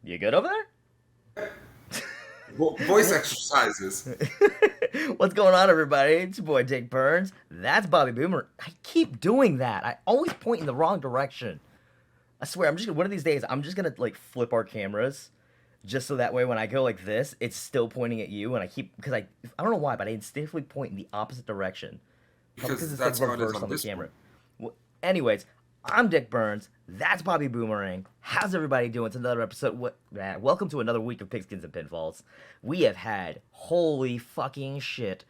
You good over Voice exercises. there? What's going on, everybody? It's your boy Dick Burns. That's Bobby Boomer. I keep doing that. I always point in the wrong direction. I swear, I'm just gonna, one of these days, I'm just gonna like flip our cameras, just so that way when I go like this, it's still pointing at you, and I keep because I don't know why, but I instinctively point in the opposite direction. Probably because Because it's like that's how it is reversed on on the Discord. camera. Anyways, I'm Dick Burns. That's Bobby Boomerang. How's everybody doing? It's another episode. Welcome to another week of Pigskins and Pinfalls. We have had holy fucking shit.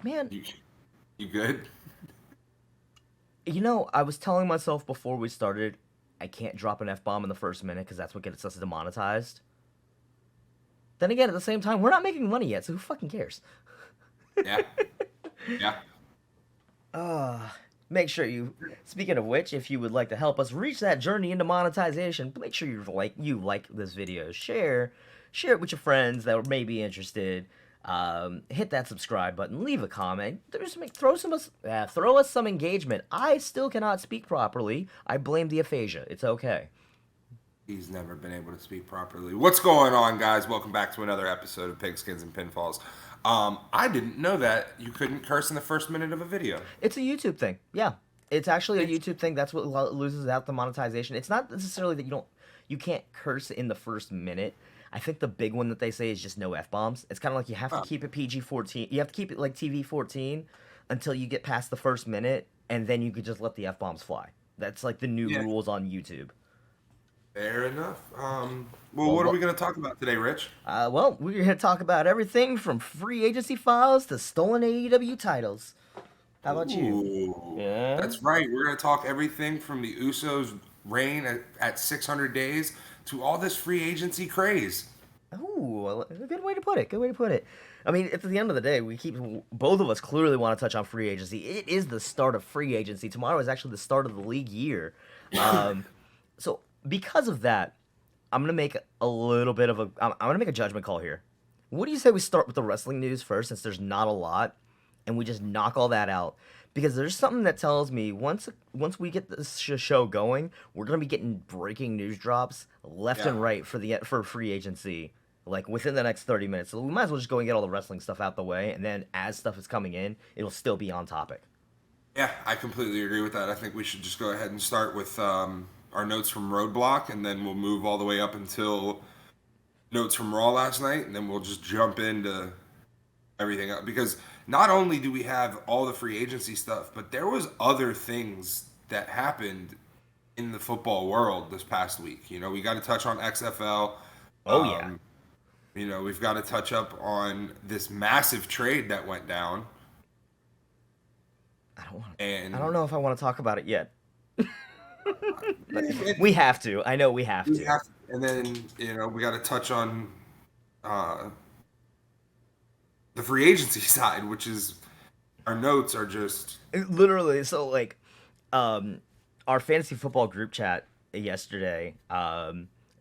Man, You, you good? I was telling myself before we started, I can't drop an F bomb in the first minute because that's what gets us demonetized. Then again, at the same time, we're not making money yet, so who fucking cares? Yeah, yeah. Make sure you. Speaking of which, if you would like to help us reach that journey into monetization, make sure you like this video, share it with your friends that may be interested. Hit that subscribe button, leave a comment. Throw us some engagement. I still cannot speak properly. I blame the aphasia. It's okay. He's never been able to speak properly. What's going on, guys? Welcome back to another episode of Pigskins and Pinfalls. I didn't know that you couldn't curse in the first minute of a video. It's a YouTube thing. Yeah, it's actually a YouTube thing. That's what loses out the monetization. It's not necessarily that you can't curse in the first minute. I think the big one that they say is just no f bombs. It's kind of like you have to Oh, keep it PG-14. You have to keep it like TV-14 until you get past the first minute, and then you could just let the f bombs fly. That's like the new yeah, rules on YouTube. fair enough. Well, Well, what are what? we going to talk about today, Rich? We're here to talk about everything from free agency files to stolen AEW titles. How about you? Ooh, Yeah. that's right. We're going to talk everything from the Usos' reign at 600 days to all this free agency craze. Ooh, a good way to put it. Good way to put it. I mean, at the end of the day, we keep both of us clearly want to touch on free agency. It is the start of free agency. Tomorrow is actually the start of the league year. Um, so because of that, I'm gonna make a little bit of a. I'm gonna make a judgment call here. What do you say we start with the wrestling news first, since there's not a lot, and we just knock all that out? Because there's something that tells me once we get this show going, we're gonna be getting breaking news drops left Yeah. and right for free agency, like within the next 30 minutes. So we might as well just go and get all the wrestling stuff out the way, and then as stuff is coming in, it'll still be on topic. Yeah, I completely agree with that. I think we should just go ahead and start with our notes from Roadblock, and then we'll move all the way up until notes from Raw last night, and then we'll just jump into everything else. Because not only do we have all the free agency stuff, but there was other things that happened in the football world this past week. We got to touch on XFL. Oh yeah, Um, we've got to touch up on this massive trade that went down, I don't want. I don't and know if I want to talk about it yet. But it, we have to. I know we have we to. have, and then we got to touch on uh, the free agency side, which is our notes are just Literally, so like, um, our fantasy football group chat yesterday,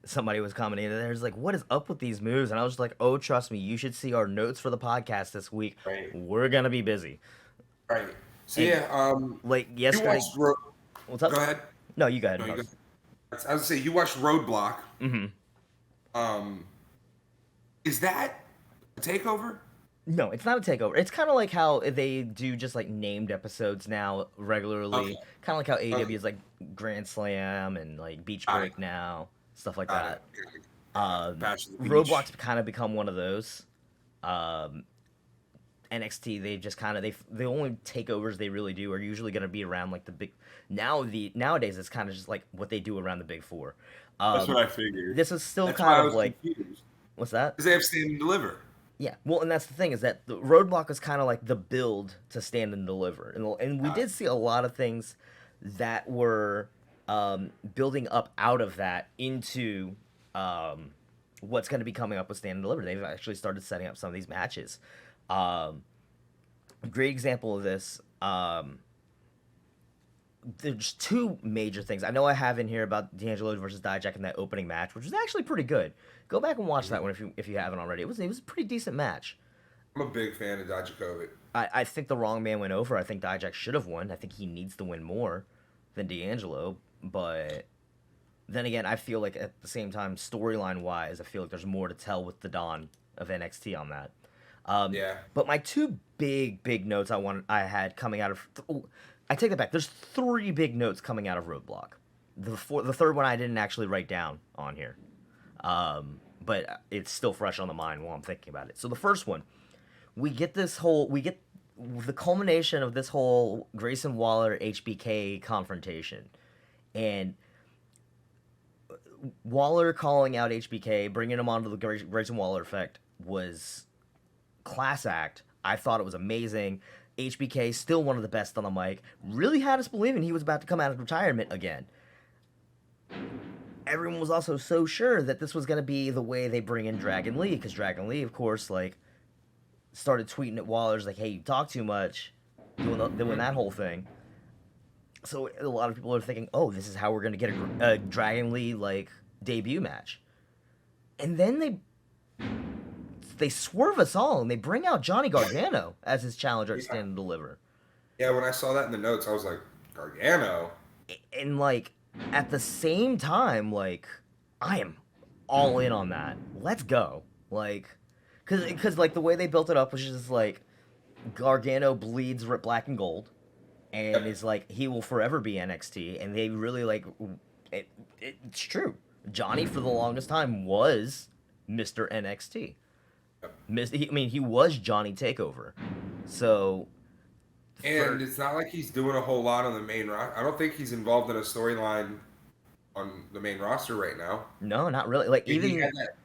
somebody was commenting and there's like, what is up with these moves? And I was just like, oh, trust me, you should see our notes for the podcast this week. right, We're gonna be busy. right. So And yeah, like you yesterday, watched. what's up? Go ahead. No, you go ahead No, you go. first. I was gonna say you watched Roadblock. Mm-hmm. Um, is that a takeover? No, it's not a takeover. It's kind of like how they do just like named episodes now Okay, regularly. Kind of like how okay, AEW is like Grand Slam and like Beach got it, Break now, stuff like got it, that. got it. Bash to the beach. Roadblock's kind of become one of those. Um, NXT, they just kind of the only takeovers they really do are usually going to be around like the big. Nowadays it's kind of just like what they do around the big four. That's Um, what I figured. this is still That's why kind I of was like, confused. what's that? Because they have Stand and Deliver. Yeah, well, and that's the thing is that the Roadblock is kind of like the build to Stand and Deliver, and we Got did see a lot of things that were building up out of that into um, what's going to be coming up with Stand and Deliver. They've actually started setting up some of these matches. Um, a great example of this. There's two major things. I know I have in here about D'Angelo versus Dijak in that opening match, which was actually pretty good. Go back and watch it. that one if you haven't already. It was a pretty decent match. I'm a big fan of Dijakovic. I think the wrong man went over. I think Dijak should have won. I think he needs to win more than D'Angelo. But Then again, I feel like at the same time, storyline wise, I feel like there's more to tell with the dawn of NXT on that. Yeah. But my two big notes I had coming out of I take that back. There's three big notes coming out of Roadblock. The third one I didn't actually write down on here, but it's still fresh on the mind while I'm thinking about it. So the first one, we get the culmination of this whole Grayson Waller HBK confrontation, and Waller calling out HBK, bringing him onto the Grayson Waller effect was class act. I thought it was amazing. HBK, still one of the best on the mic, really had us believing he was about to come out of retirement again. Everyone was also so sure that this was going to be the way they bring in Dragon Lee, because Dragon Lee, of course, like, started tweeting at Waller's like, hey, you talk too much, doing that whole thing. So a lot of people are thinking, oh, this is how we're going to get a Dragon Lee, like, debut match. And then they swerve us all, and they bring out Johnny Gargano as his challenger at Stand and Deliver. Yeah, when I saw that in the notes, I was like, Gargano? And, like, at the same time, like, I am all in on that. Let's go. Like, because like, the way they built it up was just, like, Gargano bleeds black and gold, and is like, he will forever be NXT, and they really, like, it's true. Johnny, for the longest time, was Mr. NXT. He was Johnny Takeover. So... And it's not like he's doing a whole lot on the main roster. I don't think he's involved in a storyline on the main roster right now. No, not really. Like, even... He had that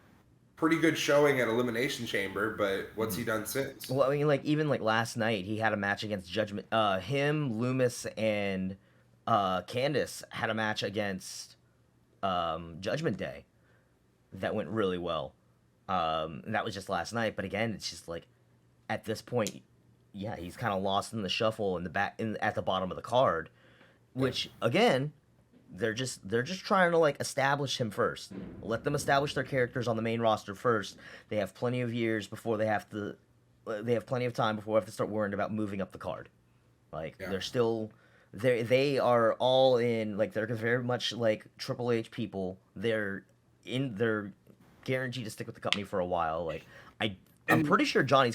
pretty good showing at Elimination Chamber, but what's he done since? Well, I mean, like, even, like, last night, he had a match against Judgment... him, Loomis, and Candice had a match against Judgment Day that went really well. And that was just last night. But again, it's just, like, at this point... Yeah, he's kind of lost in the shuffle at the bottom of the card, which again, they're just trying to, like, establish him first. Let them establish their characters on the main roster first. They have plenty of years before they have to. They have plenty of time before they have to start worrying about moving up the card. Like, they're still, they are all in. Like, they're very much like Triple H people. They're guaranteed to stick with the company for a while. Like, I'm pretty sure Johnny,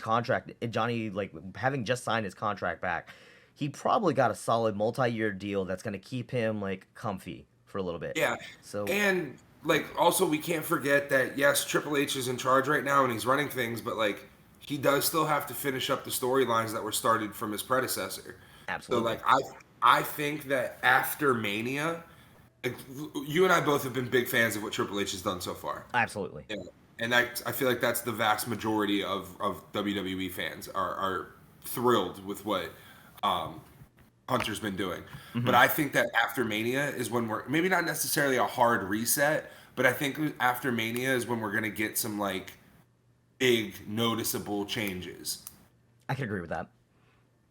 like, having just signed his contract back, he probably got a solid multi-year deal that's going to keep him, like, comfy for a little bit. Yeah. So, and, like, also we can't forget that, yes, Triple H is in charge right now and he's running things, but, like, he does still have to finish up the storylines that were started from his predecessor. Absolutely. So, like, I think that after Mania, like, you and I both have been big fans of what Triple H has done so far. Absolutely. Yeah. And I feel like that's the vast majority of WWE fans are thrilled with what Hunter's been doing. Mm-hmm. But I think that after Mania is when we're, maybe not necessarily a hard reset, but I think after Mania is when we're going to get some, like, big noticeable changes. I can agree with that.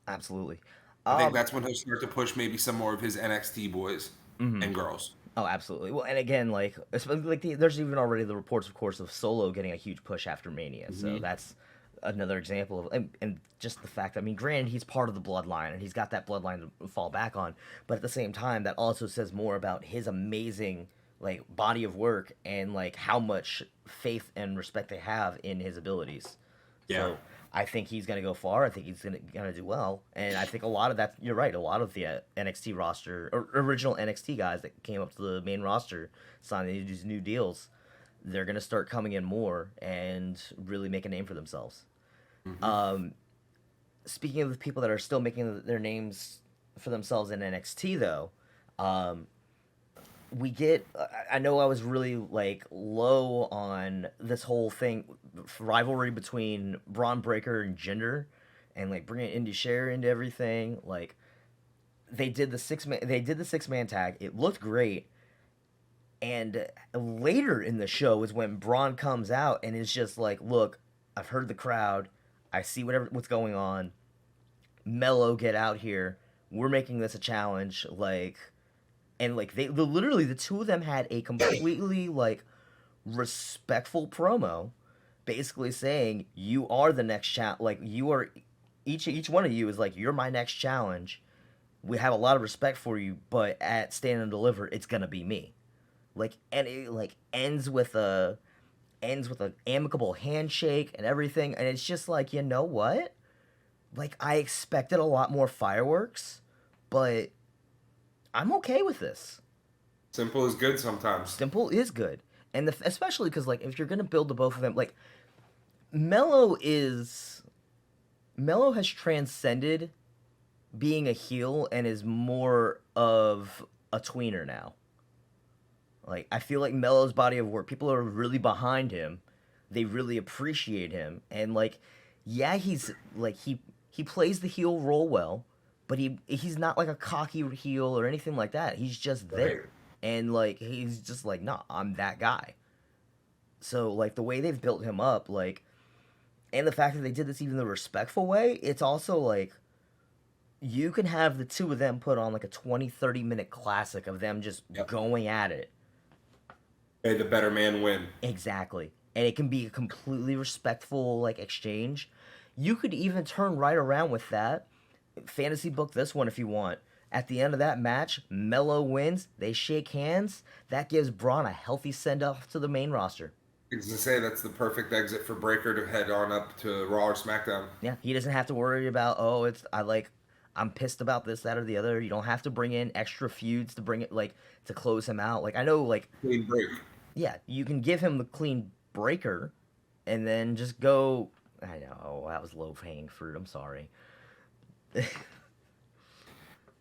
Absolutely. I think that's when he'll start to push maybe some more of his NXT boys and girls. Oh, absolutely. Well, and again, like, especially, like, there's even already the reports, of course, of Solo getting a huge push after Mania. Mm-hmm. So that's another example of, and just the fact, I mean, granted, he's part of the bloodline, and he's got that bloodline to fall back on. But at the same time, that also says more about his amazing, like, body of work and, like, how much faith and respect they have in his abilities. Yeah. So I think he's going to go far. I think he's going to do well. And I think a lot of that, you're right, a lot of the NXT roster, or original NXT guys that came up to the main roster, signing these new deals, they're going to start coming in more and really make a name for themselves. Mm-hmm. Speaking of the people that are still making their names for themselves in NXT, though, we get, I know I was really, like, low on this whole thing, rivalry between Braun Breaker and Jinder, and, like, bringing Indy Share into everything. Like, they did the six-man tag. It looked great. And later in the show is when Braun comes out and is just like, look, I've heard the crowd. I see what's going on. Mello, get out here. We're making this a challenge. Like, and, like, literally, the two of them had a completely, like, respectful promo, basically saying, you are the next challenge. Like, you are, each one of you is like, you're my next challenge. We have a lot of respect for you, but at Stand and Deliver, it's gonna be me. and it ends with an amicable handshake and everything, and it's just like, you know what? Like, I expected a lot more fireworks, but I'm okay with this. Simple is good sometimes. Simple is good, and especially because like if you're gonna build the both of them, like Mello is Mello has transcended being a heel and is more of a tweener now. Like I feel like Mello's body of work, people are really behind him. They really appreciate him, and like, yeah, he's like he plays the heel role well, but he's not like a cocky heel or anything like that. He's just Right. there, and like he's just like, nah, I'm that guy. So like the way they've built him up, like, and the fact that they did this even the respectful way, it's also like you can have the two of them put on like a 20-30 minute classic of them just Yep. going at it. May the better man win. Exactly. And it can be a completely respectful like exchange. You could even turn right around with that. Fantasy book this one if you want. At the end of that match, Mello wins. They shake hands. That gives Braun a healthy send off to the main roster. I was gonna say that's the perfect exit for Breaker to head on up to Raw or SmackDown. Yeah, he doesn't have to worry about, oh, I'm pissed about this, that, or the other. You don't have to bring in extra feuds to bring it like to close him out. Like I know, like, Clean break. yeah, you can give him the clean breaker, and then just go. I know that was low hanging fruit. I'm sorry.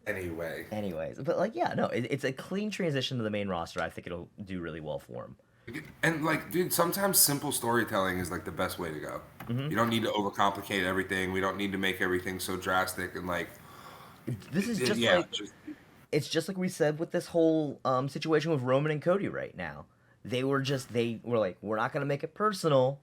Anyway. Anyways, but like, yeah, no, it's a clean transition to the main roster. I think it'll do really well for him. And like, dude, sometimes simple storytelling is like the best way to go. Hmm. You don't need to overcomplicate everything. We don't need to make everything so drastic and like, This is just yeah, like it's just like we said with this whole situation with Roman and Cody right now. They were like, we're not gonna make it personal,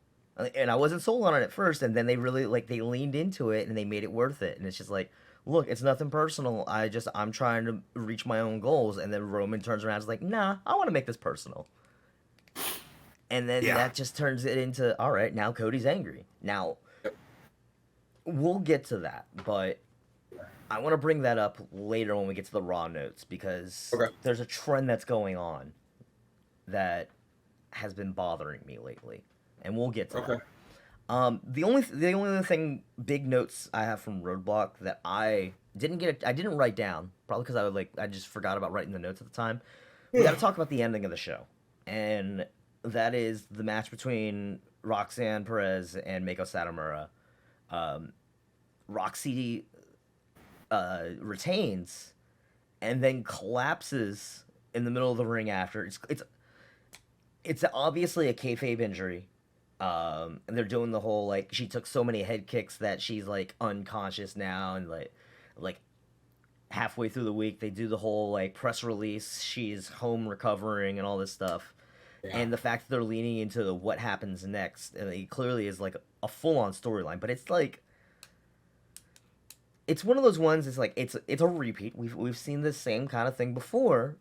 and I wasn't sold on it at first, and then they really like they leaned into it and they made it worth it, and it's just like, look, it's nothing personal. I'm trying to reach my own goals, and then Roman turns around and is like, nah, I want to make this personal, and then yeah. that just turns it into, all right, now Cody's angry. Now we'll get to that, but I want to bring that up later when we get to the Raw notes because Okay. there's a trend that's going on that has been bothering me lately, and we'll get to Okay. that. The only other thing, big notes I have from Roadblock that I didn't write down, probably because I just forgot about writing the notes at the time. We got to talk about the ending of the show, and that is the match between Roxanne Perez and Meiko Satomura. Roxy retains and then collapses in the middle of the ring after. It's obviously a kayfabe injury. And they're doing the whole like she took so many head kicks that she's like unconscious now, and like halfway through the week they do the whole like press release. She's home recovering and all this stuff. Yeah. And the fact that they're leaning into what happens next, and it clearly is like a full on storyline, but it's like it's one of those ones. It's like it's a repeat. We've seen this same kind of thing before,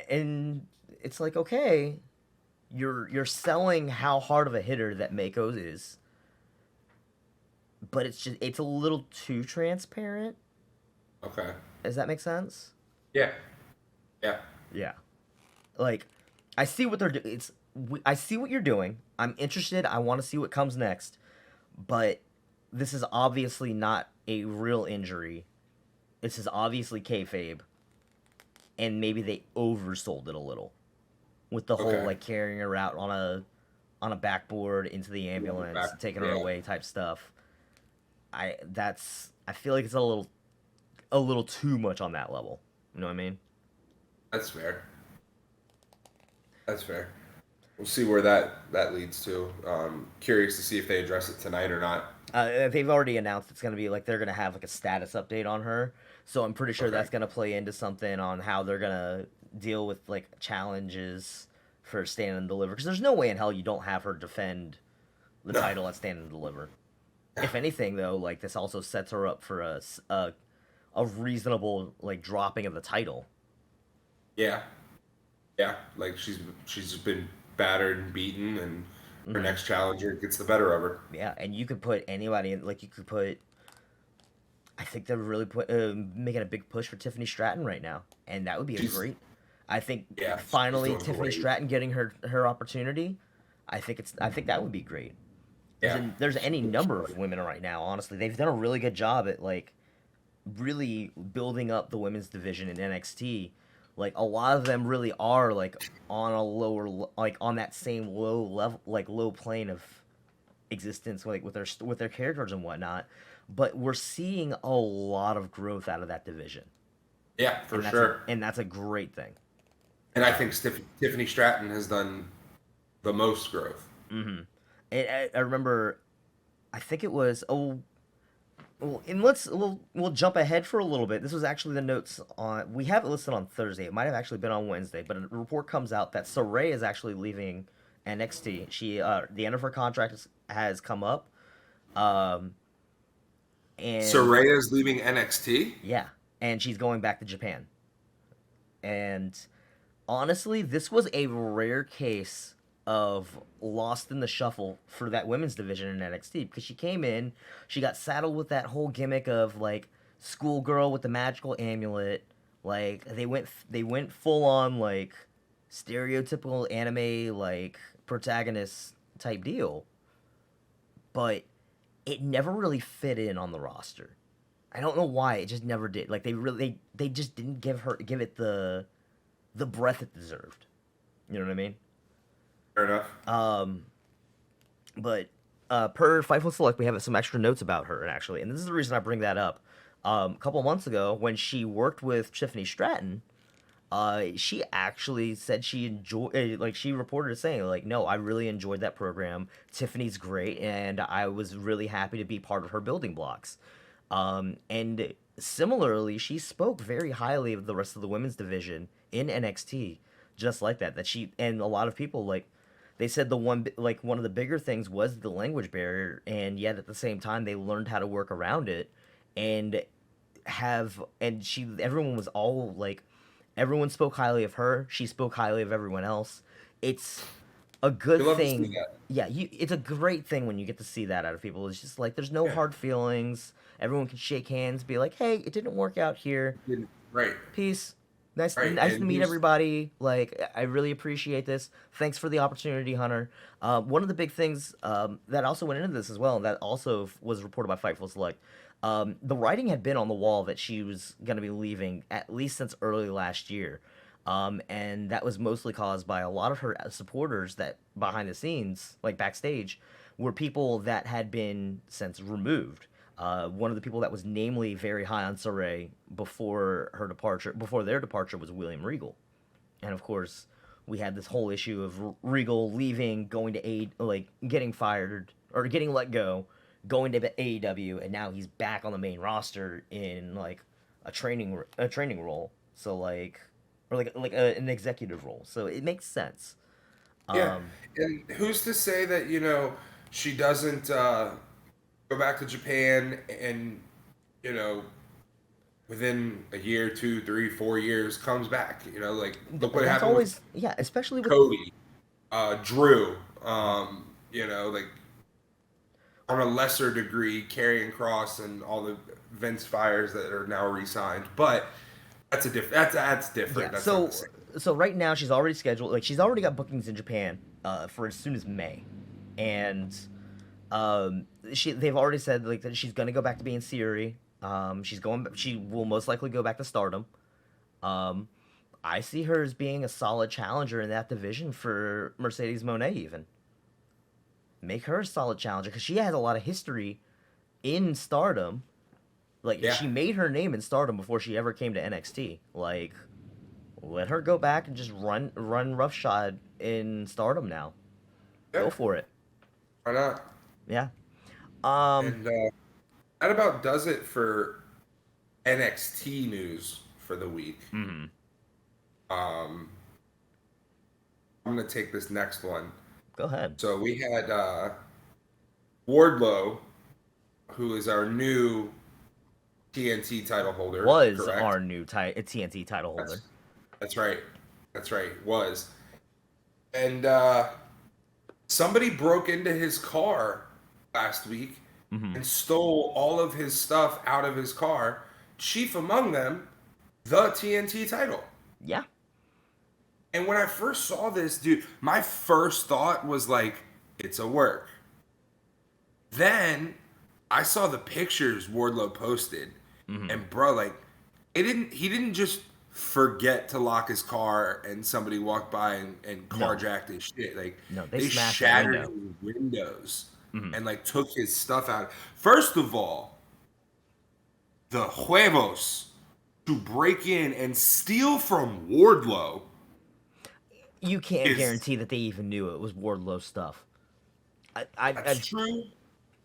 and it's like, okay, you're selling how hard of a hitter that Mako is, but it's a little too transparent. Okay. Does that make sense? Yeah. Yeah. Yeah. Like, I see what they're doing. I see what you're doing. I'm interested. I want to see what comes next, but this is obviously not a real injury. This is obviously kayfabe, and maybe they oversold it a little with the whole like carrying her out on a backboard into the ambulance, taking her away type stuff. I feel like it's a little too much on that level. You know what I mean? That's fair. That's fair. We'll see where that leads to. Curious to see if they address it tonight or not. They've already announced it's gonna be like they're gonna have like a status update on her, so I'm pretty sure that's gonna play into something on how they're gonna deal with like challenges for Stand and Deliver. Because there's no way in hell you don't have her defend the title at Stand and Deliver. If anything, though, like this also sets her up for a reasonable like dropping of the title. Yeah. Yeah. Like she's just been battered and beaten, and her next challenger gets the better of her. Yeah, and you could put anybody in. Like you could put. I think they're really making a big push for Tiffany Stratton right now, and that would be a great. I think Yeah, she's finally doing Tiffany great. Stratton getting her opportunity. I think that would be great. Yeah, There's any for number sure. of women right now. Honestly, they've done a really good job at like really building up the women's division in NXT. Like a lot of them really are like on a like on that same low level, like low plane of existence, like with their characters and whatnot. But we're seeing a lot of growth out of that division, Yeah, for sure. and that's a great thing. And I think Um, Tiffany Stratton has done the most growth. and I remember, I think it was well, and we'll jump ahead for a little bit. This was actually the notes on we have it listed on Thursday. It might have actually been on Wednesday, but a report comes out that Saray is actually leaving NXT. She the end of her contract has come up, um, and Soraya's leaving NXT. yeah, and she's going back to Japan. And honestly, this was a rare case of lost in the shuffle for that women's division in NXT because she came in, she got saddled with that whole gimmick of like schoolgirl with the magical amulet. Like they went full on like stereotypical anime like protagonist type deal, but it never really fit in on the roster. I don't know why it just never did. Like they just didn't give it the breath it deserved. You know what I mean? Fair enough. Um, but per Fightful Select, we have some extra notes about her, actually, and this is the reason I bring that up. A couple months ago, when she worked with Tiffany Stratton, she actually said she enjoyed, like she reported it saying, like, no, I really enjoyed that program. Tiffany's great, and I was really happy to be part of her building blocks. And similarly, she spoke very highly of the rest of the women's division in NXT, just like that. That she and a lot of people like they said one of the bigger things was the language barrier, and yet at the same time they learned how to work around it, and she everyone was all like everyone spoke highly of her. She spoke highly of everyone else. It's a good You love to see thing. that. Yeah, it's a great thing when you get to see that out of people. It's just like there's no Yeah. hard feelings. Everyone can shake hands, be like, "Hey, it didn't work out here. Right. Peace. Right. Nice to And meet who's everybody. Like, I really appreciate this. Thanks for the opportunity, Hunter." One of the big things that also went into this as well, and that also was reported by Fightful Select. The writing had been on the wall that she was going to be leaving at least since early last year. And that was mostly caused by a lot of her supporters that behind the scenes, like backstage, were people that had been since removed. One of the people that was namely very high on Saray before their departure, was William Regal, and of course, we had this whole issue of Regal leaving, going to like getting fired or getting let go, going to AEW, and now he's back on the main roster in like a training role. So like, or like an executive role. So it makes sense. Yeah. Um, And who's to say that, she doesn't go back to Japan and, you know, within a year, 2, 3, 4 years comes back. Like look what that's happened with always yeah, especially with Cody, Drew, like on a lesser degree, carrying Cross and all the Vince fires that are now re-signed. But that's different. yeah. That's not the same. So right now she's already scheduled. Like she's already got bookings in Japan for as soon as May, and they've already said like that she's gonna go back to being Siri. She will most likely go back to Stardom. Um, I see her as being a solid challenger in that division for Mercedes Moné. Even make her a solid challenger because she has a lot of history in Stardom. Like Yeah. she made her name in Stardom before she ever came to NXT. Like let her go back and just run roughshod in Stardom now. Yeah. Go for it. Why not? Yeah. Um. And that about does it for NXT news for the week. Mhm. Um, I'm gonna take this next one. Go ahead. So we had Wardlow, who is our new TNT title holder. Was Correct. our new TNT title holder. That's that's right. That's right. Was. And somebody broke into his car last week Mhm. and stole all of his stuff out of his car. Chief among them, the TNT title. Yeah. And when I first saw this, dude, my first thought was like, it's a work. Then I saw the pictures Wardlow posted, Mm-hmm. and bro, like, he didn't just forget to lock his car and somebody walked by and No, carjacked his shit. Like, no, they they smashed that shattered window. his windows Mm-hmm. and like took his stuff out. First of all, the huevos to break in and steal from Wardlow You can't is guarantee that they even knew it was Wardlow stuff. that's true.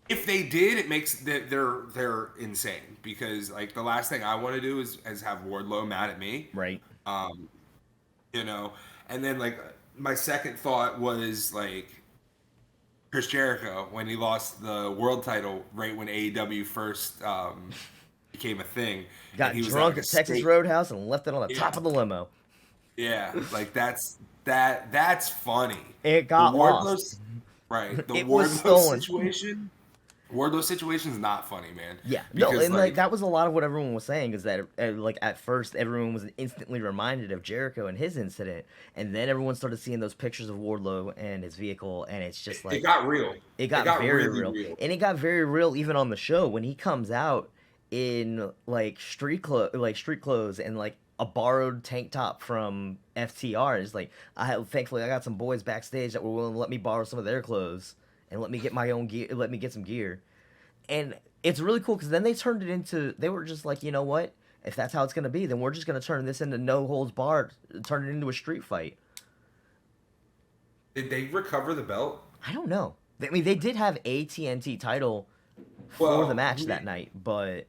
If they did, it makes they're insane because like the last thing I want to do is have Wardlow mad at me, right. um, you know. And then like my second thought was like Chris Jericho when he lost the world title right when AEW first became a thing, and Got he was at like drunk a at Texas state, Roadhouse and left it on the yeah, top of the limo. yeah, like that's funny. It The got lost. Wardlow's right. The It was Wardlow stolen. situation. Wardlow situation is not funny, man. Yeah, no, Because and like like that was a lot of what everyone was saying is that like at first everyone was instantly reminded of Jericho and his incident, and then everyone started seeing those pictures of Wardlow and his vehicle, and it's just it like got real. it It got got very really real, real. and it got very real even on the show when he comes out in like street clothes and like a borrowed tank top from FTR. It's like thankfully I got some boys backstage that were willing to let me borrow some of their clothes and let me get my own gear, let me get some gear. And it's really cool because then they turned it into, they were just like, you know what? If that's how it's going to be, then we're just going to turn this into no holds barred, turn it into a street fight. Did they recover the belt? I don't know. I mean, they did have a TNT title for the Well, match that night, but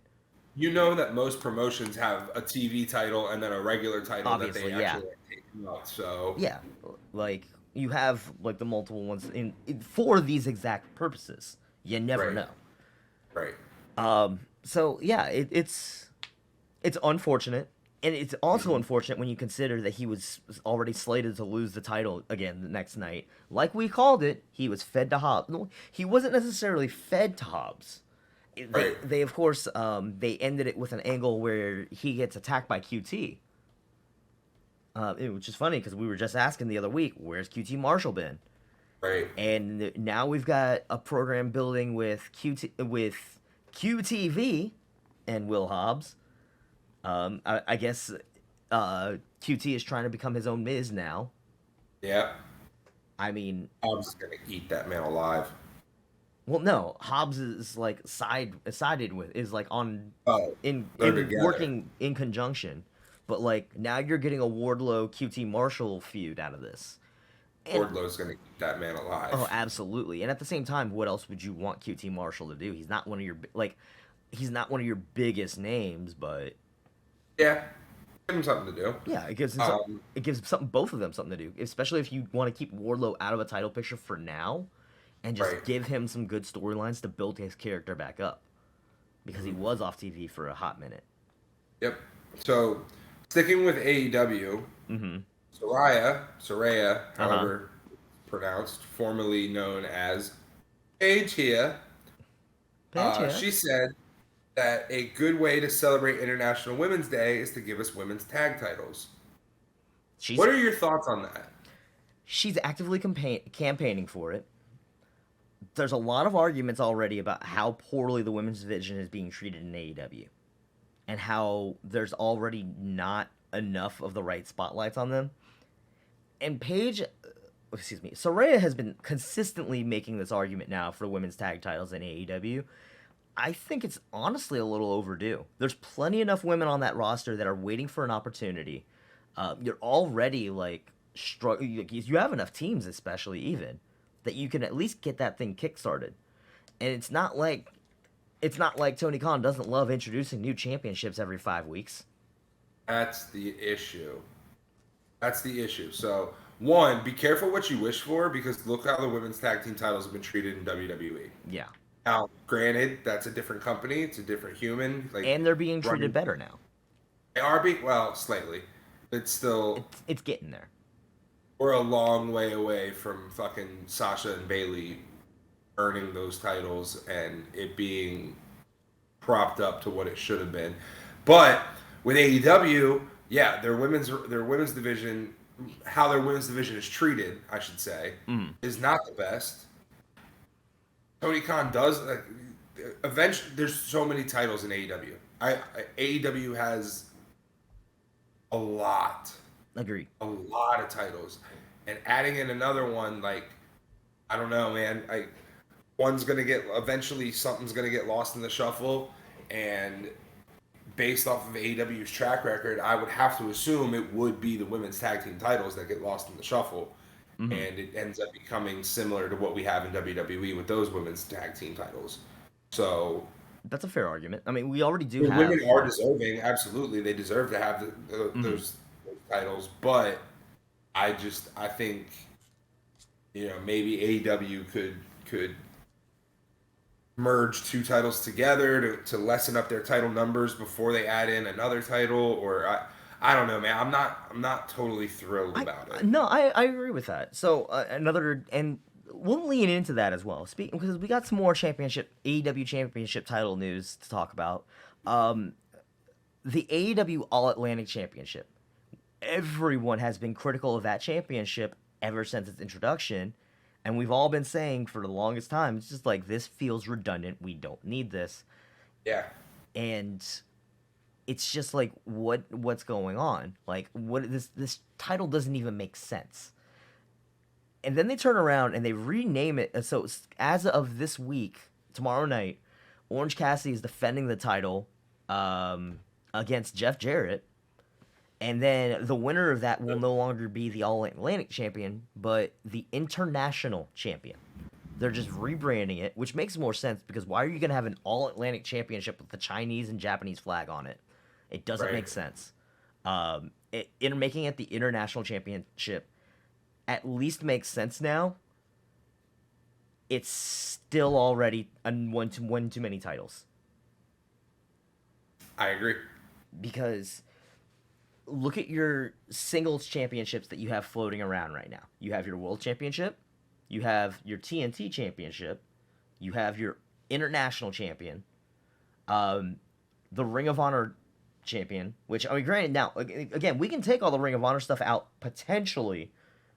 you know that most promotions have a TV title and then a regular title that obviously, they yeah. actually like, take out. So Yeah. Like, you have, like, the multiple ones for these exact purposes. You never right, know. right, So, yeah, it's unfortunate. And it's also unfortunate when you consider that he was already slated to lose the title again the next night. Like we called it, he was fed to Hobbs. No, he wasn't necessarily fed to Hobbs. right. They of course, they ended it with an angle where he gets attacked by QT. Which is funny because we were just asking the other week, where's QT Marshall been? Right. And now we've got a program building with QTV and Will Hobbs. I guess QT is trying to become his own Miz now. Yeah. I mean, I'm just gonna eat that man alive. well, no, Hobbs is like sided with is like on Oh, they're in together. working in conjunction, but like now you're getting a Wardlow QT Marshall feud out of this. And Wardlow's gonna eat that man alive. oh, absolutely. And at the same time, what else would you want QT Marshall to do? He's not one of your he's not one of your biggest names, but Yeah. Give him something to do. yeah, it gives something both of them something to do, especially if you want to keep Wardlow out of a title picture for now, and just Right. give him some good storylines to build his character back up, because he was off TV for a hot minute. Yep. So, sticking with AEW, Mm-hmm. Saraya, Uh-huh. however pronounced, formerly known as Paige here, she said that a good way to celebrate International Women's Day is to give us women's tag titles. She's What are your thoughts on that? she's actively campaigning for it. There's a lot of arguments already about how poorly the women's division is being treated in AEW, and how there's already not enough of the right spotlights on them. And Saraya has been consistently making this argument now for women's tag titles in AEW. I think it's honestly a little overdue. There's plenty enough women on that roster that are waiting for an opportunity. You're already like you have enough teams, especially even, that you can at least get that thing kickstarted. And it's not like Tony Khan doesn't love introducing new championships every 5 weeks. That's the issue. That's the issue. So, one, be careful what you wish for because look how the women's tag team titles have been treated in WWE. Yeah. Now, granted, that's a different company. It's a different human. Like, And they're being treated running- better now. They are being, well, slightly. It's still, It's getting there. we're a long way away from fucking Sasha and Bailey earning those titles and it being propped up to what it should have been. But with AEW, yeah, their women's division how their women's division is treated, I should say, is not the best. Tony Khan does. Eventually, there's so many titles in AEW. AEW has a lot, Agree. a lot of titles, and adding in another one, I don't know, man. One's gonna get eventually something's gonna get lost in the shuffle, and based off of AEW's track record, I would have to assume it would be the women's tag team titles that get lost in the shuffle, and it ends up becoming similar to what we have in WWE with those women's tag team titles. So that's a fair argument. I mean, we already do the have. women are deserving. Absolutely, they deserve to have those titles. But I think maybe AEW could merge two titles together to lessen up their title numbers before they add in another title, or I don't know, man. I'm not totally thrilled about it. No, I agree with that. So and we'll lean into that as well. Speaking, because we got some more AEW championship title news to talk about. The AEW All Atlantic Championship. Everyone has been critical of that championship ever since its introduction. And we've all been saying for the longest time, it's just like, this feels redundant. We don't need this. Yeah. And it's just like, what's going on? Like, this title doesn't even make sense. And then they turn around and they rename it. So as of this week, tomorrow night, Orange Cassidy is defending the title against Jeff Jarrett. And then the winner of that will no longer be the All Atlantic champion, but the International champion. They're just rebranding it, which makes more sense because why are you going to have an All Atlantic championship with the Chinese and Japanese flag on it? It doesn't make sense. Making it the International championship at least makes sense now. It's still already one too many titles. I agree. Because look at your singles championships that you have floating around right now. You have your World Championship, you have your TNT Championship, you have your International Champion, the Ring of Honor Champion, which, I mean, granted, now, again, we can take all the Ring of Honor stuff out, potentially,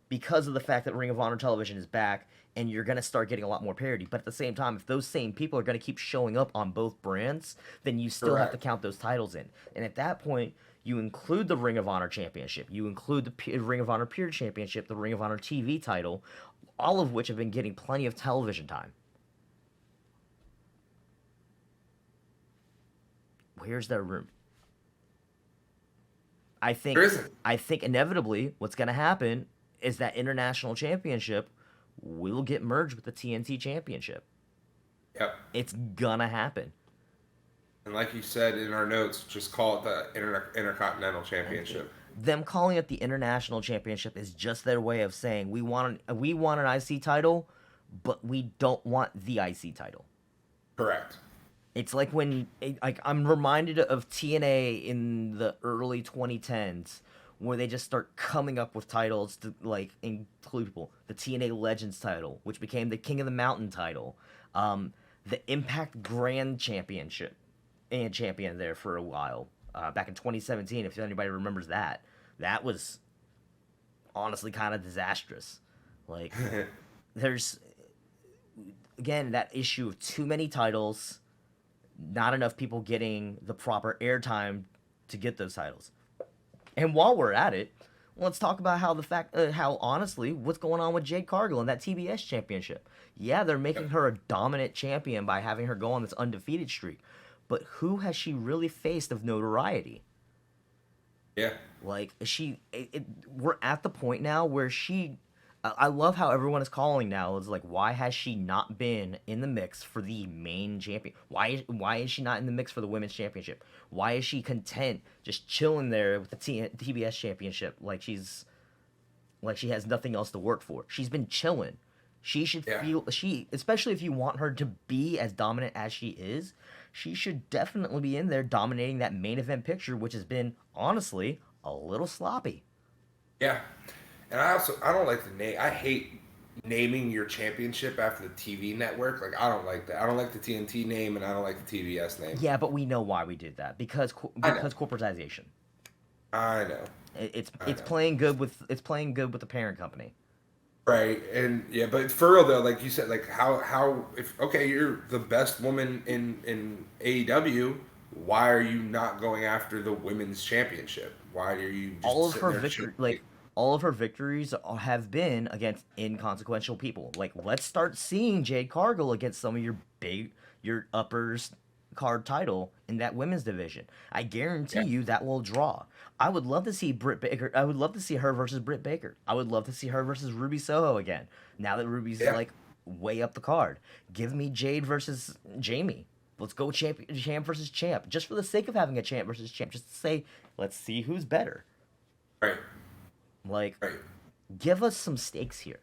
because of the fact that Ring of Honor television is back, and you're going to start getting a lot more parity. But at the same time, if those same people are going to keep showing up on both brands, then you still have to count those titles in. And at that point, you include the Ring of Honor Championship, you include the Ring of Honor Pure Championship, the Ring of Honor TV title, all of which have been getting plenty of television time. Where's their room? I think inevitably what's going to happen is that International Championship will get merged with the TNT Championship. Yep. It's gonna happen. And like you said in our notes, just call it the Intercontinental Championship. Them calling it the International Championship is just their way of saying we want an IC title, but we don't want the IC title. Correct. It's like I'm reminded of TNA in the early 2010s, where they just start coming up with titles to include people. The TNA Legends title, which became the King of the Mountain title, the Impact Grand Championship and champion there for a while, back in 2017. If anybody remembers that was honestly kind of disastrous. There's again that issue of too many titles, not enough people getting the proper airtime to get those titles. And while we're at it, let's talk about how honestly, what's going on with Jade Cargill and that TBS championship. Yeah, they're making her a dominant champion by having her go on this undefeated streak. But who has she really faced of notoriety? Yeah. We're at the point now where I love how everyone is calling now. It's like, why has she not been in the mix for the main champion? Why is she not in the mix for the women's championship? Why is she content just chilling there with the TBS championship like she has nothing else to work for? She's been chilling. She should feel especially if you want her to be as dominant as she is, she should definitely be in there dominating that main event picture, which has been honestly a little sloppy. Yeah. And I don't like the name. I hate naming your championship after the TV network. I don't like that. I don't like the TNT name, and I don't like the TBS name. Yeah, but we know why we did that because corporatization. I know. It's playing good with the parent company. Right, and yeah, but for real though, like you said, like how if okay, you're the best woman in AEW, why are you not going after the women's championship? Why are you All just of sitting her there victory, chilling? like all of her victories, have been against inconsequential people. Like, let's start seeing Jade Cargill against some of your uppers card title in that women's division. I guarantee Yeah, you that will draw. I would love to see Britt Baker. I would love to see her versus Britt Baker. I would love to see her versus Ruby Soho again. Now that Ruby's yeah, like way up the card, give me Jade versus Jamie. Let's go champ versus champ, just for the sake of having a champ versus champ. Just to say, let's see who's better. right, Like, right. give us some stakes here.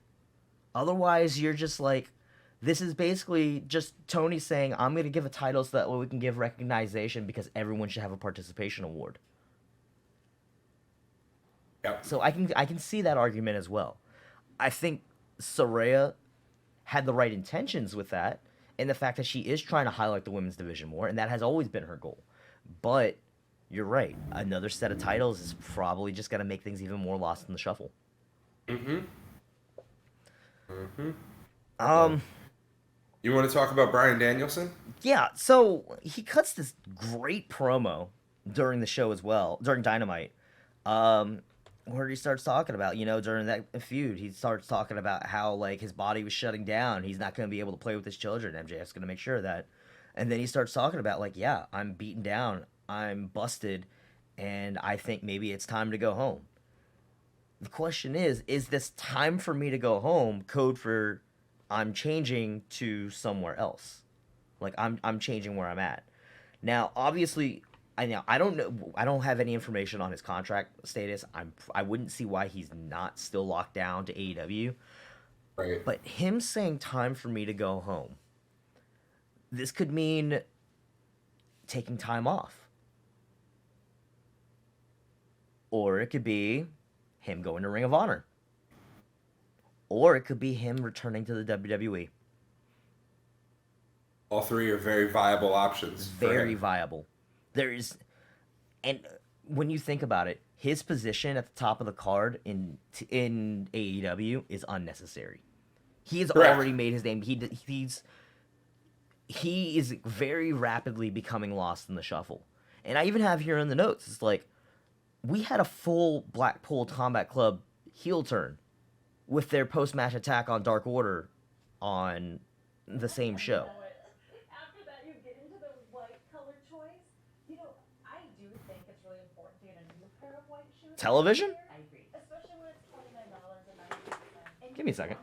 Otherwise, you're just like, this is basically just Tony saying, I'm going to give a title so that way we can give recognition because everyone should have a participation award. Yep. So I can see that argument as well. I think Soraya had the right intentions with that, and the fact that she is trying to highlight the women's division more, and that has always been her goal. But you're right. Another set of titles is probably just going to make things even more lost in the shuffle. Mm-hmm. Mm-hmm. Um, You want to talk about Bryan Danielson? yeah, so he cuts this great promo during the show as well, during Dynamite, um, where he starts talking about, during that feud, he starts talking about how, like, his body was shutting down. He's not going to be able to play with his children. MJF's going to make sure of that. And then he starts talking about, like, yeah, I'm beaten down, I'm busted, and I think maybe it's time to go home. The question is this time for me to go home code for I'm changing to somewhere else? Like, I'm changing where I'm at. Now, obviously, I don't know, I don't have any information on his contract status. I wouldn't see why he's not still locked down to AEW. Right. But him saying time for me to go home, this could mean taking time off. Or it could be him going to Ring of Honor. Or it could be him returning to the WWE. All three are very viable options for Very him. viable. And when you think about it, his position at the top of the card in AEW is unnecessary. He has Correct. already made his name. He is very rapidly becoming lost in the shuffle. And I even have here in the notes, it's like, we had a full Blackpool Combat Club heel turn with their post-match attack on Dark Order on the same show. After that, you get into the white color choice. I do think it's really important to get a new pair of white shoes. Television? I agree. Especially when it's $29.90. Give me a second.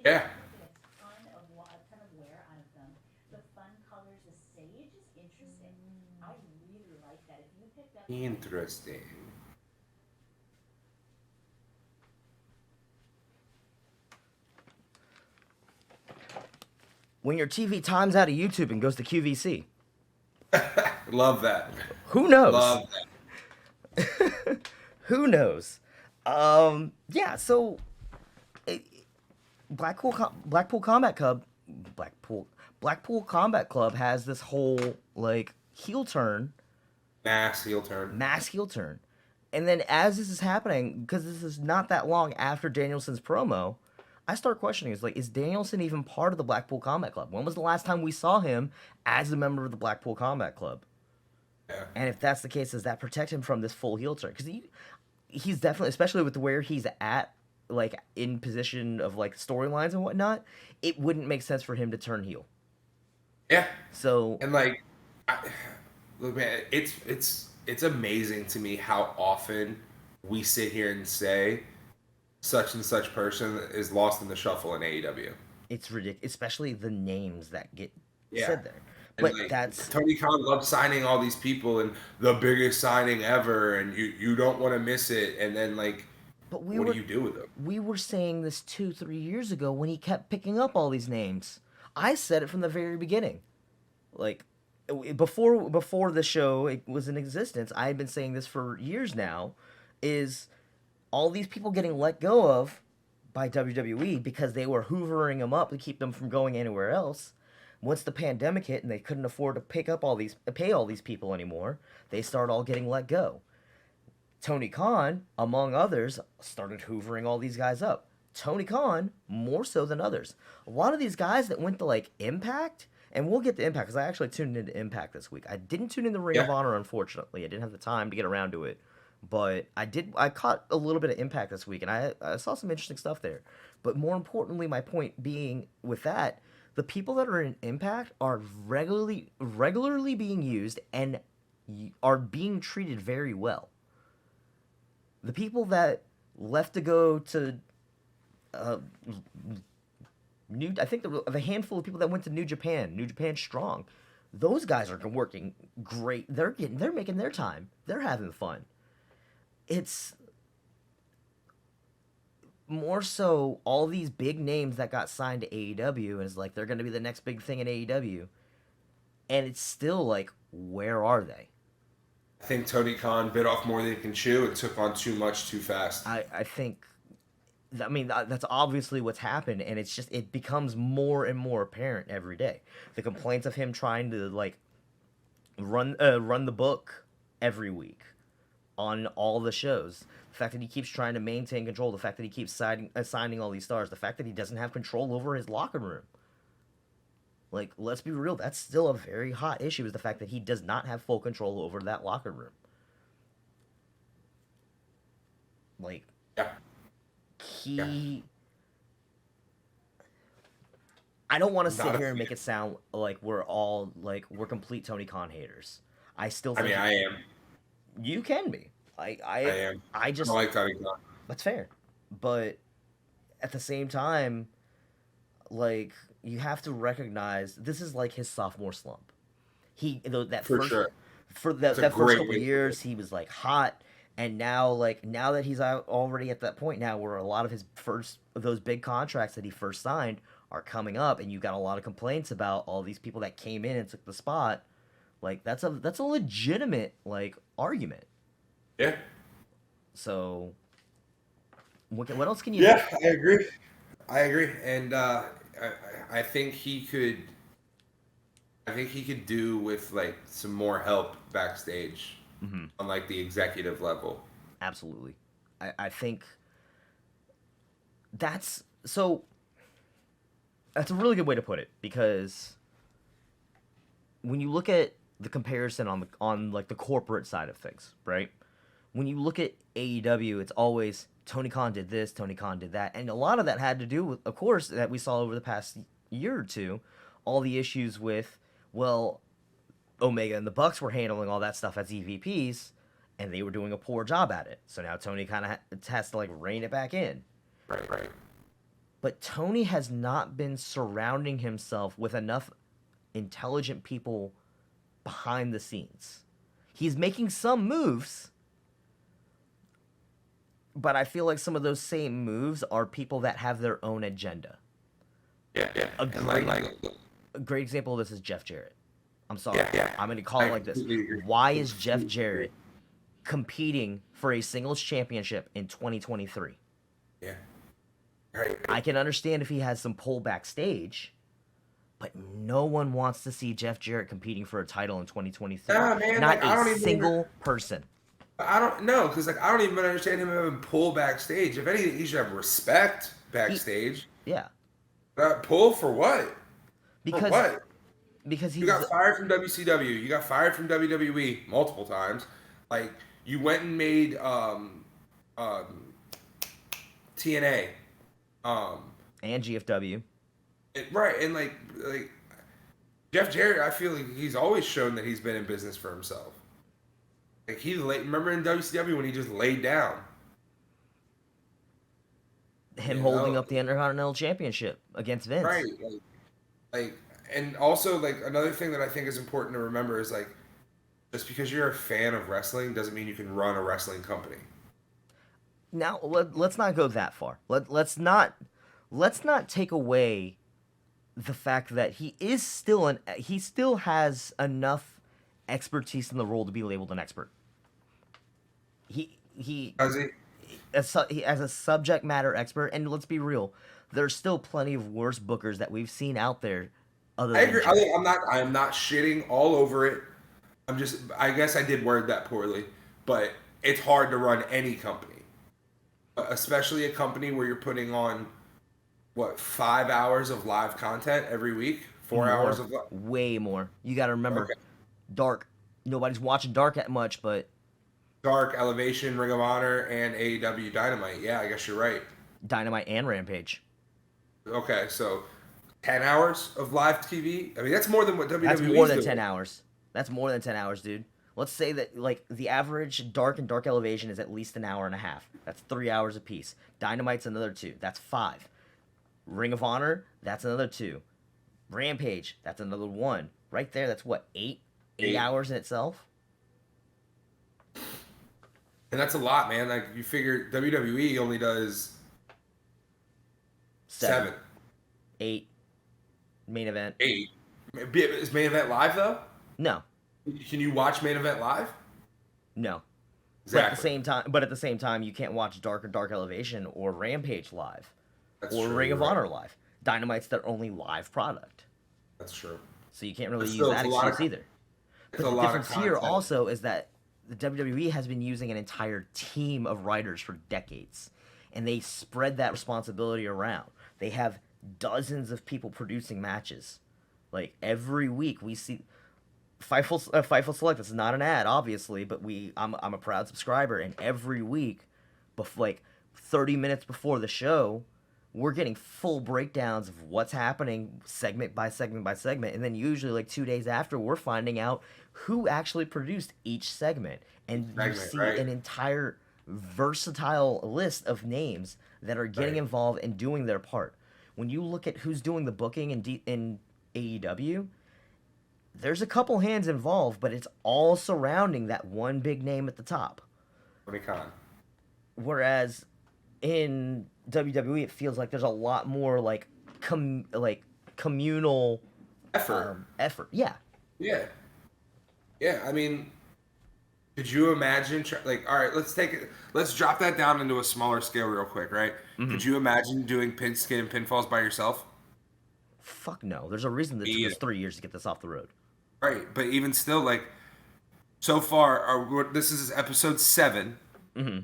Yeah. A ton of wear out of them. The fun colors, the sage is interesting. I really like that. If you picked up Interesting. When your TV times out of YouTube and goes to QVC, Love that. who knows? Love that. Who knows? Yeah. So, it, Blackpool Combat Club, Blackpool Combat Club has this whole like heel turn, Mass heel turn. and then as this is happening, because this is not that long after Danielson's promo, I start questioning. It's like, is Danielson even part of the Blackpool Combat Club? When was the last time we saw him as a member of the Blackpool Combat Club? Yeah. And if that's the case, does that protect him from this full heel turn? Because he's definitely, especially with where he's at, like in position of like storylines and whatnot, it wouldn't make sense for him to turn heel. Yeah. So And like, look, man, it's amazing to me how often we sit here and say such and such person is lost in the shuffle in AEW. it's ridiculous, especially the names that get Yeah. said there. And But like, that's Tony Khan loves signing all these people and the biggest signing ever, and you don't want to miss it. And then like, but what do you do with them? we were saying this 2-3 years ago when he kept picking up all these names. I said it from the very beginning, like before the show it was in existence. I had been saying this for years now. Is all these people getting let go of by WWE because they were hoovering them up to keep them from going anywhere else. Once the pandemic hit and they couldn't afford to pay all these people anymore, they start all getting let go. Tony Khan, among others, started hoovering all these guys up. Tony Khan, more so than others. A lot of these guys that went to like Impact, and we'll get to Impact because I actually tuned into Impact this week. I didn't tune in the Ring of Yeah. Honor, unfortunately. I didn't have the time to get around to it. But I did. I caught a little bit of Impact this week, and I saw some interesting stuff there. But more importantly, my point being with that, the people that are in Impact are regularly being used and are being treated very well. The people that left to go to uh, I think the handful of people that went to New Japan Strong, those guys are working great. They're making their time. They're having fun. It's more so all these big names that got signed to AEW, and it's like they're going to be the next big thing in AEW, and it's still like, where are they? I think Tony Khan bit off more than he can chew and took on too much too fast. I think, I mean, that's obviously what's happened, and it's just, it becomes more and more apparent every day. The complaints of him trying to like run the book every week on all the shows, the fact that he keeps trying to maintain control, the fact that he keeps signing all these stars, the fact that he doesn't have control over his locker room. Like, let's be real, that's still a very hot issue, is the fact that he does not have full control over that locker room. Like, Yeah. he... I don't want to sit Not a here and fan. make it sound like we're complete Tony Khan haters. I still I think mean, I am. you can be. I am. I I just don't like Tony Khan. That's fair. But at the same time, like, you have to recognize this is like his sophomore slump. That For first sure. for that, It's a that first great couple way of to years, put he was like hot, and now that he's out already at that point now where a lot of those big contracts that he first signed are coming up, and you got a lot of complaints about all these people that came in and took the spot. Like, that's a legitimate like argument. Yeah. So what else can you Yeah, I agree. I agree, and I think he could. I think he could do with like some more help backstage do? on like the executive level. Absolutely. I think that's so that's a really good way to put it, because when you look at the comparison on like the corporate side of things, right? When you look at AEW, it's always Tony Khan did this, Tony Khan did that, and a lot of that had to do with, of course, that we saw over the past year or two, all the issues with, well, Omega and the Bucks were handling all that stuff as EVPs, and they were doing a poor job at it. So now Tony kind of has to like rein it back in. Right. But Tony has not been surrounding himself with enough intelligent people behind the scenes. He's making some moves, but I feel like some of those same moves are people that have their own agenda. Yeah. A And great example of this is Jeff Jarrett. I'm sorry. Yeah. I'm going to call it like this. completely agree. Why is Jeff Jarrett competing for a singles championship in 2023? Yeah. Right. I can understand if he has some pull backstage, but no one wants to see Jeff Jarrett competing for a title in 2023. Nah, man, Not like, I don't a even single person. I don't know, because like I don't even understand him having pull backstage. If anything, he should have respect backstage. Yeah. Pull for what? For Because what? because You he's got fired from WCW. You got fired from WWE multiple times. Like you went and made TNA. and GFW. Right, and like Jeff Jarrett, I feel like he's always shown that he's been in business for himself. Like remember in WCW when he just laid down. Him You holding know? up the Intercontinental Championship against Vince. Right. Like, and also like another thing that I think is important to remember is like, just because you're a fan of wrestling doesn't mean you can run a wrestling company. Now let's not go that far. Let's not take away the fact that he still has enough expertise in the role to be labeled an expert. He Does he? as a subject matter expert, and let's be real, there's still plenty of worse bookers that we've seen out there. Other I than agree. Jeff. I'm not shitting all over it. I guess I did word that poorly, but it's hard to run any company, especially a company where you're putting on what 5 hours of live content every week, 4 hours More, of way more. You got to remember, okay. Dark. Nobody's watching Dark that much, but Dark, Elevation, Ring of Honor, and AEW Dynamite. Yeah, I guess you're right. Dynamite and Rampage. Okay, so 10 hours of live TV. I mean, that's more than what WWE That's is more than doing. 10 hours. That's more than 10 hours, dude. Let's say that, like, the average Dark and Dark Elevation is at least an hour and a half. That's 3 hours apiece. Dynamite's another 2. That's 5. Ring of Honor, that's another 2. Rampage, that's another 1. Right there, that's what, 8? 8 8. hours in itself? And that's a lot, man. Like, you figure WWE only does 7. 8. Main event. 8. Is main event live, though? No. Can you watch main event live? No. Exactly. But at the same time, you can't watch Dark or Dark Elevation or Rampage live. That's Or true, Ring of you're right. Honor live. Dynamite's their only live product. That's true. So you can't really But use still, that it's a lot of excuse either. It's But a the lot of difference here content. also is that the WWE has been using an entire team of writers for decades. And they spread that responsibility around. They have dozens of people producing matches. Like, every week we see... Fightful Select, this is not an ad, obviously, but I'm a proud subscriber, and every week, like 30 minutes before the show, we're getting full breakdowns of what's happening segment by segment by segment, and then usually like 2 days after, we're finding out who actually produced each segment, and you see right. an entire versatile list of names that are getting Right. involved and doing their part. When you look at who's doing the booking in AEW, there's a couple hands involved, but it's all surrounding that one big name at the top. Tony Khan. Whereas in WWE, it feels like there's a lot more like communal effort. Yeah. Yeah. Yeah, I mean, could you imagine, like, all right, let's drop that down into a smaller scale real quick, right? Mm-hmm. Could you imagine doing Pigskin and Pinfalls by yourself? Fuck no. There's a reason that it took us 3 years to get this off the road. Right, but even still, like, so far, this is episode 7, Mm-hmm.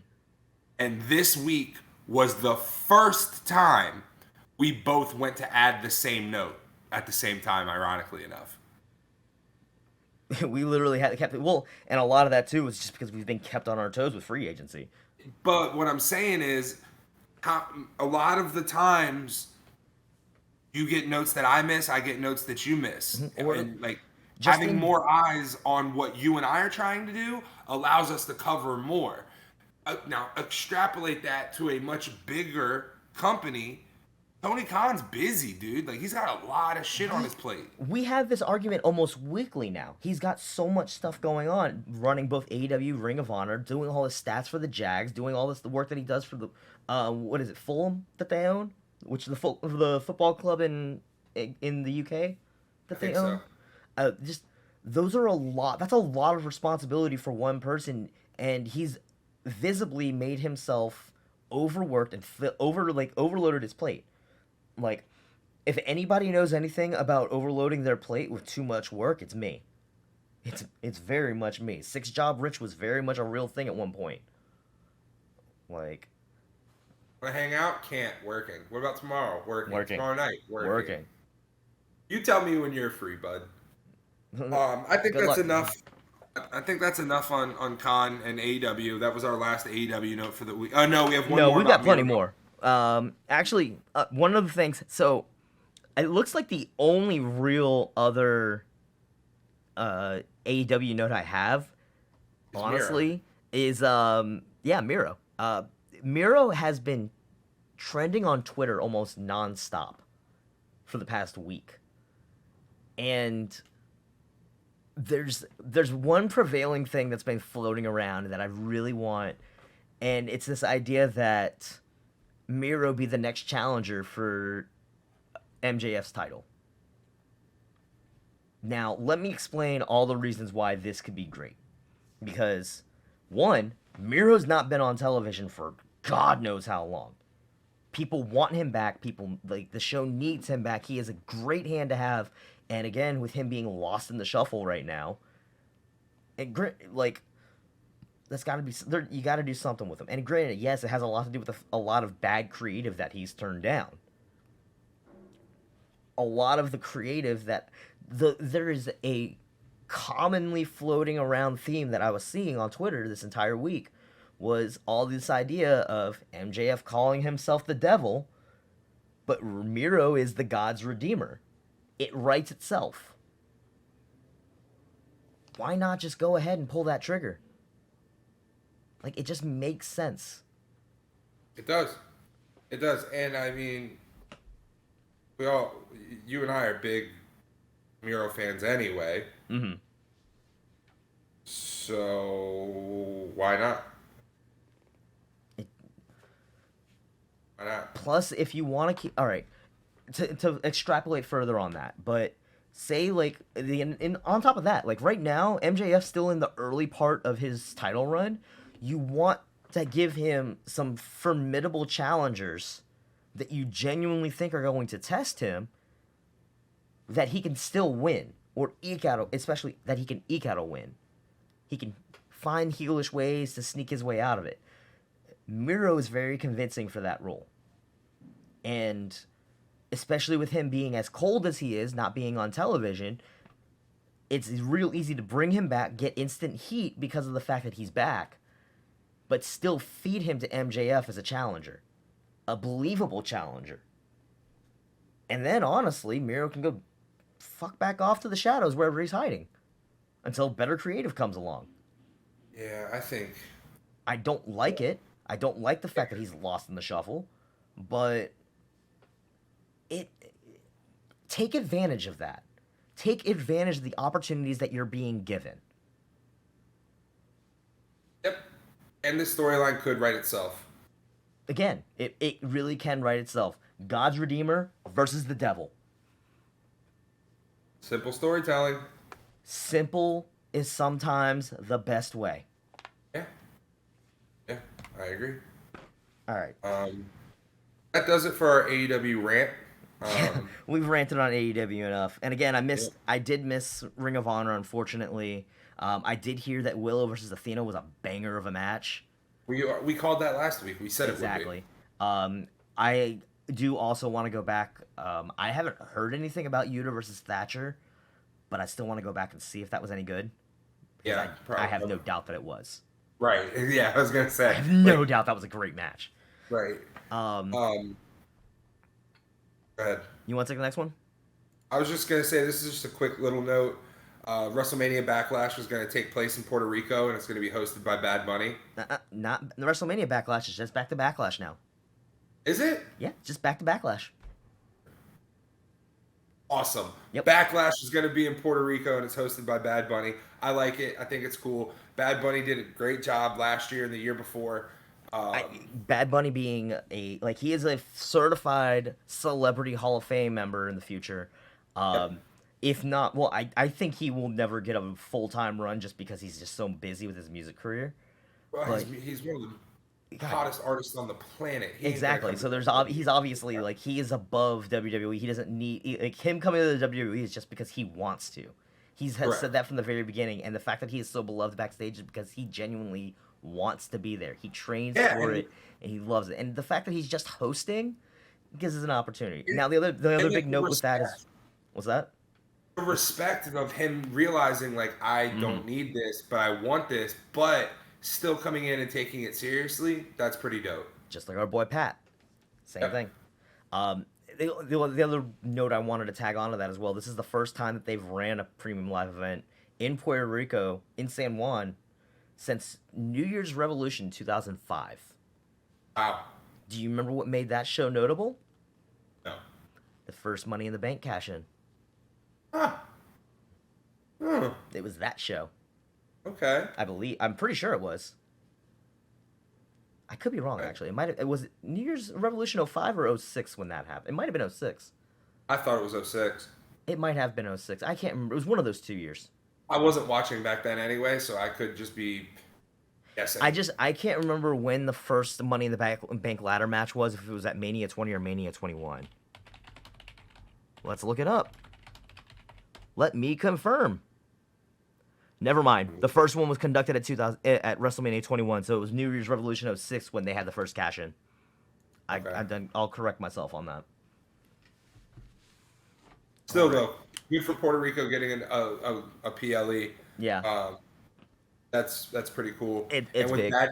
and this week was the first time we both went to add the same note at the same time, ironically enough. We literally had kept it. Well, and a lot of that too was just because we've been kept on our toes with free agency. But what I'm saying is, a lot of the times, you get notes that I miss, I get notes that you miss. Or And, like, just having more eyes on what you and I are trying to do allows us to cover more. Now, extrapolate that to a much bigger company. Tony Khan's busy, dude. Like, he's got a lot of shit on his plate. We have this argument almost weekly now. He's got so much stuff going on, running both AEW, Ring of Honor, doing all his stats for the Jags, doing all the work that he does for the what is it, Fulham that they own, which is the football club in the UK that they own. Just those are a lot. That's a lot of responsibility for one person, and he's visibly made himself overworked and overloaded his plate. Like, if anybody knows anything about overloading their plate with too much work, it's me. It's very much me. 6-job rich was very much a real thing at one point. Like, Wanna hang out? Can't. Working. What about tomorrow? Working. Tomorrow night? working. You tell me when you're free, bud. I think Good that's luck. enough. I think that's enough on Khan and AEW. That was our last AEW note for the week. Oh no, we have one No, more. we've got about plenty Miro. more. Actually, one of the things. So, it looks like the only real other AEW note I have, honestly, is Miro. Miro has been trending on Twitter almost nonstop for the past week, and there's one prevailing thing that's been floating around that I really want, and it's this idea that Miro be the next challenger for MJF's title. Now, let me explain all the reasons why this could be great. Because, one, Miro's not been on television for God knows how long. People want him back. People, like, the show needs him back. He is a great hand to have. And again, with him being lost in the shuffle right now, that's got to be there. You got to do something with him. And granted, yes, it has a lot to do with a lot of bad creative that he's turned down. A lot of the creative that there is a commonly floating around theme that I was seeing on Twitter this entire week was all this idea of MJF calling himself the devil, but Miro is the God's redeemer. It writes itself. Why not just go ahead and pull that trigger? Like, it just makes sense. It does. It does. And I mean, you and I are big Miro fans anyway. Mm-hmm. So why not? Why not? Plus, if you want to keep, all right, to extrapolate further on that, but say like on top of that, like right now, MJF's still in the early part of his title run. You want to give him some formidable challengers that you genuinely think are going to test him, that he can still win or eke out, especially that he can eke out a win. He can find heelish ways to sneak his way out of it. Miro is very convincing for that role. And especially with him being as cold as he is, not being on television, it's real easy to bring him back, get instant heat because of the fact that he's back, but still feed him to MJF as a challenger. A believable challenger. And then, honestly, Miro can go fuck back off to the shadows wherever he's hiding until better creative comes along. Yeah, I think... I don't like it. I don't like the fact that he's lost in the shuffle, but take advantage of that. Take advantage of the opportunities that you're being given. Yep. And the storyline could write itself. Again, it really can write itself. God's Redeemer versus the Devil. Simple storytelling. Simple is sometimes the best way. Yeah. Yeah, I agree. All right. That does it for our AEW rant. We've ranted on AEW enough. And again, I did miss Ring of Honor, unfortunately. I did hear that Willow versus Athena was a banger of a match. We called that last week. We said exactly. It would be. I do also want to go back. I haven't heard anything about Yuta versus Thatcher, but I still want to go back and see if that was any good. Yeah, I have no doubt that it was. Right. Yeah, I was gonna say. I have no doubt that was a great match. Right. Go ahead. You want to take the next one? I was just gonna say, this is just a quick little note. WrestleMania Backlash is going to take place in Puerto Rico, and it's going to be hosted by Bad Bunny. Not the WrestleMania Backlash is just back to Backlash now. Is it? Yeah, just back to Backlash. Awesome. Yep. Backlash is going to be in Puerto Rico, and it's hosted by Bad Bunny. I like it. I think it's cool. Bad Bunny did a great job last year and the year before. Bad Bunny being he is a certified celebrity Hall of Fame member in the future. Yep. If not, well, I think he will never get a full-time run just because he's just so busy with his music career. Well, he's one of the hottest artists on the planet. Exactly. So he's obviously he is above WWE. He doesn't need him coming to the WWE is just because he wants to. He has said that from the very beginning, and the fact that he is so beloved backstage is because he genuinely wants to be there. He trains for it, and he loves it. And the fact that he's just hosting gives us an opportunity. Now the other big note with that is, what's that? The respect of him realizing I don't need this, but I want this, but still coming in and taking it seriously. That's pretty dope. Just like our boy Pat. Same thing. The other note I wanted to tag onto that as well. This is the first time that they've ran a premium live event in Puerto Rico, in San Juan, since New Year's Revolution 2005. Wow. Do you remember what made that show notable? No. The first Money in the Bank cash-in. Huh. It was that show. Okay. I'm pretty sure it was. I could be wrong, actually. It was New Year's Revolution 05 or 06 when that happened. It might have been 06. I thought it was 06. It might have been 06. I can't remember. It was one of those 2 years. I wasn't watching back then anyway, so I could just be guessing. I can't remember when the first Money in the Bank ladder match was, if it was at Mania 20 or Mania 21. Let's look it up. Let me confirm. Never mind. The first one was conducted at 2000 at WrestleMania 21, so it was New Year's Revolution '06 when they had the first cash in. Okay. I'll correct myself on that. Still though, good for Puerto Rico getting a PLE. Yeah. That's pretty cool. It's and with big. that,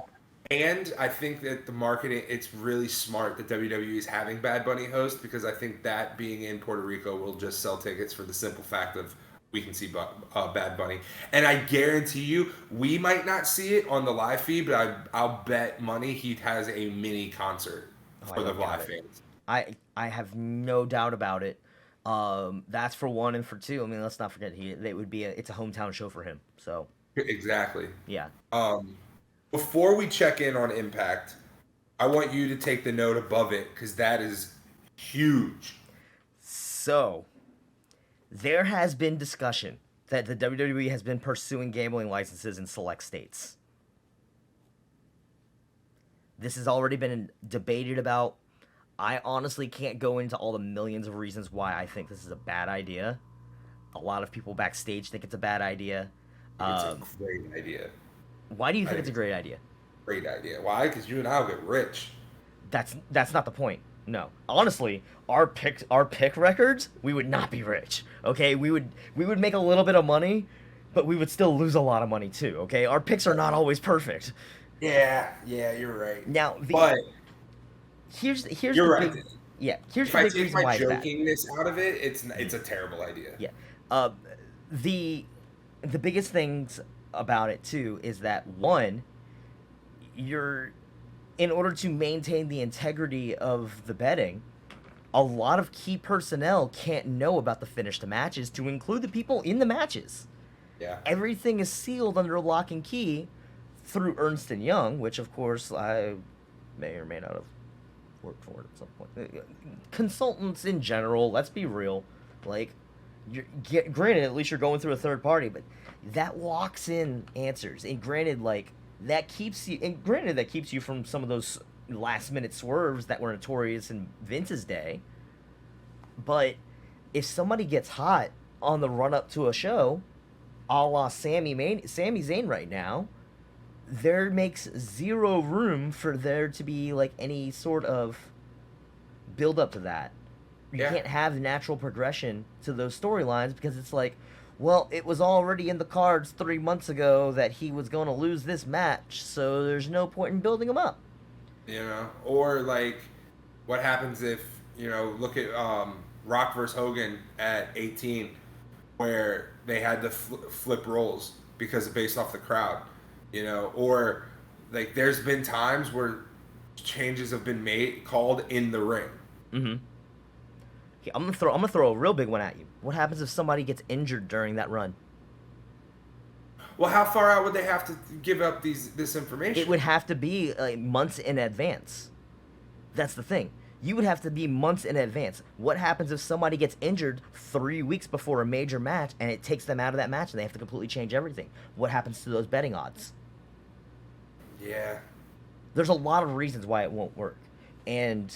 and I think that the marketing, it's really smart that WWE is having Bad Bunny host, because I think that being in Puerto Rico will just sell tickets for the simple fact of we can see Bad Bunny. And I guarantee you, we might not see it on the live feed, but I'll bet money he has a mini concert for the live fans. I have no doubt about it. That's for one, and for two, I mean, let's not forget it's a hometown show for him. So exactly. yeah. Before we check in on Impact, I want you to take the note above it, because that is huge. So there has been discussion that the WWE has been pursuing gambling licenses in select states. This has already been debated about. I honestly can't go into all the millions of reasons why I think this is a bad idea. A lot of people backstage think it's a bad idea. It's a great idea. Why do you think it's a great idea? Great idea. Why? Because you and I will get rich. That's not the point. No, honestly, our pick records, we would not be rich. Okay, we would make a little bit of money, but we would still lose a lot of money too. Okay, our picks are not always perfect. Yeah, you're right. Now, but here's you're right. Here's if the I big take reason my why jokingness out of it, it's a terrible idea. Yeah, the biggest things about it too is that one, in order to maintain the integrity of the betting, a lot of key personnel can't know about the finished matches, to include the people in the matches. Yeah. Everything is sealed under lock and key through Ernst & Young, which of course I may or may not have worked for at some point. Consultants in general, let's be real, like, granted, at least you're going through a third party, but that locks in answers. And granted, that keeps you from some of those last minute swerves that were notorious in Vince's day. But if somebody gets hot on the run up to a show, a la Sami Zayn right now, there makes zero room for there to be any sort of build up to that. You can't have natural progression to those storylines, because it's well, it was already in the cards 3 months ago that he was going to lose this match, so there's no point in building him up. Or what happens if, look at Rock vs. Hogan at 18, where they had to flip roles based off the crowd, or there's been times where changes have been called in the ring. Mm-hmm. Okay, I'm gonna throw a real big one at you. What happens if somebody gets injured during that run? Well, how far out would they have to give up this information? It would have to be months in advance. That's the thing. You would have to be months in advance. What happens if somebody gets injured 3 weeks before a major match, and it takes them out of that match, and they have to completely change everything? What happens to those betting odds? Yeah. There's a lot of reasons why it won't work, and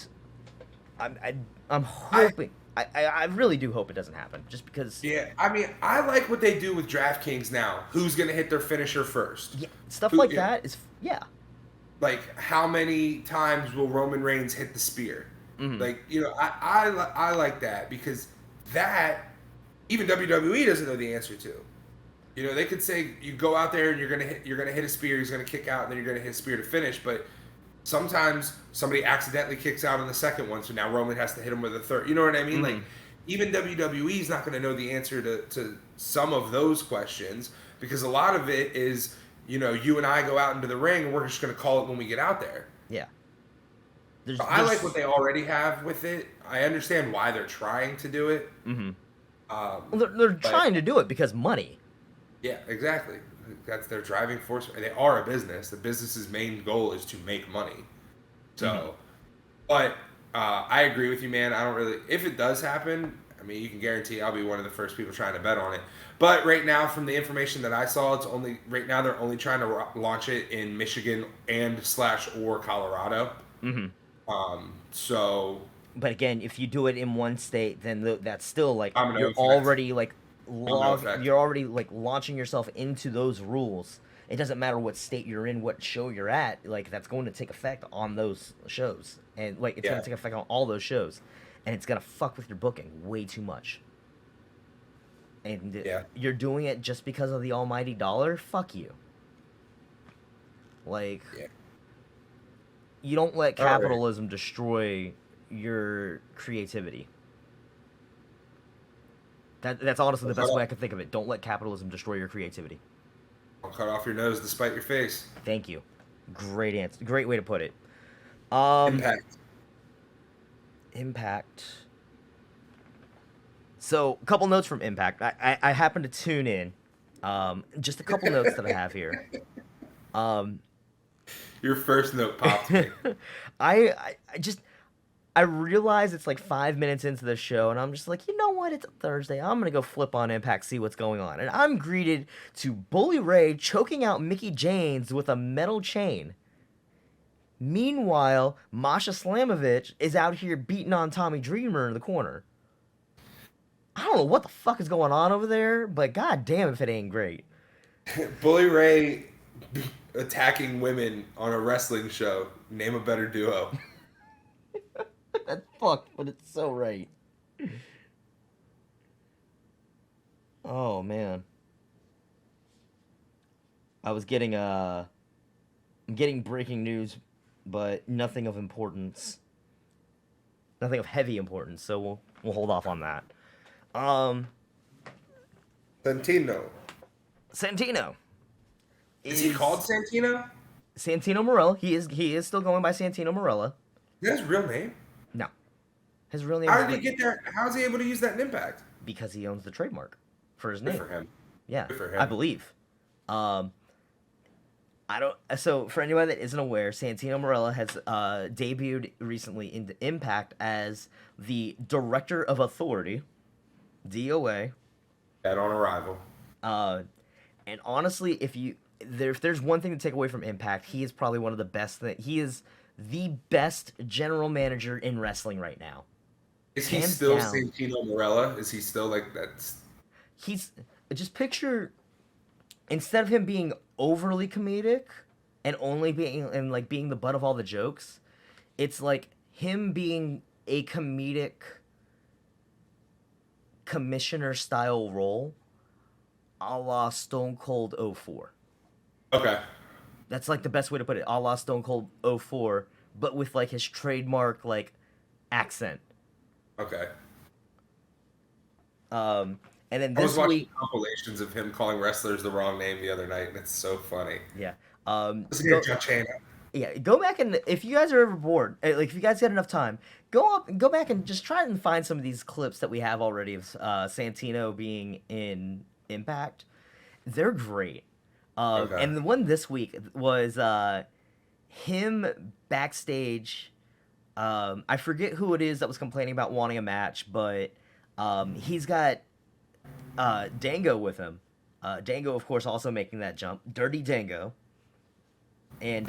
I'm hoping. I really do hope it doesn't happen, just because. Yeah, I mean, I like what they do with DraftKings now. Who's gonna hit their finisher first? Yeah, stuff like that is how many times will Roman Reigns hit the spear? Mm-hmm. I like that, because that even WWE doesn't know the answer to. They could say you go out there and you're gonna hit a spear, he's gonna kick out, and then you're gonna hit a spear to finish, but sometimes somebody accidentally kicks out on the second one, so now Roman has to hit him with a third. You know what I mean? Mm-hmm. Even WWE is not going to know the answer to some of those questions, because a lot of it is, you and I go out into the ring and we're just going to call it when we get out there. Yeah. I like what they already have with it. I understand why they're trying to do it. Mm-hmm. They're trying to do it because money. Yeah, exactly. That's their driving force. They are a business. The business's main goal is to make money. So, but I agree with you, man. I don't really. If it does happen, I mean, you can guarantee I'll be one of the first people trying to bet on it. But right now, from the information that I saw, right now they're only trying to launch it in Michigan or Colorado. Mm-hmm. So. But again, if you do it in one state, then that's still Dominoes you're already effect. you're already like launching yourself into those rules. It doesn't matter what state you're in, what show you're at. Like that's going to take effect on those shows, and like it's going Yeah. to take effect on all those shows, and it's going to fuck with your booking way too much. And Yeah. you're doing it just because of the almighty dollar. Fuck you. Like, Yeah. you don't let All right. capitalism destroy your creativity. That's honestly the best way I can think of it. Don't let capitalism destroy your creativity. I'll cut off your nose to spite your face. Thank you. Great answer. Great way to put it. Impact. So, a couple notes from Impact. I happened to tune in. Just a couple notes that I have here. Your first note popped me. I realize it's like 5 minutes into the show, and I'm just like, you know what? It's a Thursday. I'm gonna go flip on Impact, see what's going on, and I'm greeted to Bully Ray choking out Mickey James with a metal chain. Meanwhile, Masha Slamovich is out here beating on Tommy Dreamer in the corner. I don't know what the fuck is going on over there, but god damn if it ain't great. Bully Ray attacking women on a wrestling show. Name a better duo. That's fucked, but it's so right. Oh man. I'm getting breaking news, but nothing of importance. Nothing of heavy importance, so we'll hold off on that. Santino. Is he called Santino? Santino Marella. He is still going by Santino Marella. Is that his real name? No. His real name How is did he get there? How is he able to use that in Impact? because he owns the trademark for his Good name. for him. Yeah, Good for him. I believe. I don't. So for anyone that isn't aware, Santino Marella has debuted recently in Impact as the Director of Authority, DOA. Dead on arrival. And honestly, if there's one thing to take away from Impact, he is probably one of the best. He is the best general manager in wrestling right now. Is he Hands still down. Santino Marella? Is he still like that? He's just picture, instead of him being overly comedic and only being the butt of all the jokes, it's like him being a comedic commissioner style role, a la Stone Cold 04. Okay. That's like the best way to put it, a la Stone Cold 04, but with like his trademark like accent. Okay. And then I was this watching week, compilations of him calling wrestlers the wrong name the other night, and it's so funny. yeah. Listen here, John Cena. Yeah, go back and if you guys are ever bored, like if you guys got enough time, go back and just try and find some of these clips that we have already of Santino being in Impact. They're great. Okay. And the one this week was him backstage. I forget who it is that was complaining about wanting a match, but he's got Dango with him. Dango, of course, also making that jump. Dirty Dango. And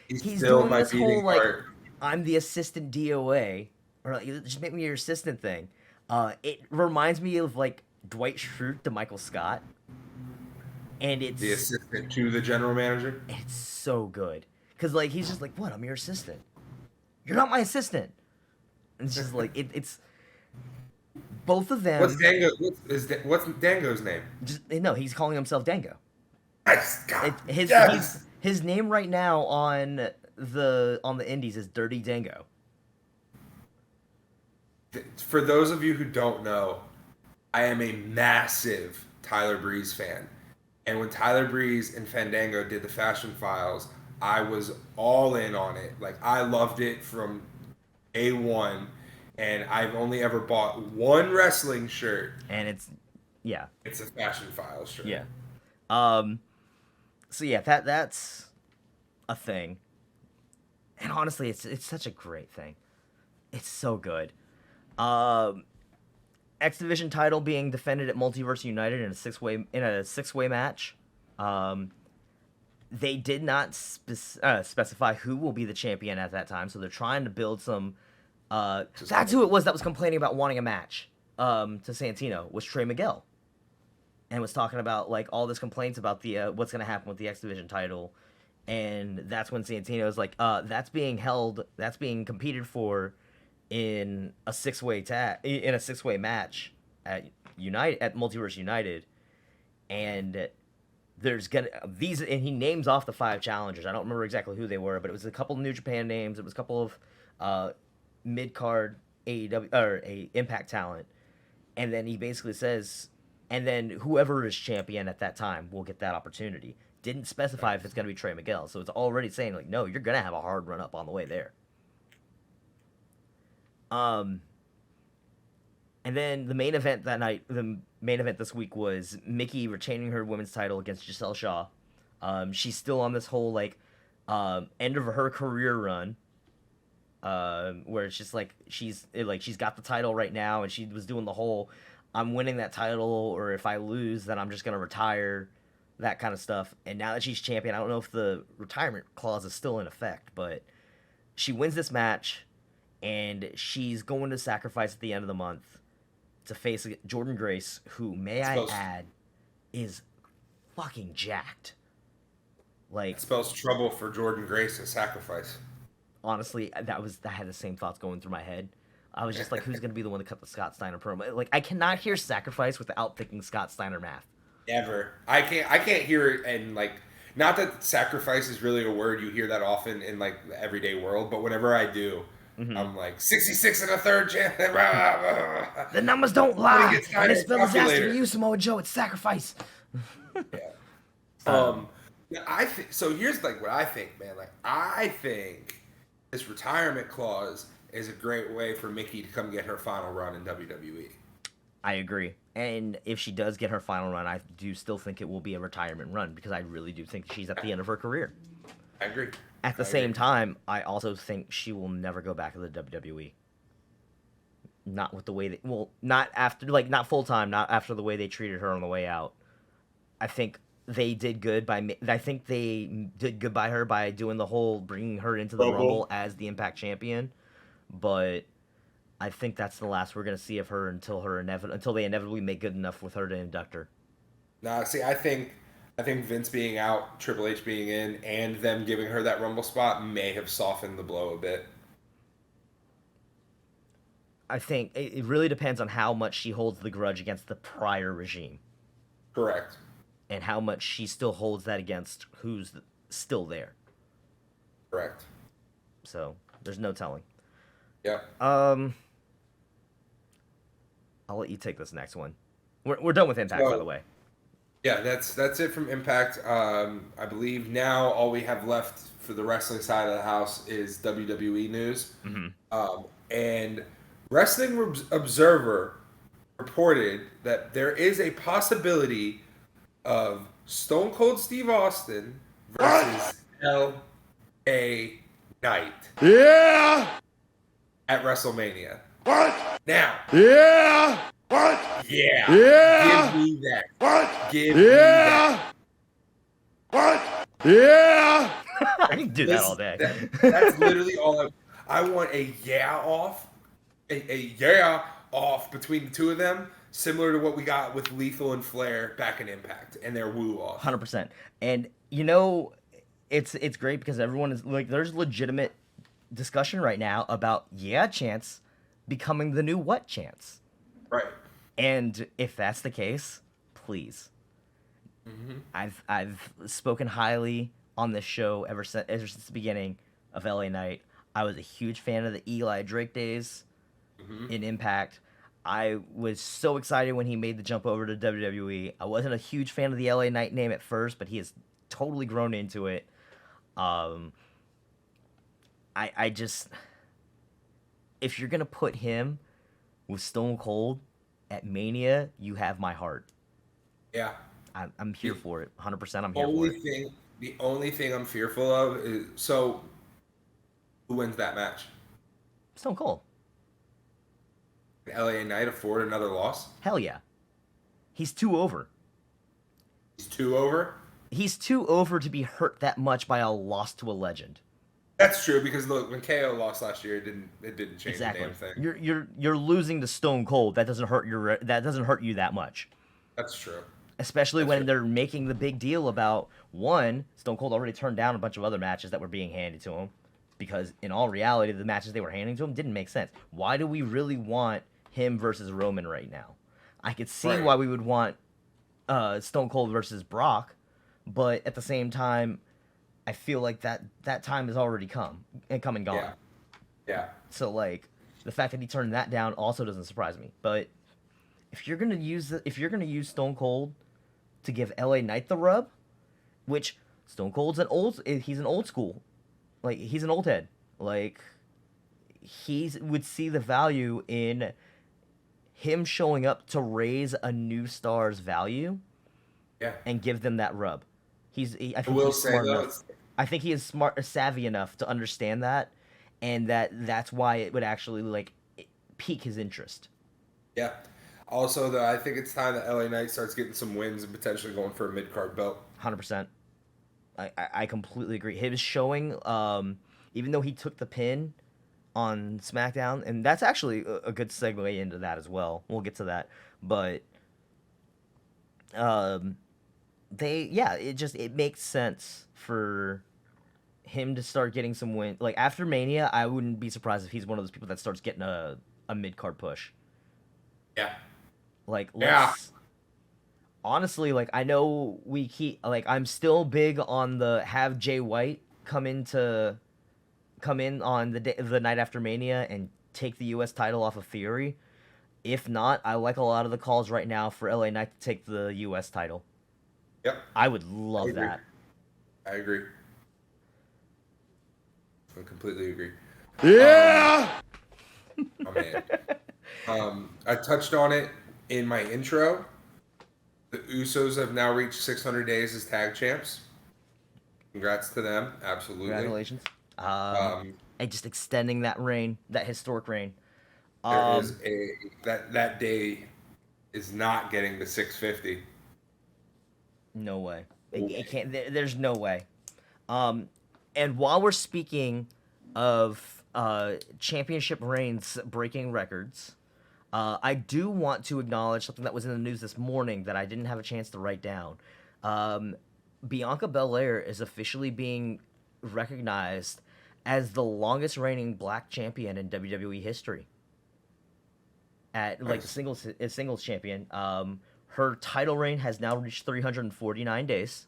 he's still doing my this whole beating like heart. I'm the assistant DOA, or like just make me your assistant thing. It reminds me of like Dwight Schrute to Michael Scott, and The assistant to the general manager. it's so good because like he's just like, what? I'm your assistant. You're not my assistant. And it's just like it's both of them. What's Dango? What's Dango's name? No, he's calling himself Dango. Nice. God. His name right now on the indies is Dirty Dango. For those of you who don't know, I am a massive Tyler Breeze fan. And when Tyler Breeze and Fandango did the Fashion Files, I was all in on it. Like, I loved it from A1. And I've only ever bought one wrestling shirt. And it's It's a Fashion Files shirt. yeah. So yeah, that's a thing. And honestly, it's such a great thing. It's so good. X Division title being defended at Multiverse United in a six-way match. They did not specify who will be the champion at that time, so they're trying to build some. That's who it was that was complaining about wanting a match. To Santino was Trey Miguel. and was talking about like all this complaints about the what's gonna happen with the X Division title, and that's when Santino's like, that's being competed for in a six-way match at Multiverse United, and there's gonna these, and he names off the 5 challengers. I don't remember exactly who they were, but it was a couple of New Japan names. It was a couple of mid-card AEW or Impact talent, and then he basically says, and then whoever is champion at that time will get that opportunity. Didn't specify if it's gonna be Trey Miguel, so it's already saying like, no, you're gonna have a hard run up on the way there. And then the main event that night, the main event this week was Mickey retaining her women's title against Giselle Shaw. She's still on this whole like end of her career run, where it's just like she's got the title right now, and she was doing the whole I'm winning that title, or if I lose, then I'm just gonna retire, that kind of stuff. And now that she's champion, I don't know if the retirement clause is still in effect, but she wins this match, and she's going to sacrifice at the end of the month to face Jordan Grace, who, may I add, is fucking jacked. Like, it spells trouble for Jordan Grace and sacrifice. Honestly, I had the same thoughts going through my head. I was just like, who's gonna be the one to cut the Scott Steiner promo? Like, I cannot hear sacrifice without thinking Scott Steiner math. Ever. I can't hear it, and like, not that sacrifice is really a word you hear that often in like the everyday world, but whenever I do, I'm like 66 and a third chance. The numbers don't lie. And it's spelled disaster for you, Samoa Joe. It's sacrifice. Yeah. I think so. Here's like what I think, man. Like, I think this retirement clause is a great way for Mickey to come get her final run in WWE. I agree. And if she does get her final run, I do still think it will be a retirement run, because I really do think she's at the end of her career. I agree. At the same time, I also think she will never go back to the WWE. Not with the way not after, like, not full time, not after the way they treated her on the way out. I think they did good by her by doing the whole bringing her into the Rumble as the Impact champion, but I think that's the last we're gonna see of her until they inevitably make good enough with her to induct her. Nah, see, I think Vince being out, Triple H being in, and them giving her that Rumble spot may have softened the blow a bit. I think it really depends on how much she holds the grudge against the prior regime. Correct. And how much she still holds that against who's still there. Correct. So, there's no telling. Yeah. I'll let you take this next one. We're done with Impact, by the way. Yeah, that's it from Impact. I believe now all we have left for the wrestling side of the house is WWE news. Mm-hmm. And Wrestling Observer reported that there is a possibility of Stone Cold Steve Austin versus L.A. Knight. Yeah! At WrestleMania. What? Now. Yeah! What? Yeah. Yeah! Give me that. What? Give me that. What? Yeah! I can do that all day. That's literally all I want. A yeah off. A yeah off between the two of them, similar to what we got with Lethal and Flair back in Impact, and their woo off. 100%. And you know, it's great because everyone is like, there's legitimate discussion right now about Chance becoming the new what Chance. Right. And if that's the case, please. Mm-hmm. I've spoken highly on this show ever since the beginning of LA Knight. I was a huge fan of the Eli Drake days in Impact. I was so excited when he made the jump over to WWE. I wasn't a huge fan of the LA Knight name at first, but he has totally grown into it. I just, if you're gonna put him with Stone Cold at Mania, you have my heart. Yeah. I'm here for it. 100%. I'm here for it. The only thing I'm fearful of is, so who wins that match? Stone Cold. Can LA Knight afford another loss? Hell yeah. He's 2 over. He's 2 over? He's 2 over to be hurt that much by a loss to a legend. That's true, because look, when KO lost last year, it didn't change Exactly. the damn thing. You're losing to Stone Cold. That doesn't hurt you that much. That's true. especially That's when right. they're making the big deal about, one, Stone Cold already turned down a bunch of other matches that were being handed to him, because in all reality, the matches they were handing to him didn't make sense. Why do we really want him versus Roman right now? I could see Right. why we would want Stone Cold versus Brock, but at the same time, I feel like that time has already come and gone. Yeah. Yeah. So like the fact that he turned that down also doesn't surprise me. But if you're gonna use Stone Cold to give LA Knight the rub, which Stone Cold's he's an old school, like he's an old head, like he would see the value in him showing up to raise a new star's value Yeah. and give them that rub. I I think will he's say smart though, enough. I think he is savvy enough to understand that, and that's why it would actually like pique his interest. yeah. Also, though, I think it's time that LA Knight starts getting some wins and potentially going for a mid card belt. 100%. I completely agree. His showing, even though he took the pin on SmackDown, and that's actually a good segue into that as well. We'll get to that, but it makes sense for him to start getting some win. Like after Mania, I wouldn't be surprised if he's one of those people that starts getting a mid card push. Yeah. Like Yeah. honestly, like I know I'm still big on the have Jay White come in on the night after Mania and take the US title off of Theory. If not, I like a lot of the calls right now for LA Knight to take the US title. Yep. I would love I agree. that. I agree. I completely agree. Yeah! Oh man. I touched on it in my intro. The Usos have now reached 600 days as tag champs. Congrats to them. Absolutely. Congratulations. Um, And just extending that reign, that historic reign. there is that day is not getting to 650. No way. It can't. There's no way. And while we're speaking of championship reigns breaking records, I do want to acknowledge something that was in the news this morning that I didn't have a chance to write down. Bianca Belair is officially being recognized as the longest reigning black champion in WWE history. At like the singles champion, her title reign has now reached 349 days,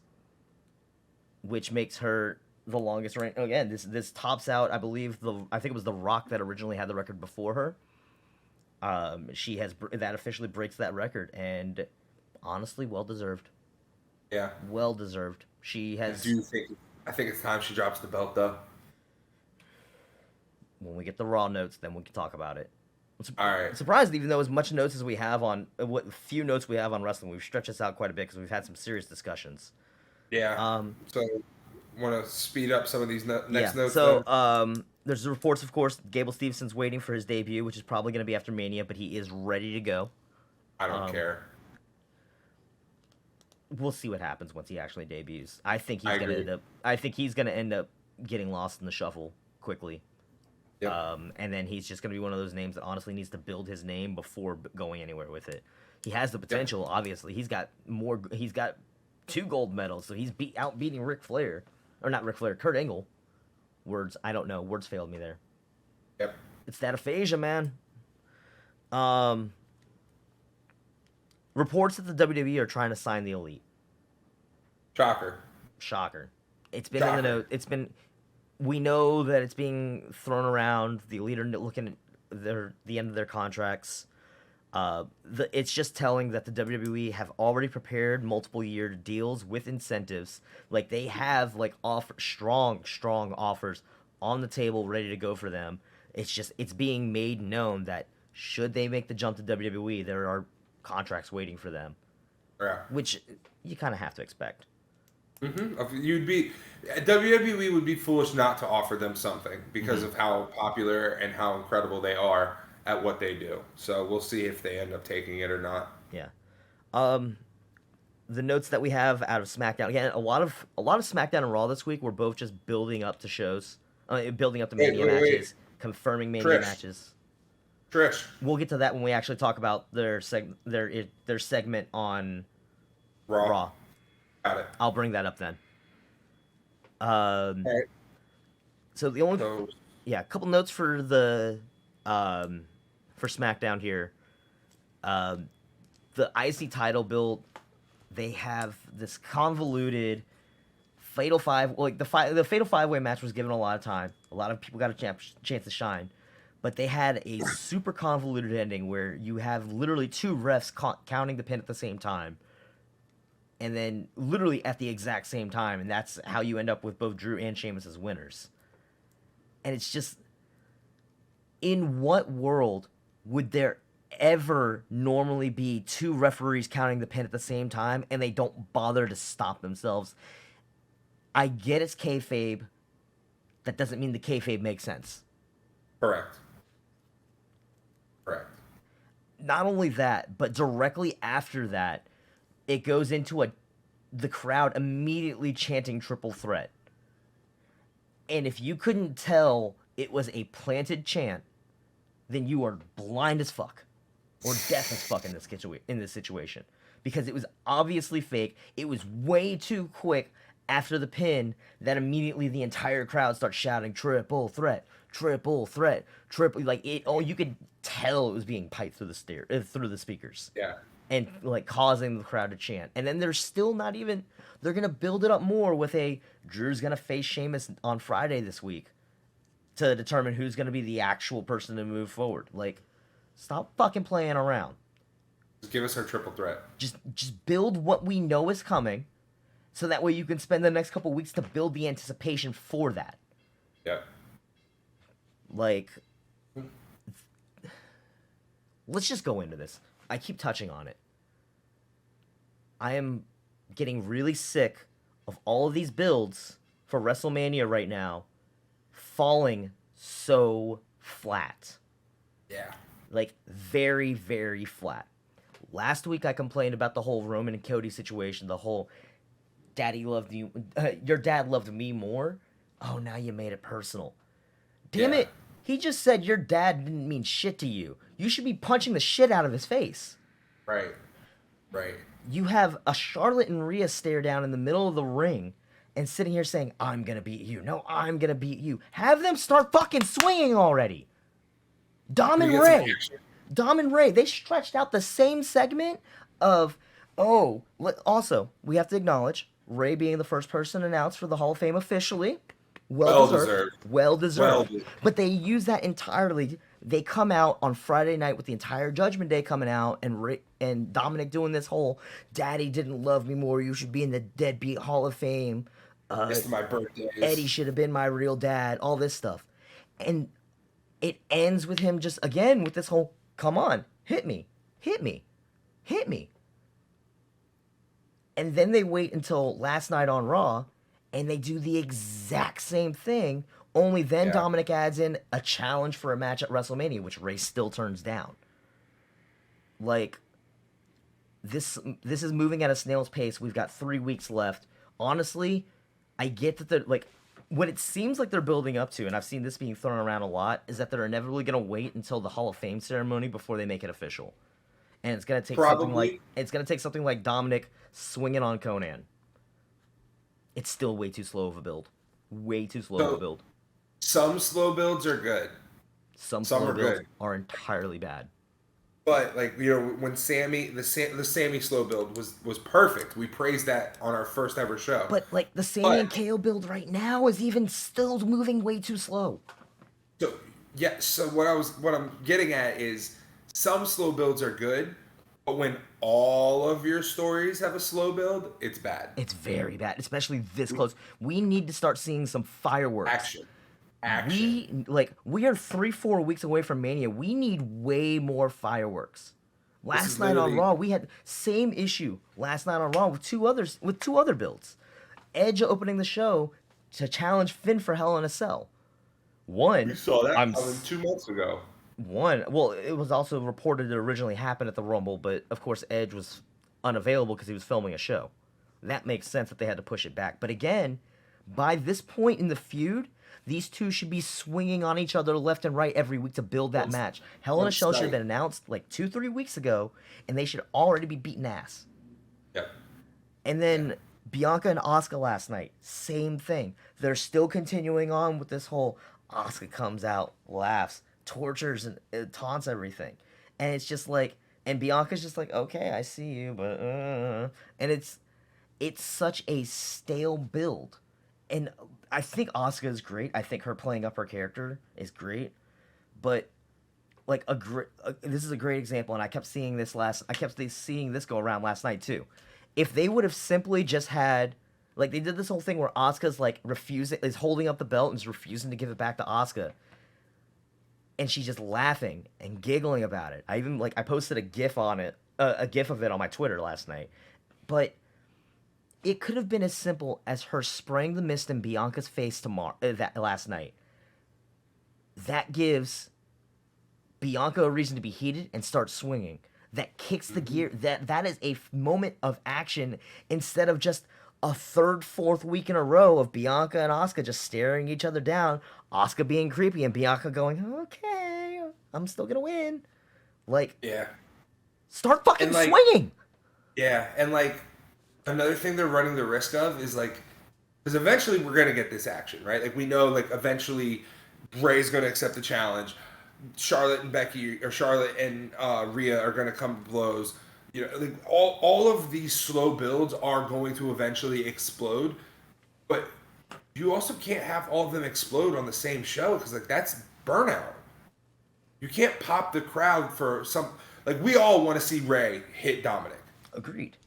which makes her the longest reign. Again, this tops out, I believe I think it was The Rock that originally had the record before her. That officially breaks that record, and honestly, well deserved. Yeah. Well deserved. She has. I think it's time she drops the belt though. When we get the Raw notes, then we can talk about it. All right. Surprised, even though as much notes as we have on what few notes we have on wrestling, we've stretched this out quite a bit because we've had some serious discussions. Yeah. So, want to speed up some of these next notes? So, there's reports, of course, Gable Stevenson's waiting for his debut, which is probably going to be after Mania, but he is ready to go. I don't care. We'll see what happens once he actually debuts. I think he's going to end up getting lost in the shuffle quickly. Yep. And then he's just going to be one of those names that honestly needs to build his name before going anywhere with it. He has the potential, obviously. He's got 2 gold medals, so he's beating Ric Flair. Or not Ric Flair, Kurt Angle. I don't know. Words failed me there. Yep. It's that aphasia, man. Reports that the WWE are trying to sign the Elite. Shocker. It's been in the note. We know that it's being thrown around. The Elite are looking at the end of their contracts. It's just telling that the WWE have already prepared multiple year deals with incentives. Like they have strong offers on the table ready to go for them. It's being made known that should they make the jump to WWE, there are contracts waiting for them. Yeah. Which you kind of have to expect. WWE would be foolish not to offer them something because of how popular and how incredible they are at what they do. So we'll see if they end up taking it or not. Yeah. The notes that we have out of SmackDown, again, a lot of SmackDown and Raw this week were both just building up to shows, building up to Mania matches, confirming Mania matches. Trish. We'll get to that when we actually talk about their segment on Raw. Got it. I'll bring that up then. All right. So the only So a couple notes for the for SmackDown here. The IC title build, they have this convoluted Fatal Five. Like the Fatal Five-Way match was given a lot of time. A lot of people got a chance to shine, but they had a super convoluted ending where you have literally two refs counting the pin at the same time, and then literally at the exact same time, and that's how you end up with both Drew and Sheamus as winners. And it's just, in what world would there ever normally be two referees counting the pin at the same time and they don't bother to stop themselves? I get it's kayfabe. That doesn't mean the kayfabe makes sense. correct. Not only that, but directly after that, it goes into the crowd immediately chanting triple threat. And if you couldn't tell it was a planted chant, then you are blind as fuck. Or deaf as fuck in this situation. Because it was obviously fake. It was way too quick after the pin that immediately the entire crowd starts shouting triple threat, triple threat, triple, like it. Oh, you could tell it was being piped through the speakers. Yeah. And like causing the crowd to chant. And then they're still not even. They're gonna build it up more with Drew's gonna face Sheamus on Friday this week to determine who's gonna be the actual person to move forward. Like, stop fucking playing around. Just give us our triple threat. Just build what we know is coming, so that way you can spend the next couple weeks to build the anticipation for that. Yeah. Like, let's just go into this. I keep touching on it. I am getting really sick of all of these builds for WrestleMania right now falling so flat. Yeah. Like, very, very flat. Last week I complained about the whole Roman and Cody situation, the whole daddy loved you, your dad loved me more. Oh, now you made it personal. Damn it. He just said your dad didn't mean shit to you. You should be punching the shit out of his face. Right. You have a Charlotte and Rhea stare down in the middle of the ring and sitting here saying, I'm going to beat you. No, I'm going to beat you. Have them start fucking swinging already. Dom and Ray, they stretched out the same segment of, also, we have to acknowledge, Ray being the first person announced for the Hall of Fame officially. Well deserved. But they use that entirely. They come out on Friday night with the entire Judgment Day coming out, and Dominic doing this whole, Daddy didn't love me more, you should be in the Deadbeat Hall of Fame. It's my birthday. Eddie should have been my real dad, all this stuff. And it ends with him just, again, with this whole, come on, hit me. And then they wait until last night on Raw, and they do the exact same thing, only then Dominic adds in a challenge for a match at WrestleMania, which Ray still turns down. Like, this is moving at a snail's pace. We've got 3 weeks left. Honestly, I get that they're, like, what it seems like they're building up to, and I've seen this being thrown around a lot, is that they're inevitably going to wait until the Hall of Fame ceremony before they make it official. And it's going to take something like Dominic swinging on Conan. It's still way too slow of a build. Some slow builds are good. Some slow builds are entirely bad. But like, you know, when the Sammy slow build was perfect. We praised that on our first ever show. But like the Sammy and KO build right now is even still moving way too slow. So yeah, so what I'm getting at is some slow builds are good, but when all of your stories have a slow build, it's bad. It's very bad, especially this close. We need to start seeing some fireworks. Action. We are 3-4 weeks away from Mania. We need way more fireworks. Last night on Raw, we had same issue. Last night on Raw with two other builds. Edge opening the show to challenge Finn for Hell in a Cell. You saw that 2 months ago. Well, it was also reported it originally happened at the Rumble, but of course Edge was unavailable because he was filming a show. That makes sense that they had to push it back. But again, by this point in the feud, these two should be swinging on each other left and right every week to build that match. Hell in a Cell should have been announced like 2-3 weeks ago, and they should already be beating ass. Yep. And then Bianca and Asuka last night, same thing. They're still continuing on with this whole Asuka comes out, laughs, tortures, and taunts everything. And it's just like, and Bianca's just like, okay, I see you, but and it's such a stale build. And I think Asuka is great. I think her playing up her character is great. But like this is a great example, and I kept seeing this go around last night too. If they would have simply just had, like, they did this whole thing where Asuka's like is holding up the belt and is refusing to give it back to Asuka, and she's just laughing and giggling about it. I posted a gif on it, a gif of it on my Twitter last night, but it could have been as simple as her spraying the mist in Bianca's face last night. That gives Bianca a reason to be heated and start swinging. That kicks the gear. That is a moment of action instead of just a third, fourth week in a row of Bianca and Asuka just staring each other down. Asuka being creepy and Bianca going, "Okay, I'm still gonna win." Like, Yeah. start fucking swinging. Yeah, and like another thing they're running the risk of is like, because eventually we're gonna get this action, right? Like we know, like eventually Ray's gonna accept the challenge. Charlotte and Becky, or Charlotte and Rhea are going to come to blows. You know, like all of these slow builds are going to eventually explode, but you also can't have all of them explode on the same show because like that's burnout. You can't pop the crowd for some. Like we all want to see Ray hit Dominic. Agreed.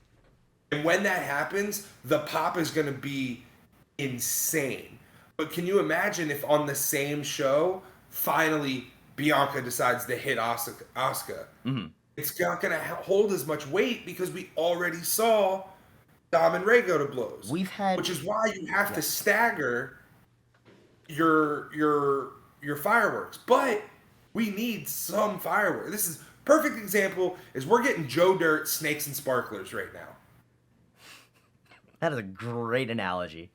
And when that happens, the pop is going to be insane. But can you imagine if on the same show, finally Bianca decides to hit Asuka? Mm-hmm. It's not going to hold as much weight because we already saw Dom and Ray go to blows. Which is why you have to stagger your fireworks. But we need some fireworks. This is perfect example is we're getting Joe Dirt, Snakes and Sparklers right now. That is a great analogy.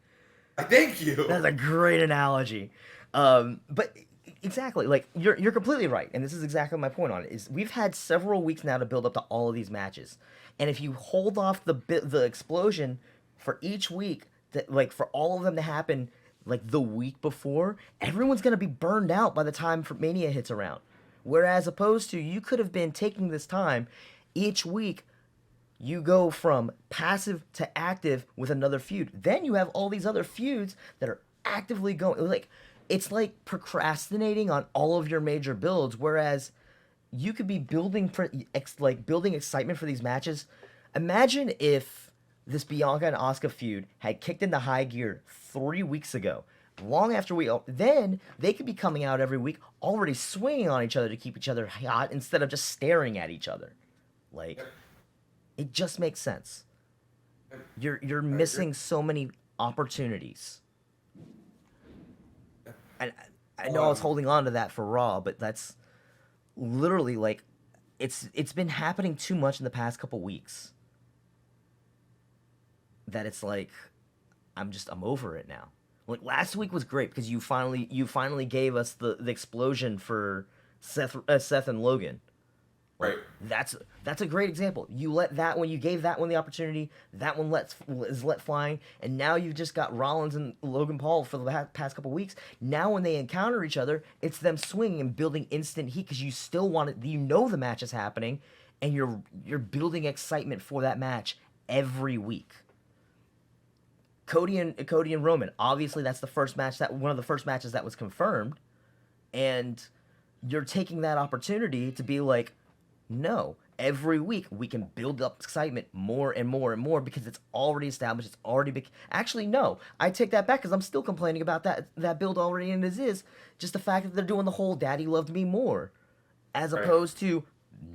Thank you. That's a great analogy. But exactly, like you're completely right, and this is exactly my point on it. Is we've had several weeks now to build up to all of these matches, and if you hold off the explosion for each week, that like for all of them to happen like the week before, everyone's gonna be burned out by the time Mania hits around. Whereas opposed to you could have been taking this time each week. You go from passive to active with another feud. Then you have all these other feuds that are actively going. Like, it's like procrastinating on all of your major builds. Whereas you could be building building excitement for these matches. Imagine if this Bianca and Asuka feud had kicked into high gear 3 weeks ago. Long after then they could be coming out every week already swinging on each other to keep each other hot instead of just staring at each other. Like, it just makes sense. You're missing so many opportunities. And I know I was holding on to that for Raw, but that's literally like it's been happening too much in the past couple weeks. That it's like I'm over it now. Like last week was great because you finally gave us the explosion for Seth and Logan. Right. That's a great example. You gave that one the opportunity, that one is let flying, and now you've just got Rollins and Logan Paul for the past couple weeks. Now when they encounter each other, it's them swinging and building instant heat because you still want it. You know the match is happening, and you're building excitement for that match every week. Cody and Roman, obviously that's one of the first matches that was confirmed, and you're taking that opportunity to be like, no, every week we can build up excitement more and more and more because it's already established. It's already big. Actually, no, I take that back because I'm still complaining about that build already in as is. Just the fact that they're doing the whole "Daddy loved me more," as opposed to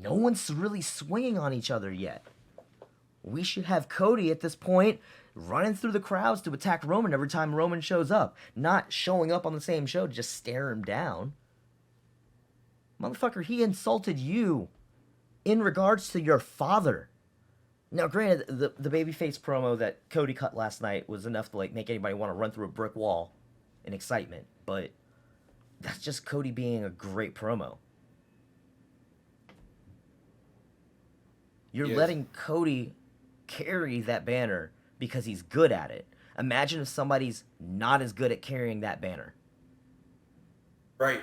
no one's really swinging on each other yet. We should have Cody at this point running through the crowds to attack Roman every time Roman shows up, not showing up on the same show to just stare him down. Motherfucker, he insulted you in regards to your father. Now, granted, the babyface promo that Cody cut last night was enough to like make anybody want to run through a brick wall in excitement, but that's just Cody being a great promo. You're letting Cody carry that banner because he's good at it. Imagine if somebody's not as good at carrying that banner. Right.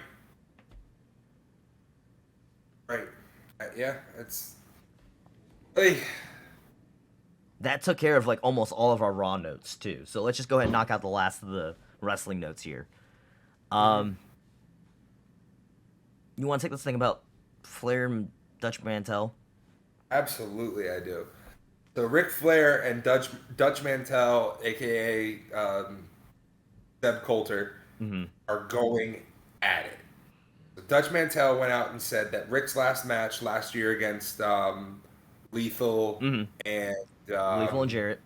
Right. Yeah, it's. Like, That took care of like almost all of our Raw notes too. So let's just go ahead and knock out the last of the wrestling notes here. You want to take this thing about Flair and Dutch Mantel? absolutely, I do. So Ric Flair and Dutch Mantel, aka Zeb Coulter, are going at it. So Dutch Mantel went out and said that Rick's last match last year against Lethal and Lethal and Jarrett.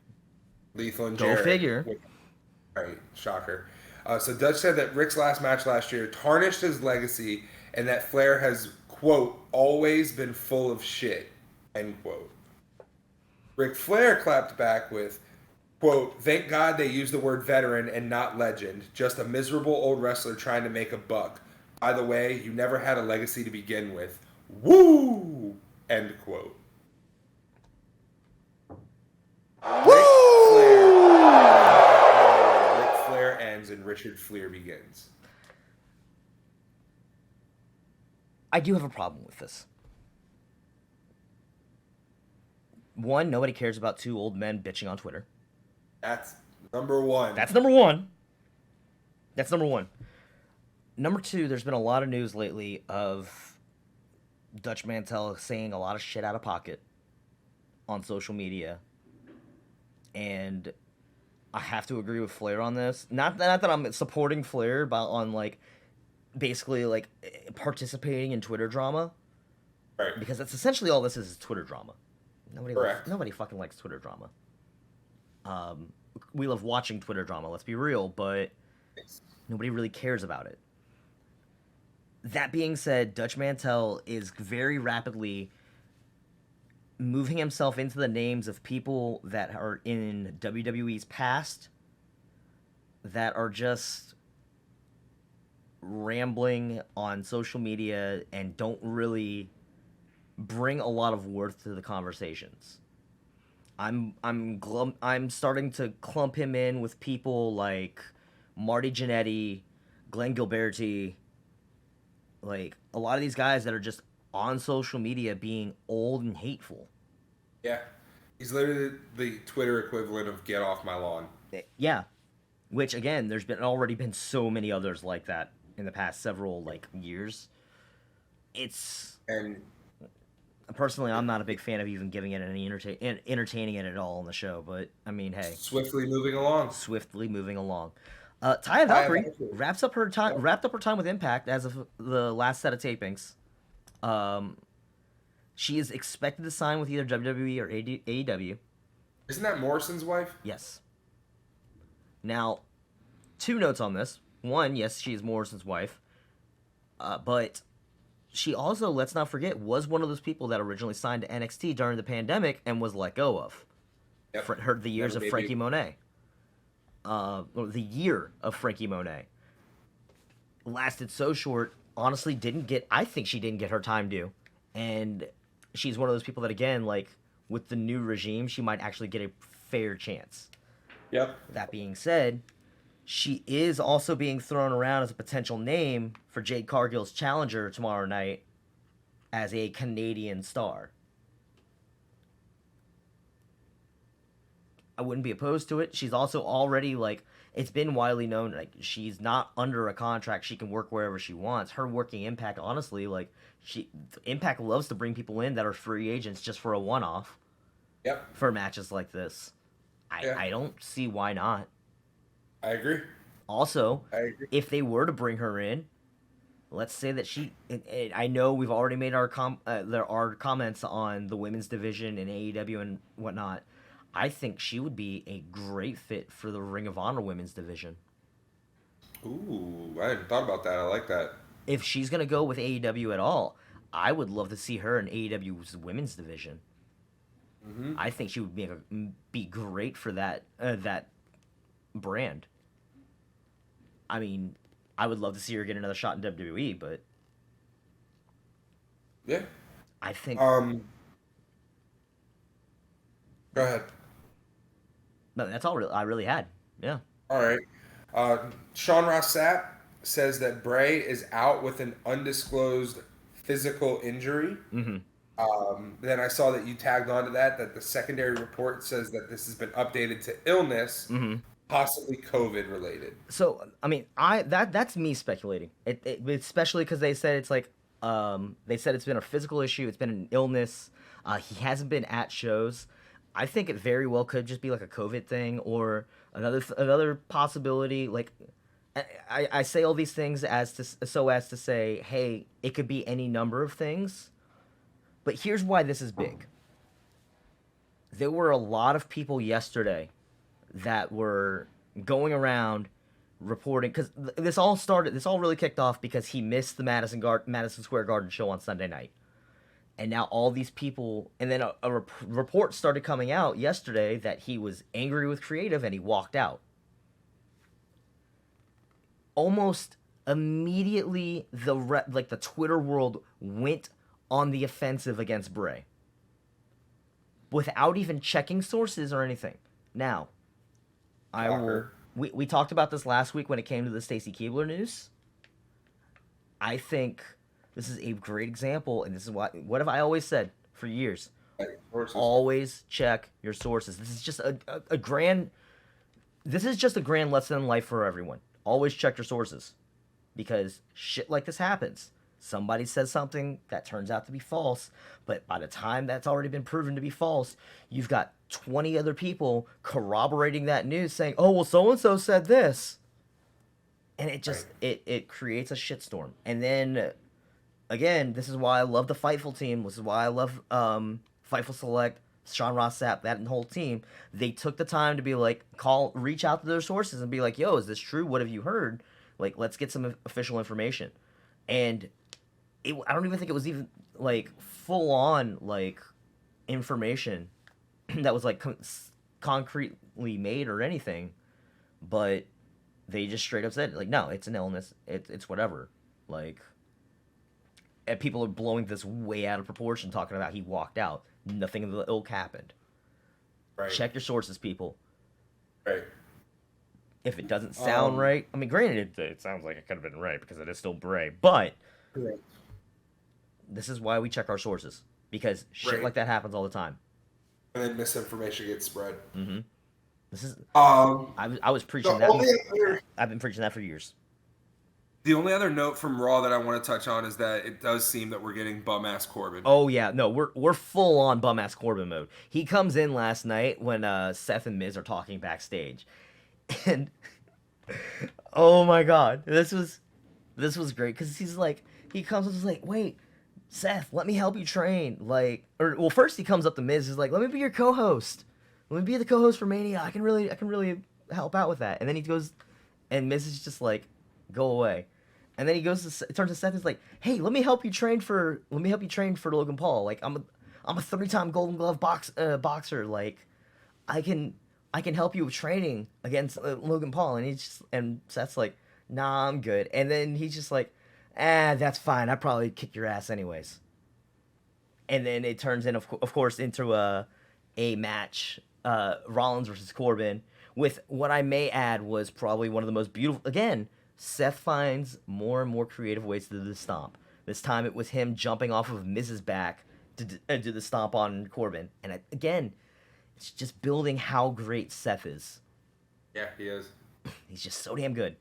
Lethal and Go Jarrett. figure. Right, shocker. So Dutch said that Rick's last match last year tarnished his legacy, and that Flair has, quote, always been full of shit, end quote. Ric Flair clapped back with, quote, thank God they used the word veteran and not legend, just a miserable old wrestler trying to make a buck. By the way, you never had a legacy to begin with. Woo! End quote. Ric Flair ends and Richard Flair begins. I do have a problem with this. One, nobody cares about two old men bitching on Twitter. That's number one. That's number one. That's number one. Number two, there's been a lot of news lately of Dutch Mantel saying a lot of shit out of pocket on social media. And I have to agree with Flair on this. Not that I'm supporting Flair, but on like basically like participating in Twitter drama. Right. Because that's essentially all this is Twitter drama. Correct. Nobody fucking likes Twitter drama. We love watching Twitter drama, let's be real, but nobody really cares about it. That being said, Dutch Mantel is very rapidly moving himself into the names of people that are in WWE's past that are just rambling on social media and don't really bring a lot of worth to the conversations. I'm starting to clump him in with people like Marty Jannetty, Glenn Gilberti, like a lot of these guys that are just on social media being old and hateful. Yeah. He's literally the Twitter equivalent of get off my lawn. Yeah. Which again, there's already been so many others like that in the past several like years. And personally, I'm not a big fan of even giving it any entertaining it at all on the show, but I mean, hey, swiftly moving along. Taya Valkyrie wrapped up her time with Impact as of the last set of tapings. She is expected to sign with either WWE or AEW. Isn't that Morrison's wife? Yes. Now, two notes on this. One, yes, she is Morrison's wife, but she also, let's not forget, was one of those people that originally signed to NXT during the pandemic and was let go of. Yep. The years of Frankie Monet. The year of Frankie Monet lasted so short. Honestly, I think she didn't get her time due, and she's one of those people that, again, like with the new regime, she might actually get a fair chance. Yep. That being said, she is also being thrown around as a potential name for Jade Cargill's challenger tomorrow night as a Canadian star. I wouldn't be opposed to it. She's also already, like, it's been widely known, like, she's not under a contract. She can work wherever she wants. Her working Impact, honestly, like, Impact loves to bring people in that are free agents just for a one-off. Yep. For matches like this. I don't see why not. I agree. Also, if they were to bring her in, let's say that I know we've already made our comments on the women's division in AEW and whatnot. I think she would be a great fit for the Ring of Honor women's division. Ooh, I hadn't thought about that. I like that. If she's going to go with AEW at all, I would love to see her in AEW's women's division. Mm-hmm. I think she would be great for that brand. I mean, I would love to see her get another shot in WWE, but yeah, I think Go ahead. No, that's all I really had. Yeah. All right. Sean Ross Sapp says that Bray is out with an undisclosed physical injury. Mm-hmm. Then I saw that you tagged onto that the secondary report says that this has been updated to illness, Mm-hmm. possibly COVID related. So I mean, that's me speculating. Especially because they said it's like they said it's been a physical issue. It's been an illness. He hasn't been at shows. I think it very well could just be like a COVID thing or another possibility. Like I say all these things as to say, hey, it could be any number of things. But here's why this is big. There were a lot of people yesterday that were going around reporting because this all really kicked off because he missed the Madison Square Garden show on Sunday night. And now all these people, and then a report started coming out yesterday that he was angry with creative and he walked out. Almost immediately, the Twitter world went on the offensive against Bray without even checking sources or anything. Now, we talked about this last week when it came to the Stacy Keibler news. I think this is a great example, and this is what have I always said for years? Always check your sources. This is just a grand lesson in life for everyone. Always check your sources, because shit like this happens. Somebody says something that turns out to be false, but by the time that's already been proven to be false, you've got 20 other people corroborating that news saying, oh, well, so-and-so said this. And it just, it creates a shitstorm. And then, again, this is why I love the Fightful team. This is why I love Fightful Select, Sean Ross Sapp, that whole team. They took the time to be like, reach out to their sources and be like, yo, is this true? What have you heard? Like, let's get some official information. And I don't even think it was even like full on like information that was like concretely made or anything, but they just straight up said like, no, it's an illness, it's whatever. Like, and people are blowing this way out of proportion, talking about he walked out. Nothing of the ilk happened. Right. Check your sources, people. Right. If it doesn't sound right, I mean, granted, it sounds like it could have been right because it is still Bray, but Correct. This is why we check our sources, because shit like that happens all the time. And then misinformation gets spread. Mm-hmm. This is I was preaching that. I've been preaching that for years. The only other note from Raw that I want to touch on is that it does seem that we're getting bum-ass Corbin. Oh yeah, no, we're full on bum-ass Corbin mode. He comes in last night when Seth and Miz are talking backstage, and oh my god, this was great because he comes and is like, wait, Seth, let me help you train. Like, well, first he comes up to Miz, is like, let me be your co-host. Let me be the co-host for Mania. I can really help out with that. And then he goes, and Miz is just like, go away. And then he turns to Seth and is like, hey, let me help you train for Logan Paul. Like, I'm a 3-time Golden Glove boxer. Like, I can help you with training against Logan Paul. And Seth's like, nah, I'm good. And then he's just like, that's fine. I'd probably kick your ass anyways. And then it turns in, of course, into a match, Rollins versus Corbin, with what I may add was probably one of the most beautiful. Again, Seth finds more and more creative ways to do the stomp. This time it was him jumping off of Miz's back to do the stomp on Corbin. And again, it's just building how great Seth is. Yeah, he is. He's just so damn good.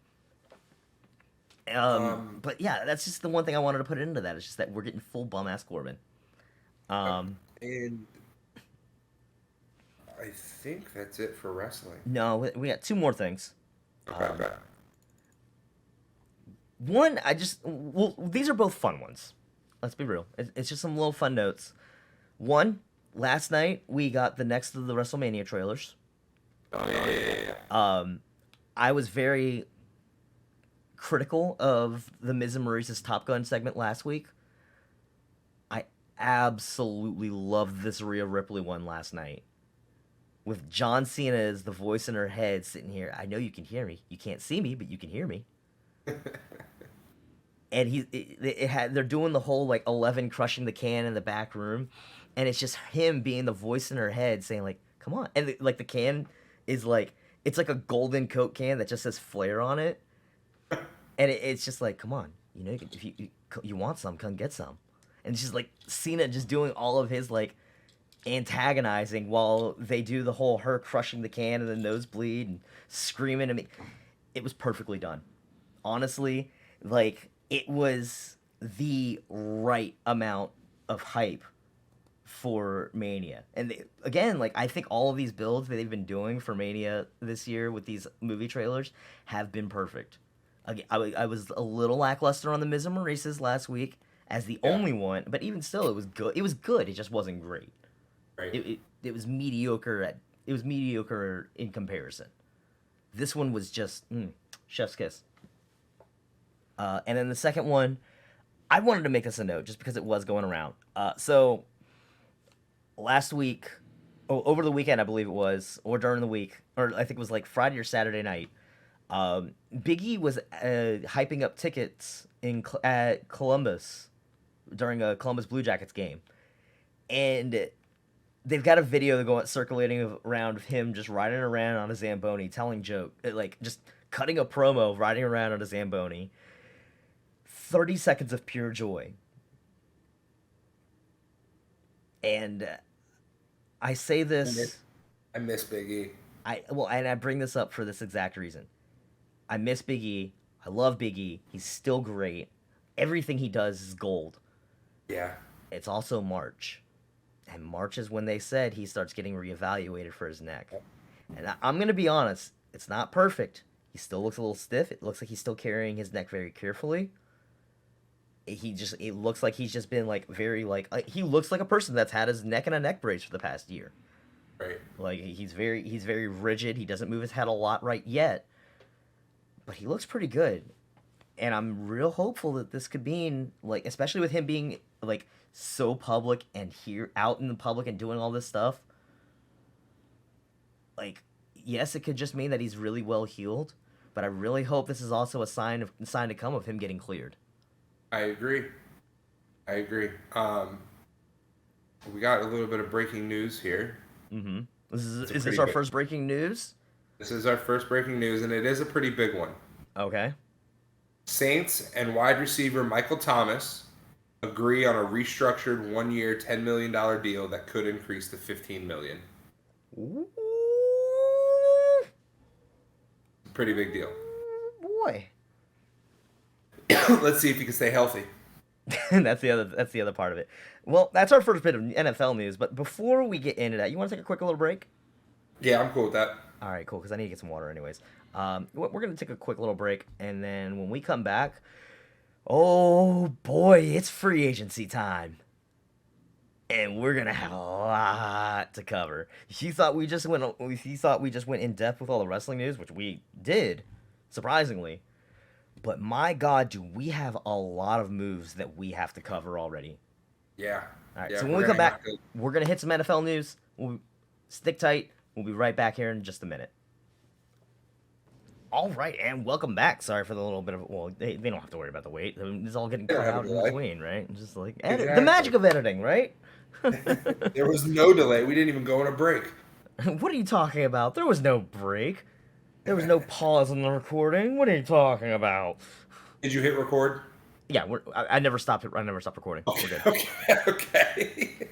But yeah, that's just the one thing I wanted to put into that. It's just that we're getting full bum-ass Corbin. And I think that's it for wrestling. No, we got 2 more things. Okay. One, these are both fun ones. Let's be real. It's just some little fun notes. One, last night we got the next of the WrestleMania trailers. Oh, yeah. I was very critical of the Miz and Maurice's Top Gun segment last week. I absolutely loved this Rhea Ripley one last night. With John Cena as the voice in her head sitting here. I know you can hear me. You can't see me, but you can hear me. And they're doing the whole like 11 crushing the can in the back room, and it's just him being the voice in her head saying like, come on. And like the can is like it's like a golden Coke can that just says Flair on it, and it's just like, come on, you know, if you want some, come get some. And it's just like Cena just doing all of his like antagonizing while they do the whole her crushing the can and the nosebleed and screaming at me. It was perfectly done. Honestly, like it was the right amount of hype for Mania. And again, like I think all of these builds that they've been doing for Mania this year with these movie trailers have been perfect. Again, I was a little lackluster on the Miz and Maurice's last week as the only one, but even still, it was good. It was good. It just wasn't great. Right. It was mediocre. It was mediocre in comparison. This one was just chef's kiss. And then the second one, I wanted to make this a note just because it was going around. So last week, over the weekend, I believe it was, or during the week, or I think it was like Friday or Saturday night, Big E was hyping up tickets at Columbus during a Columbus Blue Jackets game. And they've got a video circulating around of him just riding around on a Zamboni, telling like just cutting a promo, riding around on a Zamboni. 30 seconds of pure joy. And I say this... I miss Big E. And I bring this up for this exact reason. I miss Big E. I love Big E. He's still great. Everything he does is gold. Yeah. It's also March. And March is when they said he starts getting reevaluated for his neck. And I'm going to be honest. It's not perfect. He still looks a little stiff. It looks like he's still carrying his neck very carefully. It looks like he's just been like very like he looks like a person that's had his neck in a neck brace for the past year. Right. Like he's very rigid. He doesn't move his head a lot right yet, but he looks pretty good. And I'm real hopeful that this could mean like, especially with him being like so public and here out in the public and doing all this stuff. Like, yes, it could just mean that he's really well healed, but I really hope this is also a sign to come of him getting cleared. I agree. We got a little bit of breaking news here. Mm-hmm. Is this our first breaking news? This is our first breaking news, and it is a pretty big one. Okay. Saints and wide receiver Michael Thomas agree on a restructured 1-year, $10 million deal that could increase to $15 million. Ooh. Pretty big deal. Boy. Let's see if he can stay healthy. That's the other part of it. Well, that's our first bit of NFL news. But before we get into that, you want to take a quick little break? Yeah, I'm cool with that. All right, cool. Because I need to get some water, anyways. We're gonna take a quick little break, and then when we come back, oh boy, it's free agency time, and we're gonna have a lot to cover. You thought we just went in depth with all the wrestling news, which we did, surprisingly. But my God, do we have a lot of moves that we have to cover already. Yeah. All right, yeah, so when we come back, we're going to hit some NFL news. We'll stick tight. We'll be right back here in just a minute. All right, and welcome back. Sorry for the little bit of... Well, they don't have to worry about the wait. It's all getting cut out in between, right? Just like the magic of editing, right? There was no delay. We didn't even go on a break. What are you talking about? There was no break. There was no pause in the recording. What are you talking about? Did you hit record? Yeah, I never stopped it. I never stopped recording. We're good. Okay.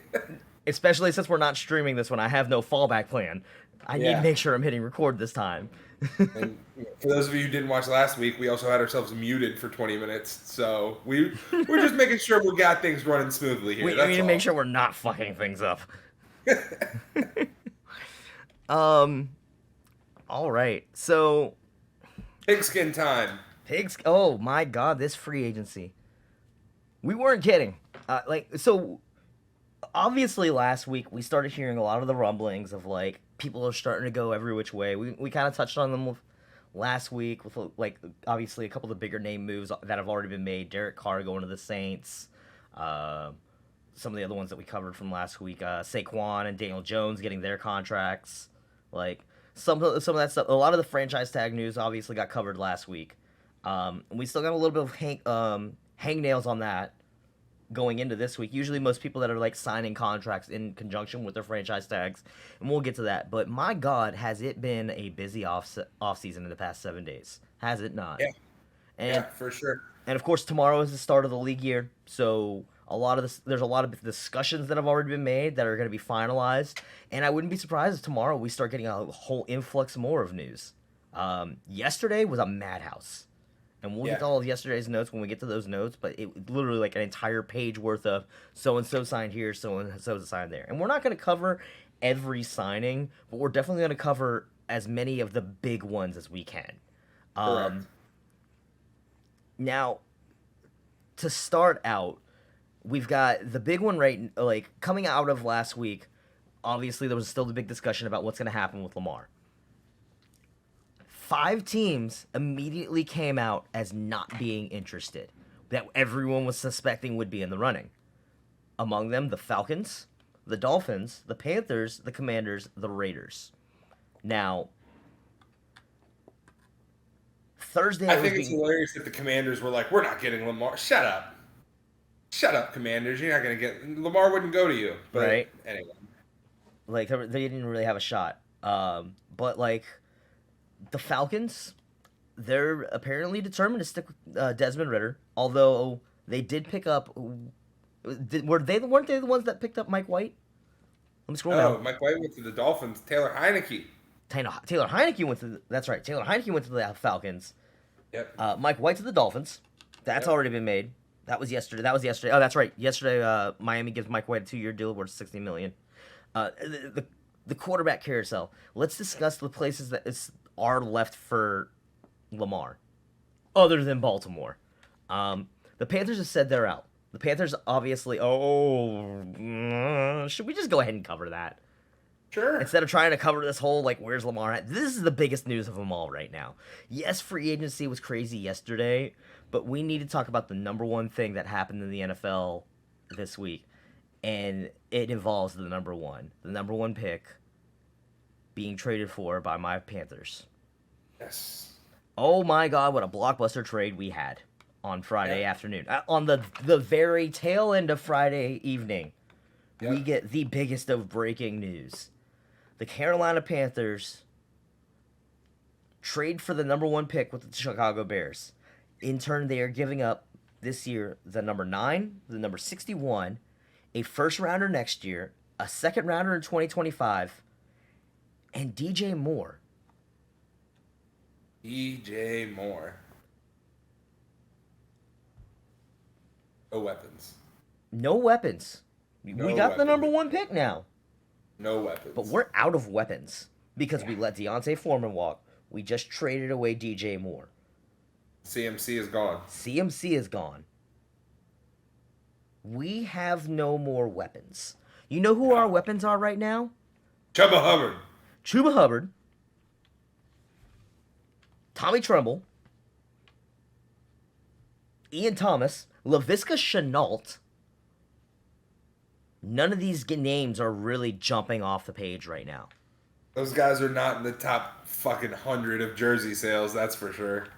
Especially since we're not streaming this one, I have no fallback plan. I need to make sure I'm hitting record this time. And for those of you who didn't watch last week, we also had ourselves muted for 20 minutes. So we're just making sure we got things running smoothly here. We need to make sure we're not fucking things up. All right, so Pigskin time. Oh my God, this free agency. We weren't kidding. So obviously last week we started hearing a lot of the rumblings of like people are starting to go every which way. We kind of touched on them last week with like obviously a couple of the bigger name moves that have already been made. Derek Carr going to the Saints. Some of the other ones that we covered from last week, Saquon and Daniel Jones getting their contracts. Like some of that stuff. A lot of the franchise tag news obviously got covered last week. We still got a little bit of hangnails on that. going into this week. Usually most people that are like signing contracts in conjunction with their franchise tags, and we'll get to that. But my God, has it been a busy off season in the past 7 days? Has it not? Yeah. And, Yeah, for sure. And of course, tomorrow is the start of the league year, so there's a lot of discussions that have already been made that are going to be finalized. And I wouldn't be surprised if tomorrow we start getting a whole influx more of news. Yesterday was a madhouse. And we'll get to all of yesterday's notes when we get to those notes, but it literally like an entire page worth of so-and-so signed here, so-and-so signed there. And we're not going to cover every signing, but we're definitely going to cover as many of the big ones as we can. Now, to start out, we've got the big one coming out of last week. Obviously, there was still the big discussion about what's going to happen with Lamar. 5 teams immediately came out as not being interested, that everyone was suspecting would be in the running. Among them, the Falcons, the Dolphins, the Panthers, the Commanders, the Raiders. Now, Thursday... I think it's hilarious that the Commanders were like, we're not getting Lamar. Shut up. Shut up, Commanders. You're not going to get... Lamar wouldn't go to you. But right. Anyway. Like, they didn't really have a shot. But, like... The Falcons, they're apparently determined to stick with Desmond Ridder, although they did pick up... weren't they the ones that picked up Mike White? Let me scroll down. Mike White went to the Dolphins. Taylor Heineke. Taylor Heineke went to... That's right. Taylor Heineke went to the Falcons. Yep. Mike White to the Dolphins. That's already been made. That was yesterday. Oh, that's right. Yesterday, Miami gives Mike White a 2-year deal worth $60 million. The quarterback carousel. Let's discuss the places that are left for Lamar, other than Baltimore. The Panthers have said they're out. The Panthers obviously... should we just go ahead and cover that? Sure. Instead of trying to cover this whole, like, where's Lamar at? This is the biggest news of them all right now. Yes, free agency was crazy yesterday, but we need to talk about the number one thing that happened in the NFL this week, and it involves the number one pick being traded for by my Panthers. Yes. Oh my God, what a blockbuster trade we had on Friday afternoon. On the very tail end of Friday evening, we get the biggest of breaking news. The Carolina Panthers trade for the number one pick with the Chicago Bears. In turn, they are giving up this year the number 9, the number 61, a first rounder next year, a second rounder in 2025, and DJ Moore. DJ Moore. No weapons. No weapons. We got the number one pick now. No weapons. But we're out of weapons because we let Deontay Foreman walk. We just traded away DJ Moore. CMC is gone. CMC is gone. We have no more weapons. You know who our weapons are right now? Chuba Hubbard. Chuba Hubbard. Tommy Tremble. Ian Thomas. Laviska Shenault. None of these names are really jumping off the page right now. Those guys are not in the top fucking 100 of jersey sales, that's for sure.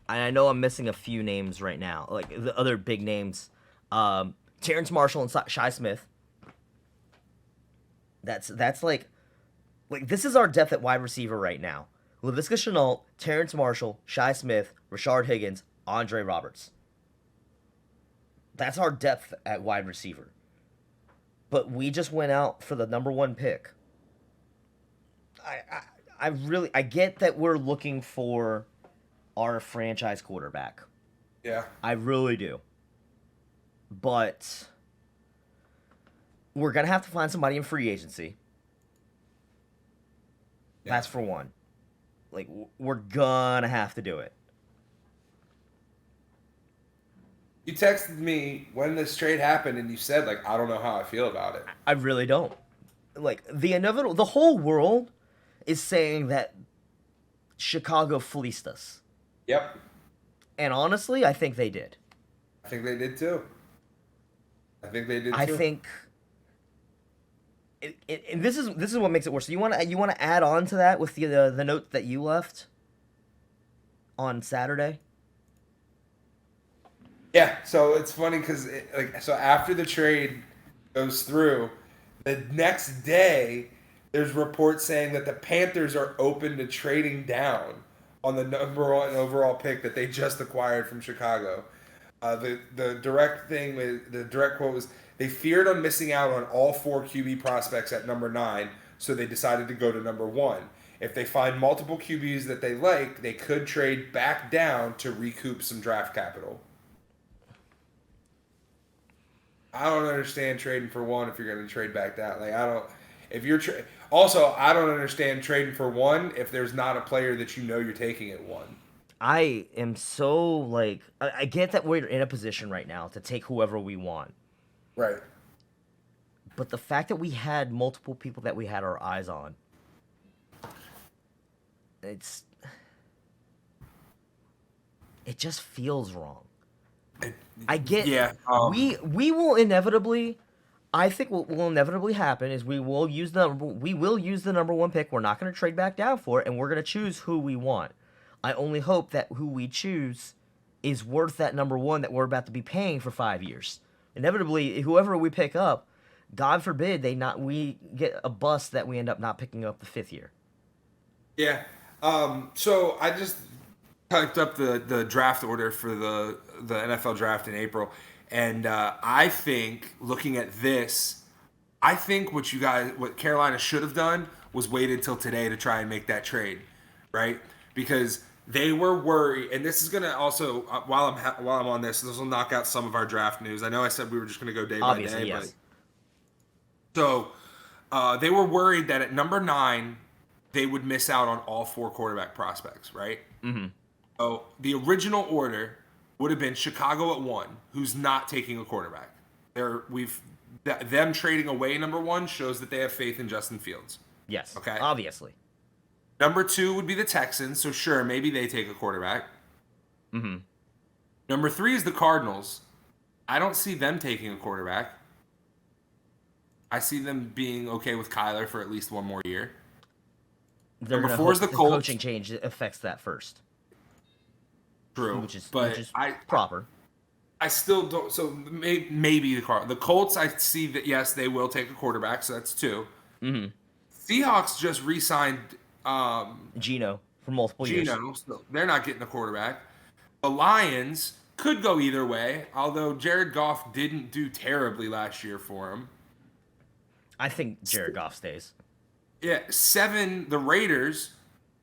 I know I'm missing a few names right now, like the other big names. Terrence Marshall and Shi Smith. That's like this is our depth at wide receiver right now. Laviska Shenault, Terrence Marshall, Shi Smith, Rashard Higgins, Andre Roberts. That's our depth at wide receiver. But we just went out for the number one pick. I get that we're looking for our franchise quarterback. Yeah. I really do. But we're going to have to find somebody in free agency. Yeah. That's for one. Like, we're going to have to do it. You texted me when this trade happened, and you said, like, I don't know how I feel about it. I really don't. Like, the whole world is saying that Chicago fleeced us. Yep. And honestly, I think they did. I think they did too. I think. And this is what makes it worse. So you want to add on to that with the note that you left on Saturday? Yeah, so it's funny because so after the trade goes through, the next day there's reports saying that the Panthers are open to trading down on the number one overall pick that they just acquired from Chicago. The direct quote was they feared on missing out on all four QB prospects at number 9, so they decided to go to number 1. If they find multiple QBs that they like, they could trade back down to recoup some draft capital. I don't understand trading for one if you're going to trade back down. Like I don't. If you're also, I don't understand trading for one if there's not a player that you know you're taking at 1. I am so like I get that we're in a position right now to take whoever we want, Right. but the fact that we had multiple people that we had our eyes on, it just feels wrong. I get. Yeah. We will inevitably. I think what will inevitably happen is we will use the number 1 pick. We're not going to trade back down for it, and we're going to choose who we want. I only hope that who we choose is worth that number 1 that we're about to be paying for 5 years. Inevitably, whoever we pick up, God forbid we get a bust that we end up not picking up the 5th year. Yeah. So I just typed up the draft order for the NFL draft in April, and I think looking at this, I think what Carolina should have done was waited till today to try and make that trade, right? Because they were worried, and this is gonna also while I'm on this will knock out some of our draft news. I know I said we were just gonna go day by day, Yes. but so they were worried that at number 9 they would miss out on all 4 quarterback prospects, right? Mm-hmm. So the original order would have been Chicago at 1, who's not taking a quarterback. Them trading away number 1 shows that they have faith in Justin Fields. Yes. Okay. Obviously. Number 2 would be the Texans, so sure, maybe they take a quarterback. Mm-hmm. Number 3 is the Cardinals. I don't see them taking a quarterback. I see them being okay with Kyler for at least one more year. Number 4 is the Colts. coaching change affects that first. True, Which is I proper. I still don't. So maybe the Colts. I see that yes, they will take a quarterback. So that's 2. Mm-hmm. Seahawks just re-signed Geno for multiple years. So they're not getting a quarterback. The Lions could go either way. Although Jared Goff didn't do terribly last year for him. I think Jared Goff stays. Yeah, 7. The Raiders,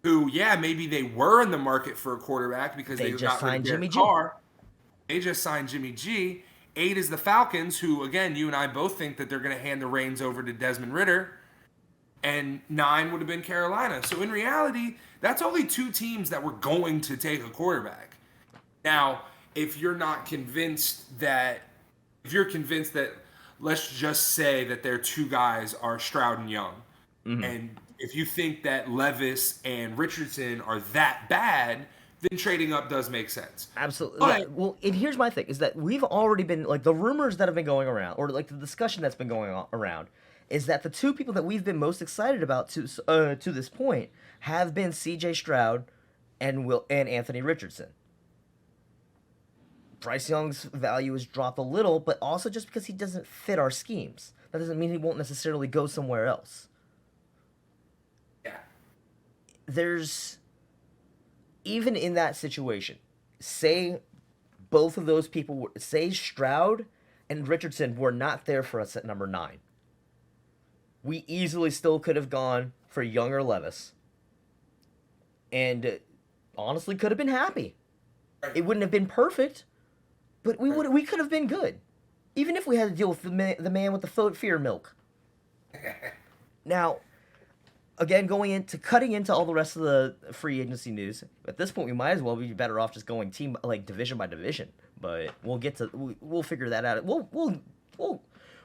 who maybe they were in the market for a quarterback because they just signed Jimmy G. They just signed Jimmy G. 8 is the Falcons, who again you and I both think that they're going to hand the reins over to Desmond Ridder. And 9 would have been Carolina. So in reality, that's only 2 teams that were going to take a quarterback. Now, if you're convinced that, let's just say that their 2 guys are Stroud and Young. Mm-hmm. And if you think that Levis and Richardson are that bad, then trading up does make sense. Absolutely. But, well, and here's my thing, is that we've already been, like, the rumors that have been going around, or like the discussion that's been going around, is that the 2 people that we've been most excited about to this point have been C.J. Stroud and Anthony Richardson. Bryce Young's value has dropped a little, but also just because he doesn't fit our schemes. That doesn't mean he won't necessarily go somewhere else. Yeah. There's, even in that situation, say both of those people, say Stroud and Richardson were not there for us at number 9. We easily still could have gone for Young or Levis. And honestly could have been happy. It wouldn't have been perfect, but we could have been good. Even if we had to deal with the man with the fear milk. Now, again, cutting into all the rest of the free agency news, at this point we might as well be better off just going division by division. But we'll figure that out.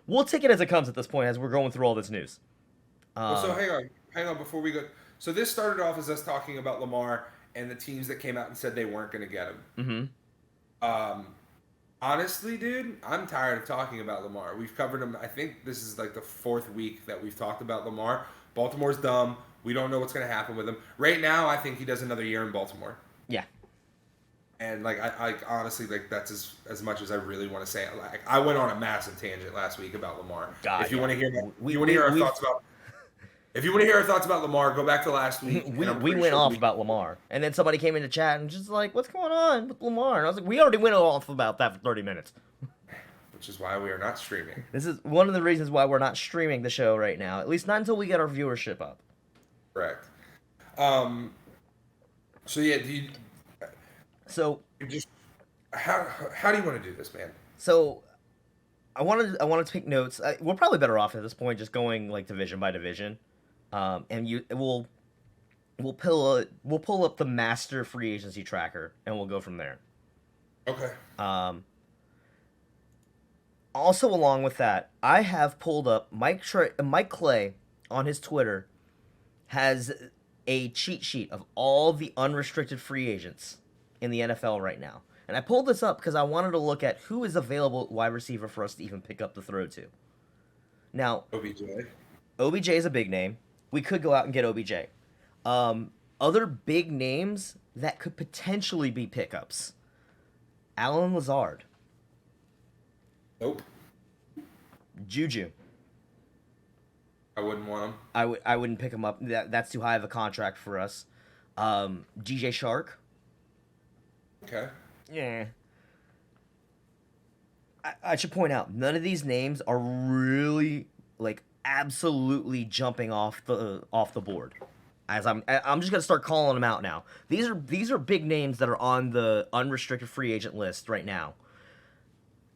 We'll take it as it comes at this point as we're going through all this news. So hang on before we go. So this started off as us talking about Lamar and the teams that came out and said they weren't going to get him. Mm-hmm. Honestly, dude, I'm tired of talking about Lamar. We've covered him. I think this is like the 4th week that we've talked about Lamar. Baltimore's dumb. We don't know what's going to happen with him. Right now, I think he does another year in Baltimore. Yeah. And like I honestly like that's as much as I really want to say it. Like I went on a massive tangent last week about Lamar. God, If you yeah. want to hear that, We- if you want to hear our we- thoughts about if you want to hear our thoughts about Lamar, go back to last week. we and I'm we pretty went sure off about Lamar, and then somebody came into chat and just like, "What's going on with Lamar?" And I was like, "We already went off about that for 30 minutes." which is why we are not streaming. This is one of the reasons why we're not streaming the show right now. At least not until we get our viewership up. Correct. So yeah, So how do you want to do this, man? So, I wanted to take notes. We're probably better off at this point just going like division by division, and we'll pull up the master free agency tracker and we'll go from there. Okay. Also, along with that, I have pulled up Mike Clay on his Twitter has a cheat sheet of all the unrestricted free agents in the NFL right now. And I pulled this up because I wanted to look at who is available at wide receiver for us to even pick up the throw to. Now, OBJ is a big name. We could go out and get OBJ. Other big names that could potentially be pickups. Alan Lazard. Nope. Juju. I wouldn't want him. I wouldn't pick him up. That's too high of a contract for us. DJ Shark. Okay. Yeah. I should point out, none of these names are really like absolutely jumping off the board. As I'm just gonna start calling them out now. These are big names that are on the unrestricted free agent list right now.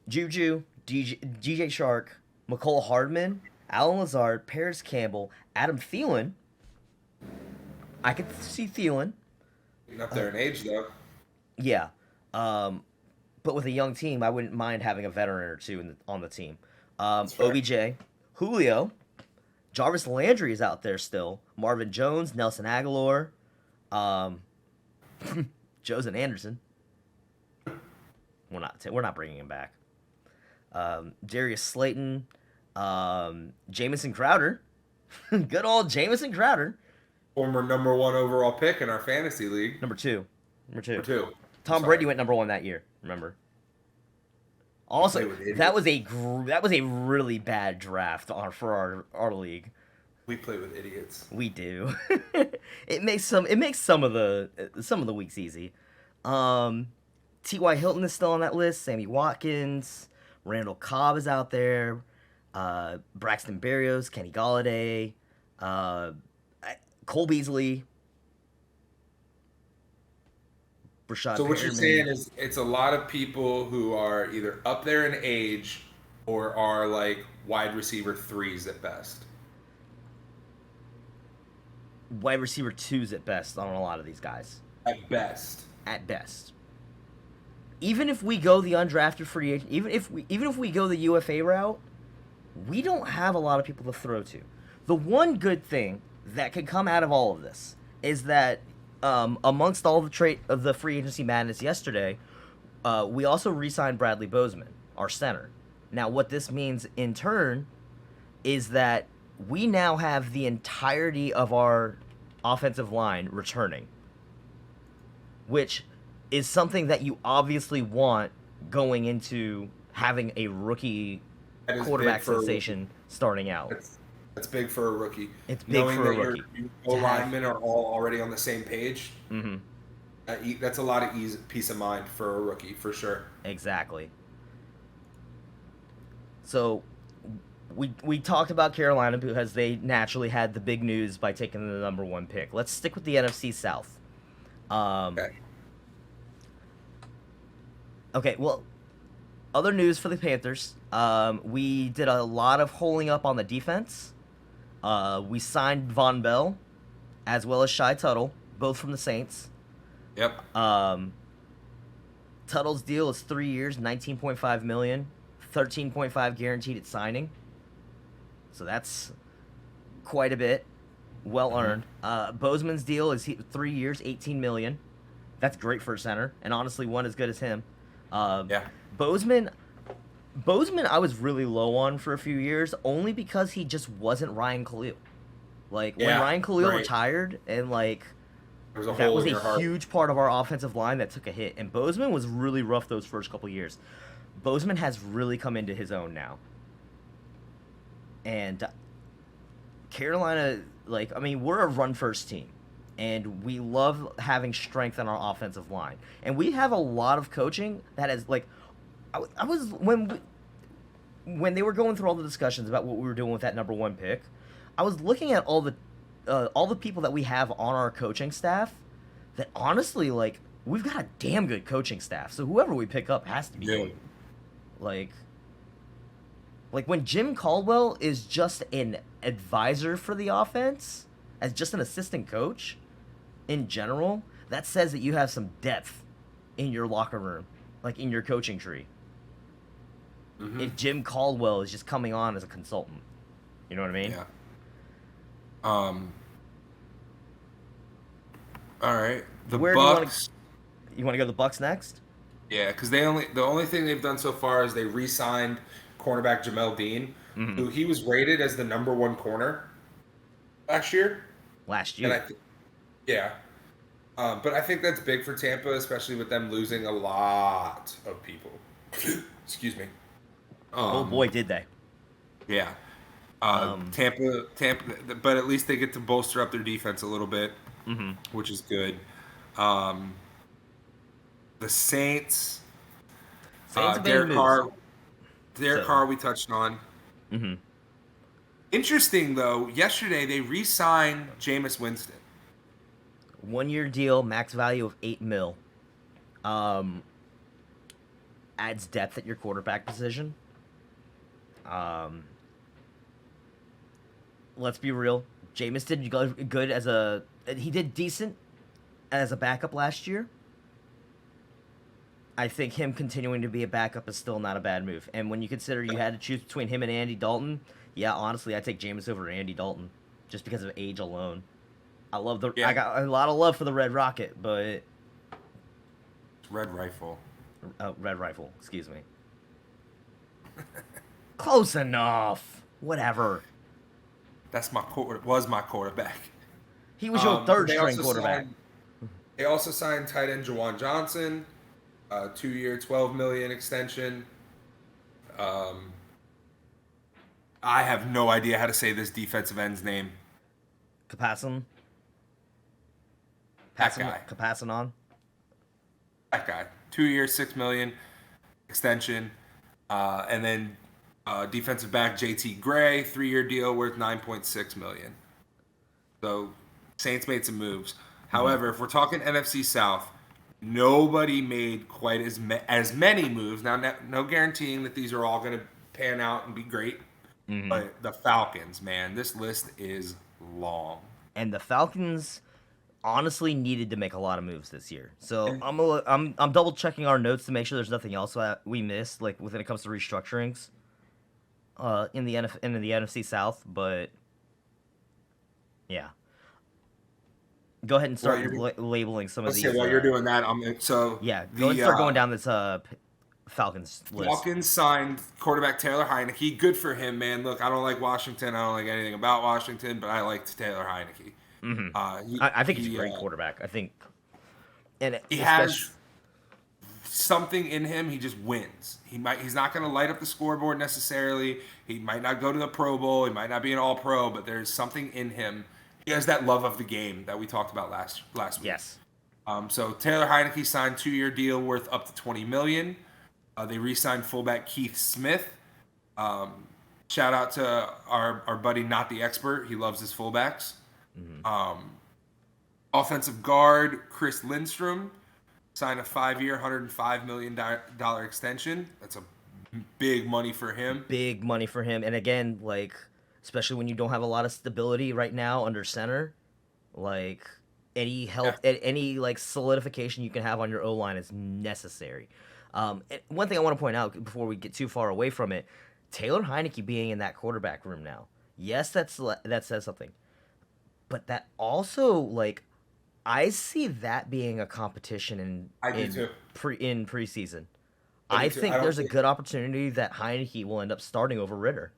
Juju, DJ Shark, McCole Hardman, Alan Lazard, Paris Campbell, Adam Thielen. I could see Thielen. Getting up there in age though. Yeah. But with a young team, I wouldn't mind having a veteran or two on the team. OBJ, Julio, Jarvis Landry is out there still. Marvin Jones, Nelson Aguilar, Josen Anderson. We're not bringing him back. Darius Slayton, Jamison Crowder, good old Jamison Crowder. Former number 1 overall pick in our fantasy league. Number two. Tom Sorry. Brady went number 1 that year. Remember? Also, that was a really bad draft for our league. We play with idiots. We do. It makes some of the weeks easy. T.Y. Hilton is still on that list. Sammy Watkins, Randall Cobb is out there. Braxton Berrios, Kenny Golladay, Cole Beasley. Rashad So what you're Perriman. saying is it's a lot of people who are either up there in age or are like wide receiver 3s at best. Wide receiver 2s at best on a lot of these guys. At best. At best. Even if we go the undrafted free agent, even if we go the UFA route, we don't have a lot of people to throw to. The one good thing that could come out of all of this is that amongst all the free agency madness yesterday, we also re-signed Bradley Bozeman, our center. Now, what this means in turn is that we now have the entirety of our offensive line returning, which is something that you obviously want going into having a rookie quarterback sensation starting out. That's big for a rookie. It's big for a rookie. Your linemen are all already on the same page. Mm-hmm. That's a lot of peace of mind for a rookie, for sure. Exactly. So, we talked about Carolina because they naturally had the big news by taking the number 1 pick. Let's stick with the NFC South. Okay, well, other news for the Panthers. We did a lot of holding up on the defense. We signed Von Bell, as well as Shai Tuttle, both from the Saints. Yep. Tuttle's deal is 3 years, $19.5 million, $13.5 guaranteed at signing. So that's quite a bit, well earned. Bozeman's deal is 3 years, $18 million. That's great for a center, and honestly, one as good as him. Yeah. Bozeman, I was really low on for a few years, only because he just wasn't Ryan Khalil. Like, when Ryan Khalil retired, and, like, There's a That hole was in a your heart. huge part of our offensive line that took a hit, and Bozeman was really rough those first couple years. Bozeman has really come into his own now. And Carolina, like, I mean, we're a run-first team, and we love having strength on our offensive line. And we have a lot of coaching that is, like, I was, when they were going through all the discussions about what we were doing with that number 1 pick, I was looking at all the people that we have on our coaching staff that honestly, like, we've got a damn good coaching staff. So whoever we pick up has to be good. Like when Jim Caldwell is just an advisor for the offense, as just an assistant coach in general, that says that you have some depth in your locker room, like in your coaching tree. Mm-hmm. If Jim Caldwell is just coming on as a consultant. You know what I mean? Yeah. All right. The Bucks. You want to go to the Bucks next? Yeah, because the only thing they've done so far is they re-signed cornerback Jamel Dean, who he was rated as the number 1 corner last year. And yeah. But I think that's big for Tampa, especially with them losing a lot of people. Excuse me. Oh boy, did they. Yeah. Tampa, but at least they get to bolster up their defense a little bit, which is good. The Saints Derek Carr, we touched on. Mm-hmm. Interesting, though, yesterday they re-signed Jameis Winston. 1-year deal, max value of $8 million. Adds depth at your quarterback position. Let's be real. Jameis did good he did decent as a backup last year. I think him continuing to be a backup is still not a bad move. And when you consider you had to choose between him and Andy Dalton, yeah, honestly, I'd take Jameis over Andy Dalton just because of age alone. I got a lot of love for the Red Rocket, but Red Rifle. Red Rifle, excuse me. Close enough. Whatever. Was my quarterback. He was your third string quarterback. They also signed tight end Juwan Johnson, 2-year, $12 million extension. I have no idea how to say this defensive end's name. Capasson. That guy. Capassonon. That guy. 2-year, $6 million extension. And then defensive back JT Gray, 3-year deal worth $9.6 million. So Saints made some moves. However, if we're talking NFC South, nobody made quite as many moves. Now, no guaranteeing that these are all going to pan out and be great. But the Falcons, man, this list is long. And the Falcons honestly needed to make a lot of moves this year. So I'm double checking our notes to make sure there's nothing else that we missed, like when it comes to restructurings in the NFC South. But yeah, go ahead and start labeling some of these. While you're doing that, go ahead and start going down this Falcons list. Falcons signed quarterback Taylor Heineke. Good for him, man. Look, I don't like Washington. I don't like anything about Washington, but I liked Taylor Heineke. I think he's a great quarterback. I think, and he has something in him. He just wins. He's not going to light up the scoreboard necessarily. He might not go to the Pro Bowl. He might not be an All-Pro, but there's something in him. He has that love of the game that we talked about last week. Yes. So Taylor Heineke signed 2-year deal worth up to $20 million. They re-signed fullback Keith Smith. Shout out to our buddy, Not the Expert. He loves his fullbacks. Offensive guard Chris Lindstrom signed a 5-year, $105 million extension. That's a big money for him. Big money for him. And again, like, especially when you don't have a lot of stability right now under center, like any help, any like solidification you can have on your O-line is necessary. One thing I want to point out before we get too far away from it, Taylor Heineke being in that quarterback room now. Yes, that says something. But that also, like, I see that being a competition in preseason. I think there's a good opportunity that Heineke will end up starting over Ritter.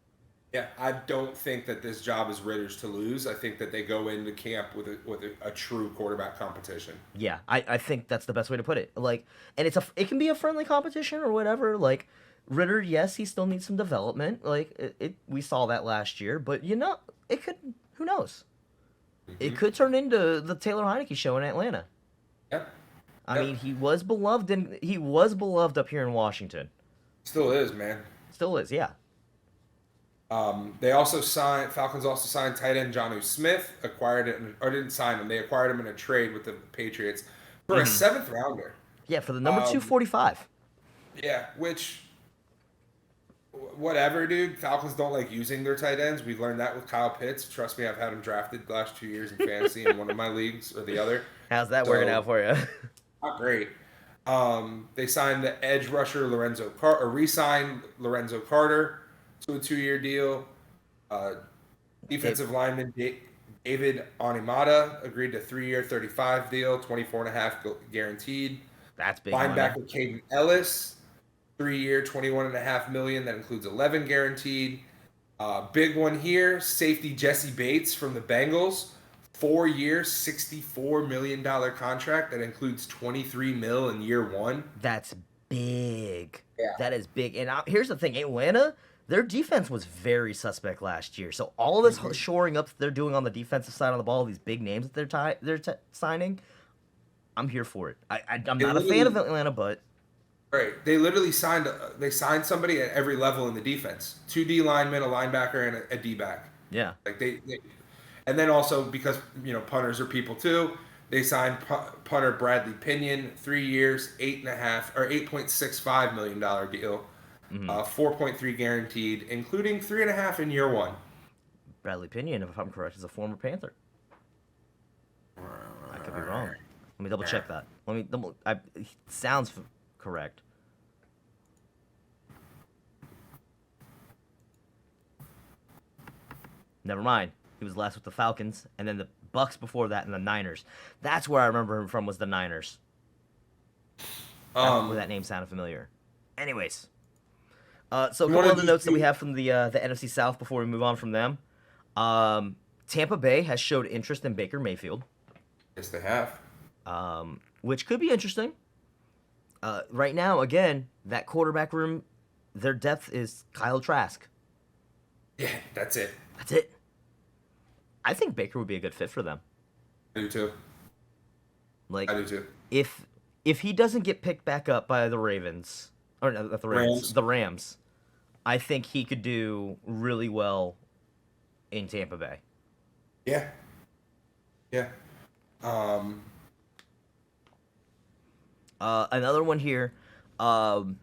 Yeah, I don't think that this job is Ritter's to lose. I think that they go into camp with a true quarterback competition. Yeah, I think that's the best way to put it. Like, and it can be a friendly competition or whatever. Like, Ritter, yes, he still needs some development. Like, we saw that last year, but it could. Who knows? It Hmm. could turn into the Taylor Heineke show in Atlanta. Yep. I Yep. mean, he was beloved up here in Washington. Still is, man. Still is, yeah. They also signed Falcons also signed tight end Jonnu Smith, acquired it or didn't sign him. They acquired him in a trade with the Patriots for a Hmm. seventh rounder. Yeah, for the number Um, 245. yeah, which whatever, dude. Falcons don't like using their tight ends. We learned that with Kyle Pitts. Trust me, I've had him drafted the last 2 years in fantasy in one of my leagues or the other. How's that working So out for you? not great. They signed the edge rusher or re-signed Lorenzo Carter to a 2-year deal. Uh, Defensive lineman David Onimata agreed to 3-year, 35 deal, 24 and a half guaranteed. That's big money. Linebacker Caden Ellis, 3-year, 21.5 million. That includes 11 guaranteed. Big one here, safety Jesse Bates from the Bengals, 4-year, $64 million contract that includes 23 mil in year one. That's big. Yeah. That is big. And here's the thing, Atlanta, their defense was very suspect last year. So all this shoring up that they're doing on the defensive side of the ball, these big names that they're signing, I'm here for it. I'm not a fan of Atlanta, but Right. They literally signed somebody at every level in the defense. 2 D linemen, a linebacker, and a D back. yeah, Like and then also because punters are people too. They signed punter Bradley Pinion, 3 years, 8.65 million deal, 4.3 guaranteed, including 3.5 in year one. Bradley Pinion, if I'm correct, is a former Panther. I could be wrong. Let me double check that. It sounds correct. Never mind. He was last with the Falcons, and then the Bucks before that, and the Niners. That's where I remember him from, was the Niners. Where that name sounded familiar. Anyways, so a couple other notes that we have from the NFC South before we move on from them. Tampa Bay has showed interest in Baker Mayfield, Yes, they have. which could be interesting. Right now, again, that quarterback room, their depth is Kyle Trask. Yeah, that's it. That's it. I think Baker would be a good fit for them. I do too. Like, I do too. if he doesn't get picked back up by the Ravens, or not the Ravens, Rams. the Rams, I think he could do really well in Tampa Bay. Yeah. Yeah. Another one here. Part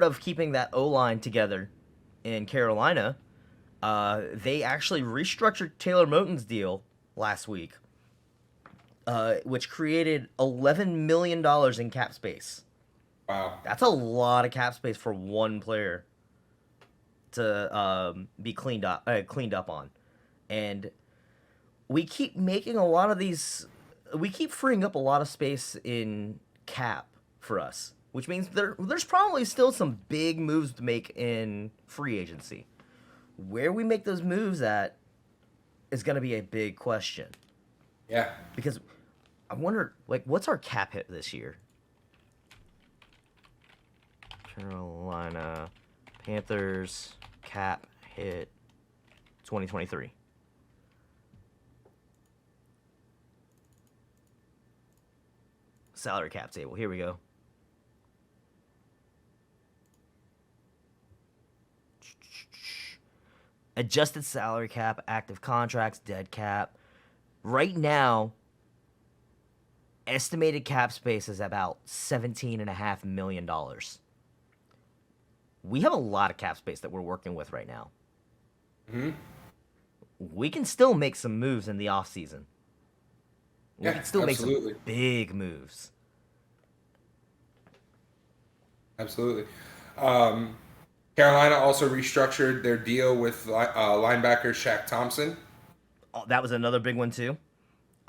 of keeping that O-line together in Carolina, they actually restructured Taylor Moton's deal last week, which created $11 million in cap space. Wow. That's a lot of cap space for one player to be cleaned up on. And we keep making a lot of these. We keep freeing up a lot of space in cap for us, which means there's probably still some big moves to make in free agency. Where we make those moves at is going to be a big question. Yeah. Because I wonder, what's our cap hit this year? Carolina Panthers cap hit 2023. Salary cap table. Here we go. Adjusted salary cap, active contracts, dead cap. Right now, estimated cap space is about $17.5 million. We have a lot of cap space that we're working with right now. Hmm. We can still make some moves in the offseason. We Yeah, can still make absolutely. some big moves. Absolutely. Carolina also restructured their deal with linebacker Shaq Thompson. Oh, that was another big one too.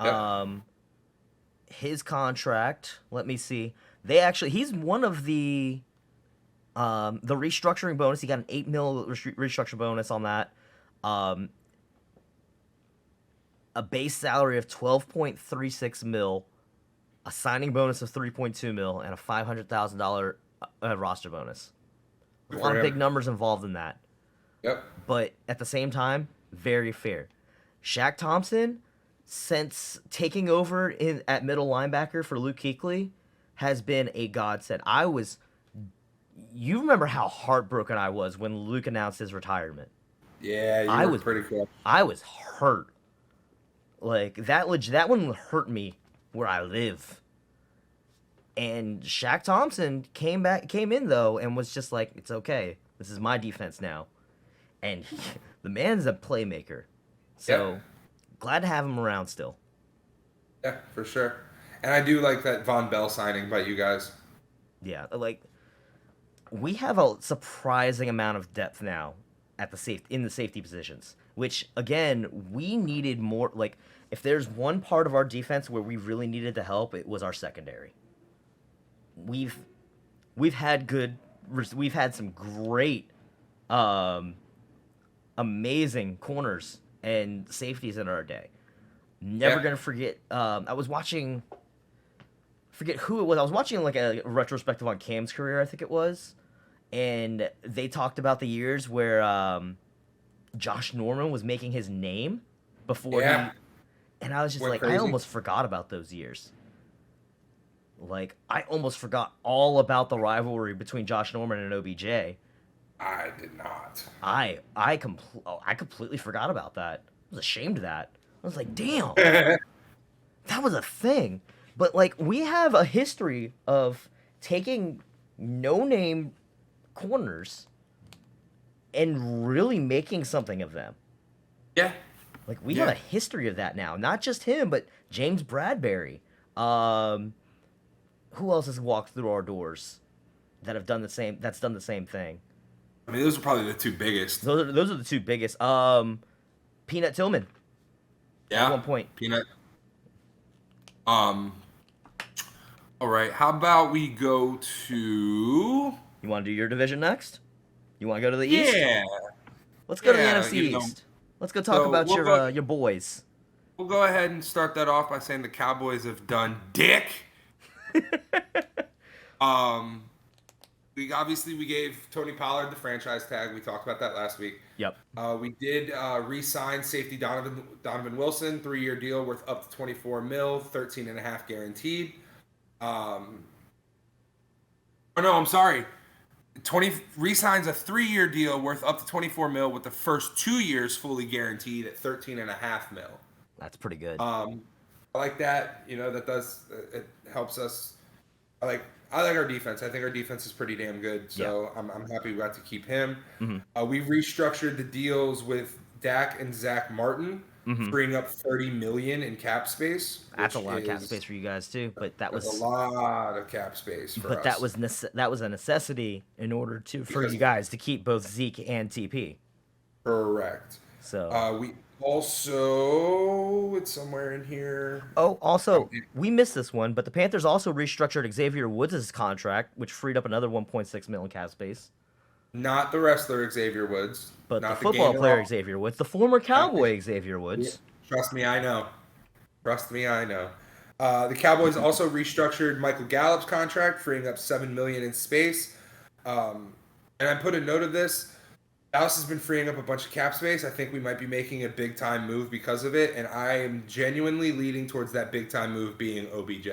Yep. His contract, let me see. He's one of the The restructuring bonus, he got an 8 mil restructure bonus on that. A base salary of 12.36 mil, a signing bonus of 3.2 mil, and a $500,000 roster bonus. A lot of big numbers involved in that. Yep. But at the same time, very fair. Shaq Thompson, since taking over at middle linebacker for Luke Kuechly, has been a godsend. You remember how heartbroken I was when Luke announced his retirement. Yeah, I were was pretty cool. I was hurt. Like that one hurt me where I live. And Shaq Thompson came in though and was just like, it's okay. This is my defense now. And the man's a playmaker. So glad to have him around still. Yeah, for sure. And I do like that Von Bell signing by you guys. Yeah, like we have a surprising amount of depth now at in the safety positions, which again, we needed more. Like if there's one part of our defense where we really needed the help, it was our secondary. We've had some great amazing corners and safeties in our day. Never gonna forget. I was watching. Forget who it was. I was watching like a retrospective on Cam's career, I think it was, and they talked about the years where Josh Norman was making his name before he, and I was just like, crazy. I almost forgot about those years. Like I almost forgot all about the rivalry between Josh Norman and OBJ. I did not. I completely forgot about that. I was ashamed of that. I was like, damn, that was a thing. But like we have a history of taking no-name corners and really making something of them. Yeah. Like we have a history of that now. Not just him, but James Bradbury. Who else has walked through our doors that's done the same thing? I mean, those are probably the two biggest. Those are the two biggest. Peanut Tillman. Yeah. At one point. Peanut. All right. How about we go to? You want to do your division next? You want to go to the East? Yeah. Let's go to the NFC East. Let's go talk about your boys. We'll go ahead and start that off by saying the Cowboys have done dick. We gave Tony Pollard the franchise tag. We talked about that last week. Yep. We did re-sign safety Donovan Wilson, 3-year deal worth up to 24 mil, 13.5 guaranteed. I'm sorry. Re-signs a 3-year deal worth up to 24 mil with the first 2 years fully guaranteed at 13.5 mil. That's pretty good. I like that. It helps us. I like our defense. I think our defense is pretty damn good. So yeah. I'm happy we got to keep him. Mm-hmm. We restructured the deals with Dak and Zach Martin, freeing up $30 million in cap space. That's a lot of cap space for you guys too. But that was a lot of cap space for us. But that was a necessity in order for you guys to keep both Zeke and TP. Correct. So we also, it's somewhere in here. Oh, also, we missed this one, but the Panthers also restructured Xavier Woods' contract, which freed up another $1.6 million cap space. Not the wrestler Xavier Woods, but the football player Xavier Woods, the former Cowboy Xavier Woods. Trust me, I know. The Cowboys also restructured Michael Gallup's contract, freeing up $7 million in space. And I put a note of this. Dallas has been freeing up a bunch of cap space. I think we might be making a big-time move because of it, and I am genuinely leading towards that big-time move being OBJ.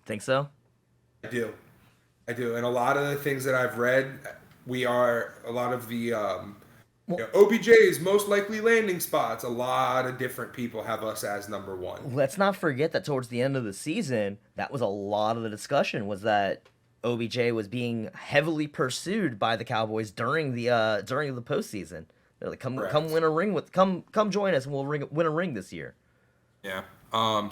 Think so? I do. And a lot of the things that I've read, OBJ's most likely landing spots, a lot of different people have us as number one. Let's not forget that towards the end of the season, that was a lot of the discussion, was that OBJ was being heavily pursued by the Cowboys during the postseason. They're like, come win a ring come join us and we'll win a ring this year. Yeah.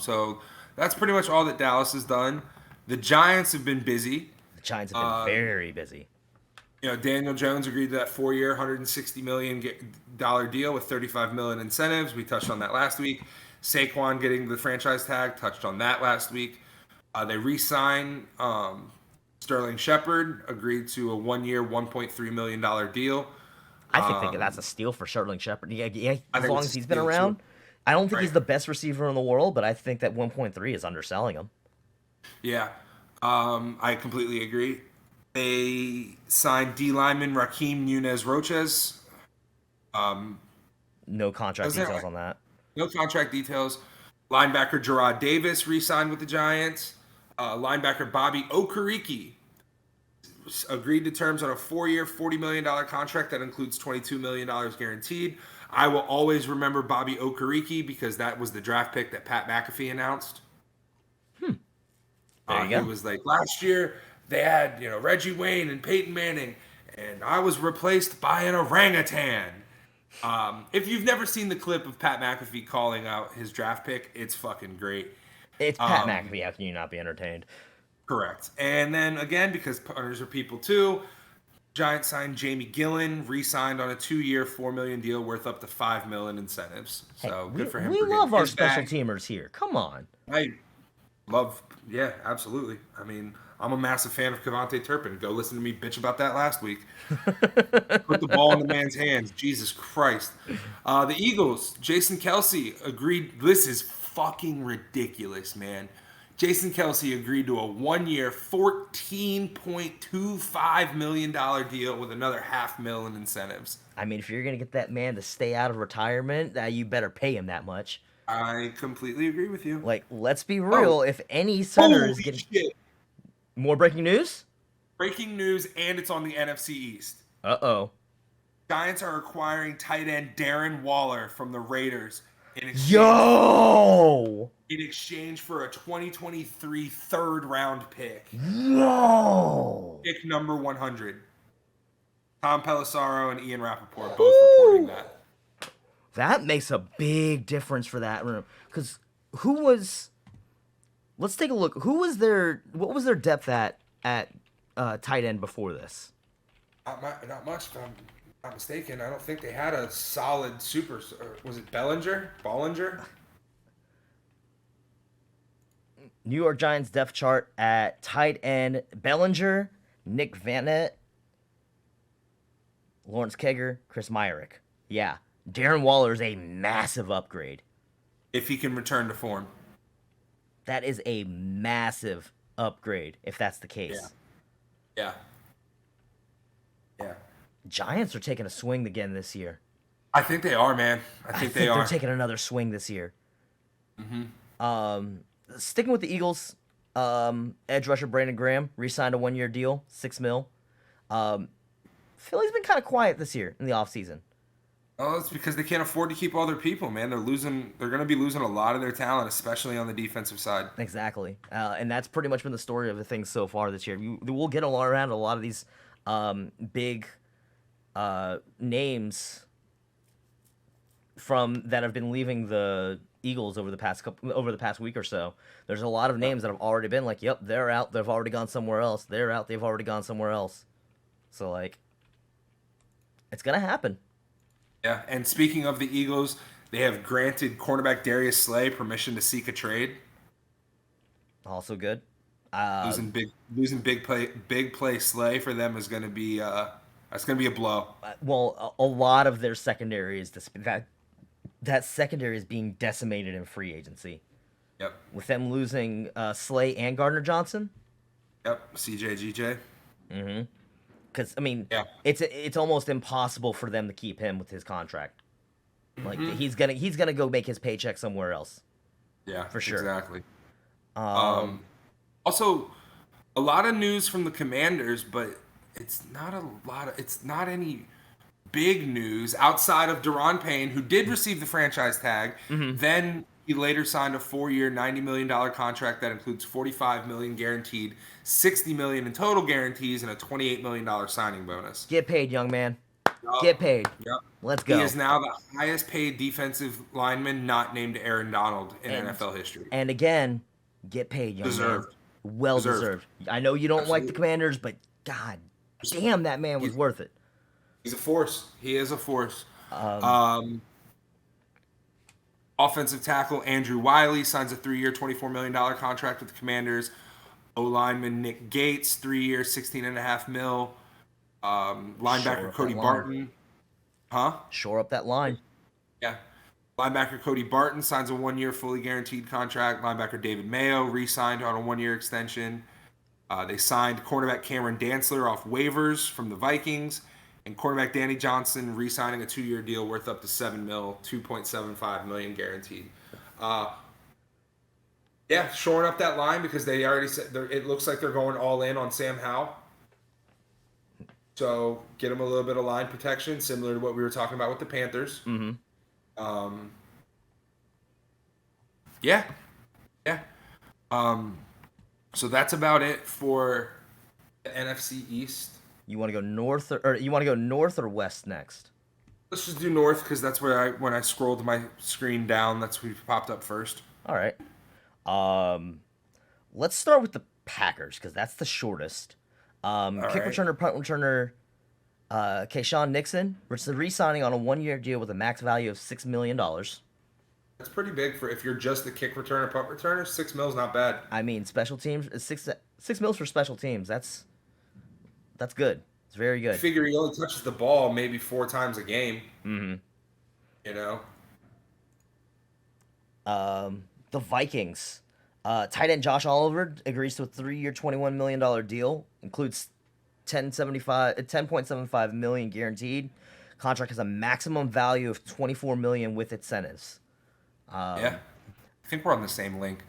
So that's pretty much all that Dallas has done. The Giants have been busy. The Giants have been very busy. Daniel Jones agreed to that 4-year, $160 million deal with $35 million incentives. We touched on that last week. Saquon getting the franchise tag, touched on that last week. They re-signed Sterling Shepard agreed to a 1-year, $1.3 million deal. I think that's a steal for Sterling Shepard. Yeah, I as think long it's as a he's been steal, too. around. I don't think Right. he's the best receiver in the world, but I think that 1.3 is underselling him. Yeah, I completely agree. They signed D lineman Raheem Nunez Roches. No contract details on that. No contract details. Linebacker Gerard Davis re-signed with the Giants. Linebacker Bobby Okereke agreed to terms on a 4-year, $40 million contract that includes $22 million guaranteed. I will always remember Bobby Okereke because that was the draft pick that Pat McAfee announced. There you go. He was like, last year they had, Reggie Wayne and Peyton Manning, and I was replaced by an orangutan. If you've never seen the clip of Pat McAfee calling out his draft pick, it's fucking great. It's Pat McAfee. How can you not be entertained? Correct. And then again, because punters are people too, Giants signed Jamie Gillen, re-signed on a 2-year, $4 million deal worth up to $5 million incentives. So Hey, good for him. We for love getting our his special bag. teamers here. Come on. I love, yeah, absolutely. I mean, I'm a massive fan of Cavante Turpin. Go listen to me bitch about that last week. Put the ball in the man's hands. Jesus Christ. The Eagles, Jason Kelsey agreed. This is fucking ridiculous, man. Jason Kelsey agreed to a 1-year, $14.25 million deal with another $500,000 in incentives. I mean, if you're going to get that man to stay out of retirement, you better pay him that much. I completely agree with you. Like, let's be real. If any center Holy is getting... shit. More breaking news? Breaking news, and it's on the NFC East. Uh-oh. Giants are acquiring tight end Darren Waller from the Raiders in exchange for a 2023 third-round pick. Yo! Pick number 100. Tom Pelissaro and Ian Rappaport both reporting that. That makes a big difference for that room. Because who was... Let's take a look. What was their depth at tight end before this? Not much, if I'm not mistaken. I don't think they had a solid super... Was it Bollinger? New York Giants depth chart at tight end: Bellinger, Nick Vanett, Lawrence Keger, Chris Myrick. Yeah, Darren Waller is a massive upgrade. If he can return to form. That is a massive upgrade if that's the case. Yeah. Giants are taking a swing again this year. I think they are, man. I think they are. They're taking another swing this year. Sticking with the Eagles, edge rusher Brandon Graham re-signed a 1-year deal, $6 million. Philly's been kind of quiet this year in the offseason. Oh, it's because they can't afford to keep all their people, man. They're going to be losing a lot of their talent, especially on the defensive side. Exactly. And that's pretty much been the story of the things so far this year. We'll get around a lot of these big names that have been leaving the Eagles over the past week or so. There's a lot of names that have already been like, yep, they're out. They've already gone somewhere else. They're out. They've already gone somewhere else. So, like, it's going to happen. Yeah, and speaking of the Eagles, they have granted cornerback Darius Slay permission to seek a trade. Also good. Losing big play Slay for them is going to be that's going to be a blow. Well, a lot of their secondary is that secondary is being decimated in free agency. Yep. With them losing Slay and Gardner Johnson. Yep. CJ GJ. Because I mean, yeah. it's almost impossible for them to keep him with his contract. Like he's gonna go make his paycheck somewhere else. Yeah, for sure. Exactly. Also, a lot of news from the Commanders, but it's not any big news outside of Deron Payne, who did receive the franchise tag. Then he later signed a 4-year, $90 million contract that includes $45 million guaranteed, $60 million in total guarantees, and a $28 million signing bonus. Get paid, young man. Get paid. Yep. Let's go. He is now the highest paid defensive lineman not named Aaron Donald in NFL history. And again, get paid, young man. Well deserved. I know you don't like the Commanders, but god damn, that man was worth it. He's a force. He is a force. Offensive tackle Andrew Wiley signs a 3-year, $24 million contract with the Commanders. O-lineman Nick Gates, 3 years, 16.5 mil. Linebacker up Cody that line. Barton. Huh? Shore up that line. Yeah. Linebacker Cody Barton signs a 1-year fully guaranteed contract. Linebacker David Mayo re-signed on a 1-year extension. They signed cornerback Cameron Dantzler off waivers from the Vikings. And cornerback Danny Johnson re-signing a 2-year deal worth up to $7 million, $2.75 million guaranteed. Yeah, shoring up that line because they already said it looks like they're going all in on Sam Howell. So get him a little bit of line protection, similar to what we were talking about with the Panthers. Mm-hmm. Yeah. So that's about it for the NFC East. You want to go north or you want to go north or west next? Let's just do north because that's where when I scrolled my screen down, that's where popped up first. All right. Let's start with the Packers because that's the shortest. Kick returner, punt returner, Kayshawn Nixon, re-signing on a 1-year deal with a max value of $6 million. That's pretty big for if you're just a kick returner, punt returner. $6 million is not bad. I mean, special teams, six mils for special teams. That's good. It's very good. I figure he only touches the ball maybe 4 times a game. Mm-hmm. You know. The Vikings. Tight end Josh Oliver agrees to a 3-year, $21 million deal. Includes $10.75 million guaranteed. Contract has a maximum value of $24 million with incentives. Yeah. I think we're on the same link.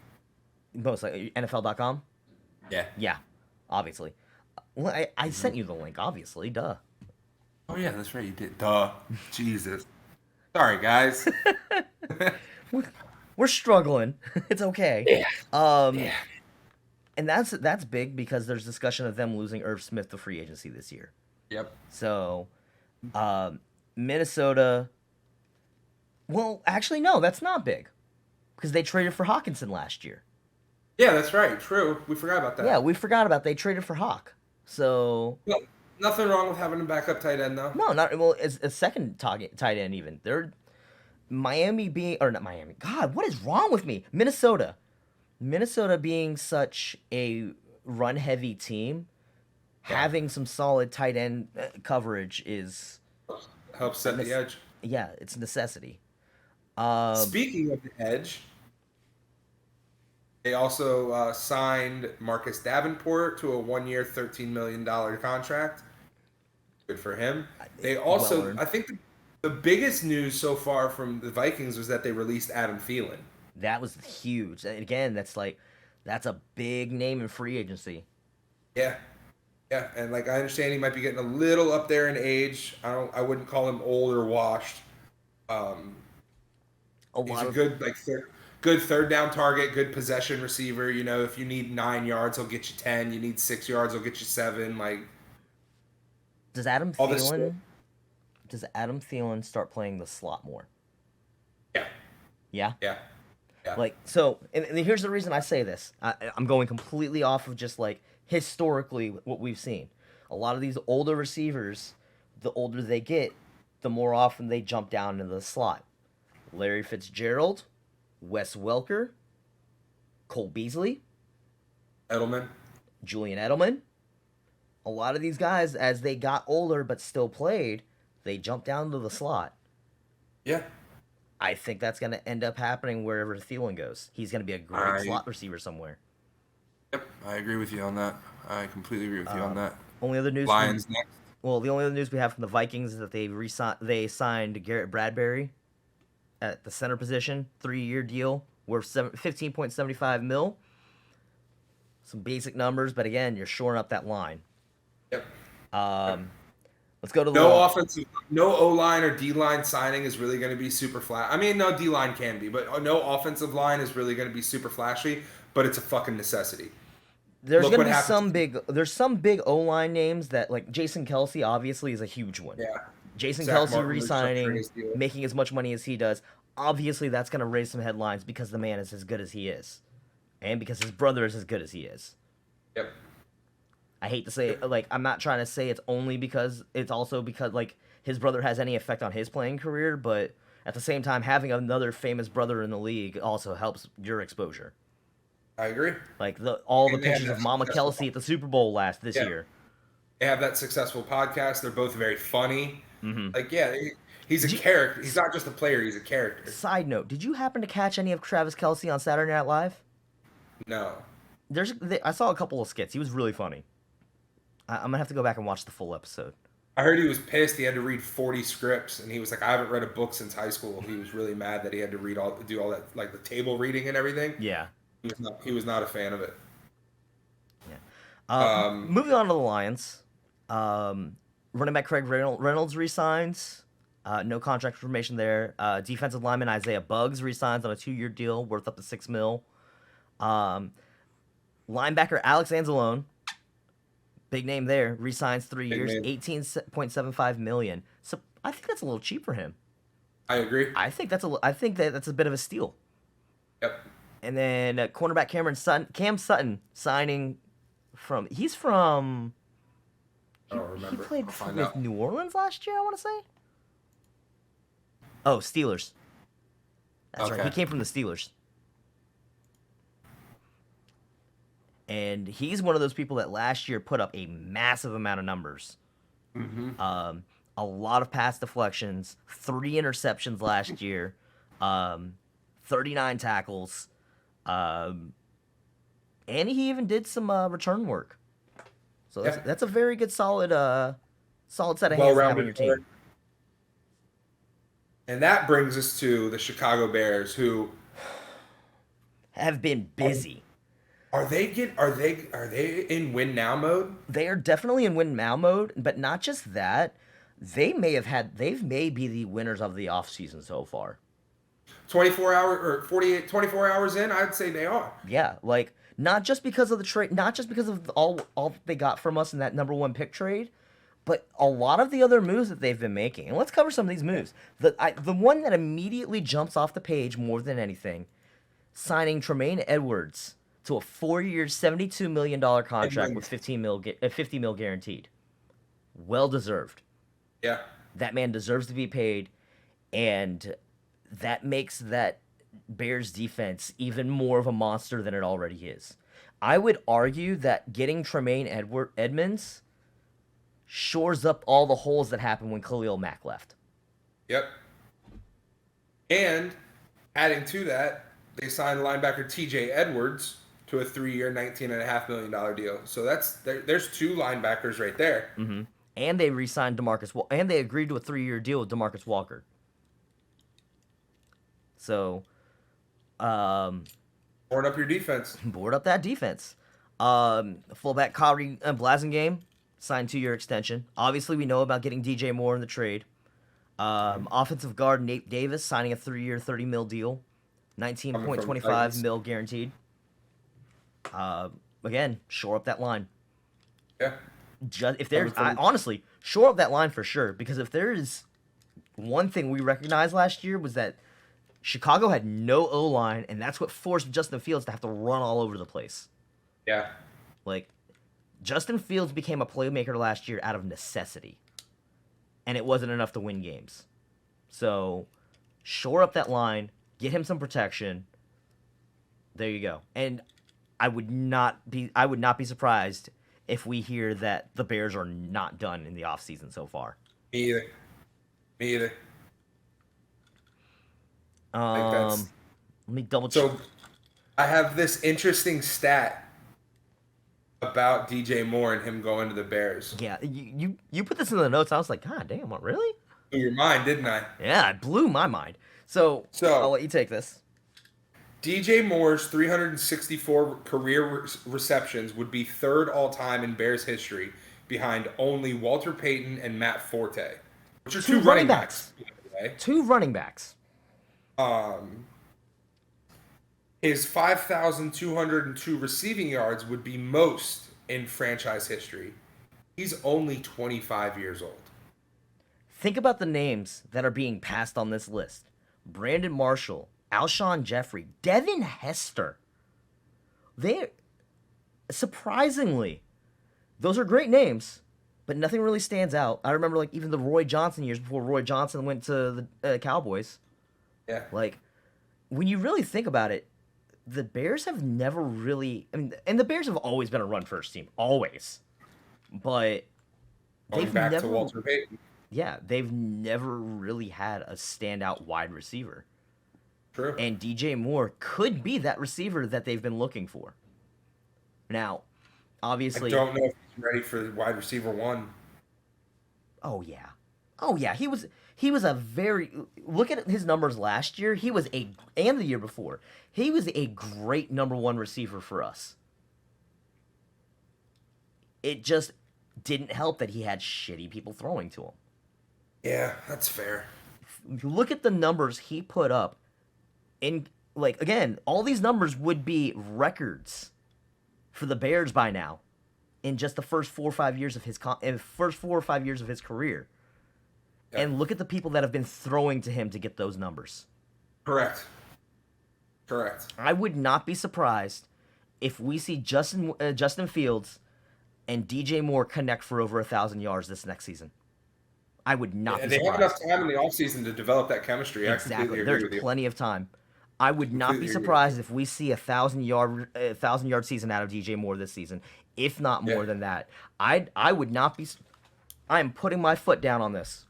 Most like NFL.com? Yeah. Yeah, obviously. Well, I sent you the link, obviously. Duh. Oh, yeah, that's right. You did. Duh. Jesus. Sorry, guys. We're struggling. It's okay. Yeah. And that's big because there's discussion of them losing Irv Smith to free agency this year. Yep. So, Minnesota. Well, actually, no, that's not big, because they traded for Hawkinson last year. Yeah, that's right. True. We forgot about that. Yeah, we forgot about they traded for Hawk. So. Well, nothing wrong with having a backup tight end, though. No, not well. It's a second tight end even. They're Miami being or not Miami. God, what is wrong with me? Minnesota. Minnesota being such a run-heavy team, having some solid tight end coverage is helps set the edge. Yeah, it's a necessity. Speaking of the edge, they also signed Marcus Davenport to a 1-year, $13 million contract. Good for him. They also, I think the biggest news so far from the Vikings was that they released Adam Thielen. That was huge. And again, that's a big name in free agency. Yeah. Yeah, and I understand he might be getting a little up there in age. I wouldn't call him old or washed. He's a good third down target, good possession receiver. You know, if you need 9 yards, he'll get you 10. You need 6 yards, he'll get you 7. Does Adam Thielen start playing the slot more? Yeah. Yeah? Yeah. And here's the reason I say this. I'm going completely off of just historically what we've seen. A lot of these older receivers, the older they get, the more often they jump down into the slot. Larry Fitzgerald, Wes Welker, Cole Beasley, Julian Edelman. A lot of these guys, as they got older but still played, they jumped down to the slot. Yeah. I think that's going to end up happening wherever Thielen goes. He's going to be a great slot receiver somewhere. Yep, I agree with you on that. I completely agree with you on that. Only other news. Lions next. Well, the only other news we have from the Vikings is that they signed Garrett Bradbury at the center position, 3-year deal worth $15.75 million. Some basic numbers, but again, you're shoring up that line. Yep. Let's go to no O-line or D-line signing is really going to be super flat. I mean, no D-line can be, but no offensive line is really going to be super flashy, but it's a fucking necessity. There's going to be some big O-line names that, Jason Kelce obviously is a huge one. Yeah. Jason Kelce re-signing, making as much money as he does. Obviously, that's going to raise some headlines because the man is as good as he is. And because his brother is as good as he is. Yep. I hate to say it, I'm not trying to say it's only because, it's also because, his brother has any effect on his playing career, but at the same time, having another famous brother in the league also helps your exposure. I agree. Like all the And they had pictures that of Mama successful Kelsey at the Super Bowl this Yeah. year. They have that successful podcast. They're both very funny. Mm-hmm. Like, yeah, he's a character. He's not just a player. He's a character. Side note: did you happen to catch any of Travis Kelsey on Saturday Night Live? No. I saw a couple of skits. He was really funny. I'm gonna have to go back and watch the full episode. I heard he was pissed. He had to read 40 scripts, and he was like, "I haven't read a book since high school." He was really mad that he had to do all that, like the table reading and everything. Yeah. He was not a fan of it. Yeah. Moving on to the Lions. Running back Craig Reynolds resigns. No contract information there. Defensive lineman Isaiah Buggs resigns on a 2-year deal worth up to $6 million. Linebacker Alex Anzalone, big name there, resigns 3 years, $18.75 million. So I think that's a little cheap for him. I agree. I think that's a bit of a steal. Yep. And then cornerback Cam Sutton signing from. He's from. I don't remember. He played I'll find with out. New Orleans last year, I want to say. Oh, Steelers. That's right. Okay. He came from the Steelers. And he's one of those people that last year put up a massive amount of numbers. Mm-hmm. A lot of pass deflections, 3 interceptions last year, 39 tackles, and he even did some return work. So that's a very good, solid set of hands to have on your team. And that brings us to the Chicago Bears, who have been busy. Are they in win now mode? They are definitely in win now mode, but not just that. They may be the winners of the offseason so far. 24 hours in, I'd say they are. Yeah, like not just because of the trade, not just because of all they got from us in that number 1 pick trade, but a lot of the other moves that they've been making. And let's cover some of these moves. The one that immediately jumps off the page more than anything, signing Tremaine Edwards to a 4-year, $72 million contract with $50 million guaranteed. Well deserved. Yeah. That man deserves to be paid, and that makes that Bears defense even more of a monster than it already is. I would argue that getting Tremaine Edmonds shores up all the holes that happened when Khalil Mack left. Yep. And adding to that, they signed linebacker TJ Edwards to a 3-year, $19.5 million deal. So there's 2 linebackers right there. Mm-hmm. And they re-signed and they agreed to a 3-year deal with DeMarcus Walker. So, board up your defense. Board up that defense. Fullback Kyrie Blasingame signed 2-year extension. Obviously, we know about getting DJ Moore in the trade. Offensive guard Nate Davis signing a 3-year, $30 million deal, $19.25 million guaranteed. Again, shore up that line. Yeah. Honestly, shore up that line for sure. Because if there is one thing we recognized last year was that Chicago had no O-line, and that's what forced Justin Fields to have to run all over the place. Yeah. Like, Justin Fields became a playmaker last year out of necessity. And it wasn't enough to win games. So, shore up that line, get him some protection. There you go. And I would not be surprised if we hear that the Bears are not done in the offseason so far. Me either. Let me double check. So, I have this interesting stat about DJ Moore and him going to the Bears. Yeah, you put this in the notes. I was like, God damn, what, really? Blew your mind, didn't I? Yeah, it blew my mind. So I'll let you take this. DJ Moore's 364 career receptions would be 3rd all-time in Bears history, behind only Walter Payton and Matt Forte, which are 2 running backs. 2 running backs. His 5,202 receiving yards would be most in franchise history. He's only 25 years old. Think about the names that are being passed on this list. Brandon Marshall, Alshon Jeffrey, Devin Hester. Surprisingly, those are great names, but nothing really stands out. I remember even the Roy Johnson years before Roy Johnson went to the Cowboys. Yeah. When you really think about it, the Bears have never really. I mean, and the Bears have always been a run first team, always. But Going they've back never. to Walter Payton. Yeah, they've never really had a standout wide receiver. True. And DJ Moore could be that receiver that they've been looking for. Now, I obviously. don't know if he's ready for wide receiver 1. Oh yeah. Oh yeah. He was a very look at his numbers last year. And the year before. He was a great number 1 receiver for us. It just didn't help that he had shitty people throwing to him. Yeah, that's fair. If you look at the numbers he put up in like again, all these numbers would be records for the Bears by now in just the first 4 or 5 years of his career. Yeah. And look at the people that have been throwing to him to get those numbers. Correct. I would not be surprised if we see Justin Fields and DJ Moore connect for over 1,000 yards this next season. I would not be They surprised. have enough time in the offseason to develop that chemistry. I Exactly. completely agree with There's you. plenty of time. I would not be Completely agree. surprised if we see a 1,000-yard season out of DJ Moore this season, if not more than that. I would not be. I am putting my foot down on this,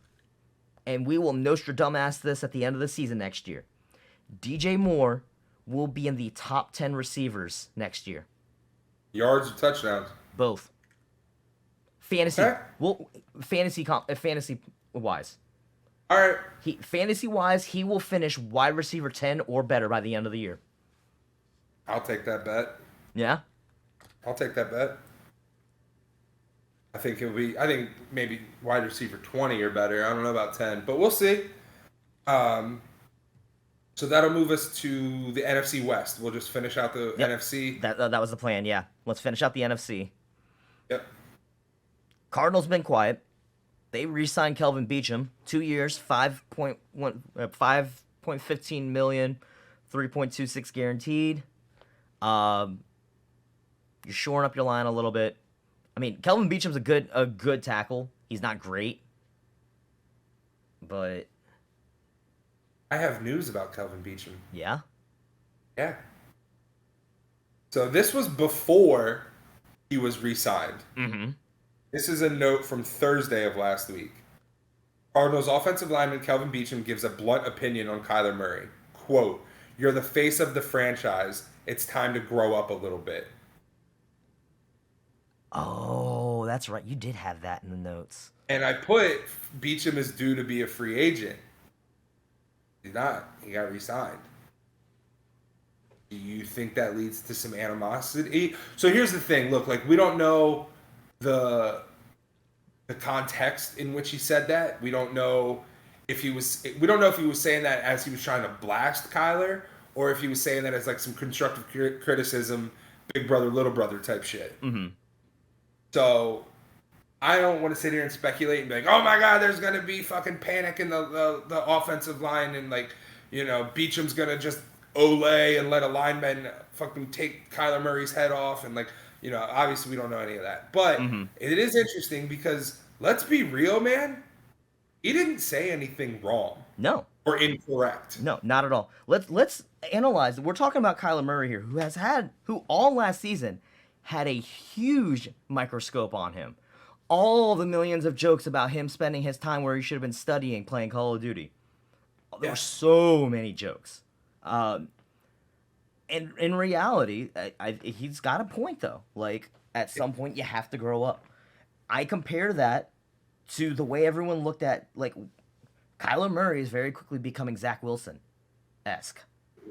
and we will Nostradamus this at the end of the season next year. DJ Moore will be in the top 10 receivers next year. Yards or touchdowns? Both. Fantasy. Okay. Well, fantasy wise. All right. Fantasy wise, he will finish wide receiver 10 or better by the end of the year. I'll take that bet. Yeah? I'll take that bet. I think maybe wide receiver 20 or better. I don't know about 10, but we'll see. So that'll move us to the NFC West. We'll just finish out the Yep. NFC. That was the plan, yeah. Let's finish out the NFC. Yep. Cardinals been quiet. They re-signed Kelvin Beachum, 2 years, 5.15 million, 3.26 guaranteed. You're shoring up your line a little bit. I mean, Kelvin Beachum's a good tackle. He's not great, but I have news about Kelvin Beachum. yeah. Yeah. So this was before he was re-signed. Mm-hmm. This is a note from Thursday of last week. Cardinals offensive lineman Kelvin Beachum gives a blunt opinion on Kyler Murray. Quote, "You're the face of the franchise. It's time to grow up a little bit." Oh, that's right. You did have that in the notes. And I put Beachum is due to be a free agent. He's not. He got re-signed. Do you think that leads to some animosity? So here's the thing. Look, like we don't know the context in which he said that. We don't know if he was saying that as he was trying to blast Kyler, or if he was saying that as like some constructive criticism, big brother, little brother type shit. Mm-hmm. So I don't want to sit here and speculate and be like, oh my God, there's gonna be fucking panic in the offensive line, and like, you know, Beacham's gonna just ole and let a lineman fucking take Kyler Murray's head off, and like, you know, obviously we don't know any of that. But it is interesting because let's be real, man. He didn't say anything wrong. No. Or incorrect. No, not at all. Let's analyze. We're talking about Kyler Murray here, who all last season had a huge microscope on him. All the millions of jokes about him spending his time where he should have been studying, playing Call of Duty. There were so many jokes. And in reality, he's got a point, though. Like, at some point, you have to grow up. I compare that to the way everyone looked at, like, Kyler Murray is very quickly becoming Zach Wilson-esque.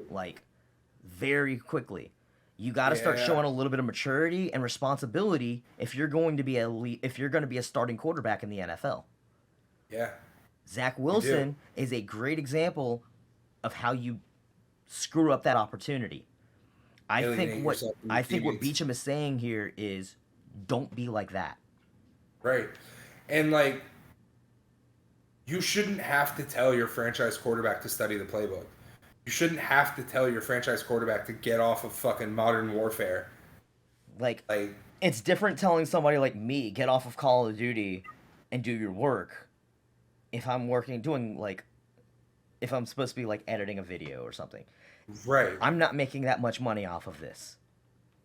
Like, very quickly. You got to start showing a little bit of maturity and responsibility if you're going to be a starting quarterback in the NFL. Yeah. Zach Wilson is a great example of how you screw up that opportunity. I think what Beachum is saying here is don't be like that. Right. And like, you shouldn't have to tell your franchise quarterback to study the playbook. You shouldn't have to tell your franchise quarterback to get off of fucking Modern Warfare. Like it's different telling somebody like me, get off of Call of Duty and do your work. If I'm doing like if I'm supposed to be like editing a video or something. Right. I'm not making that much money off of this.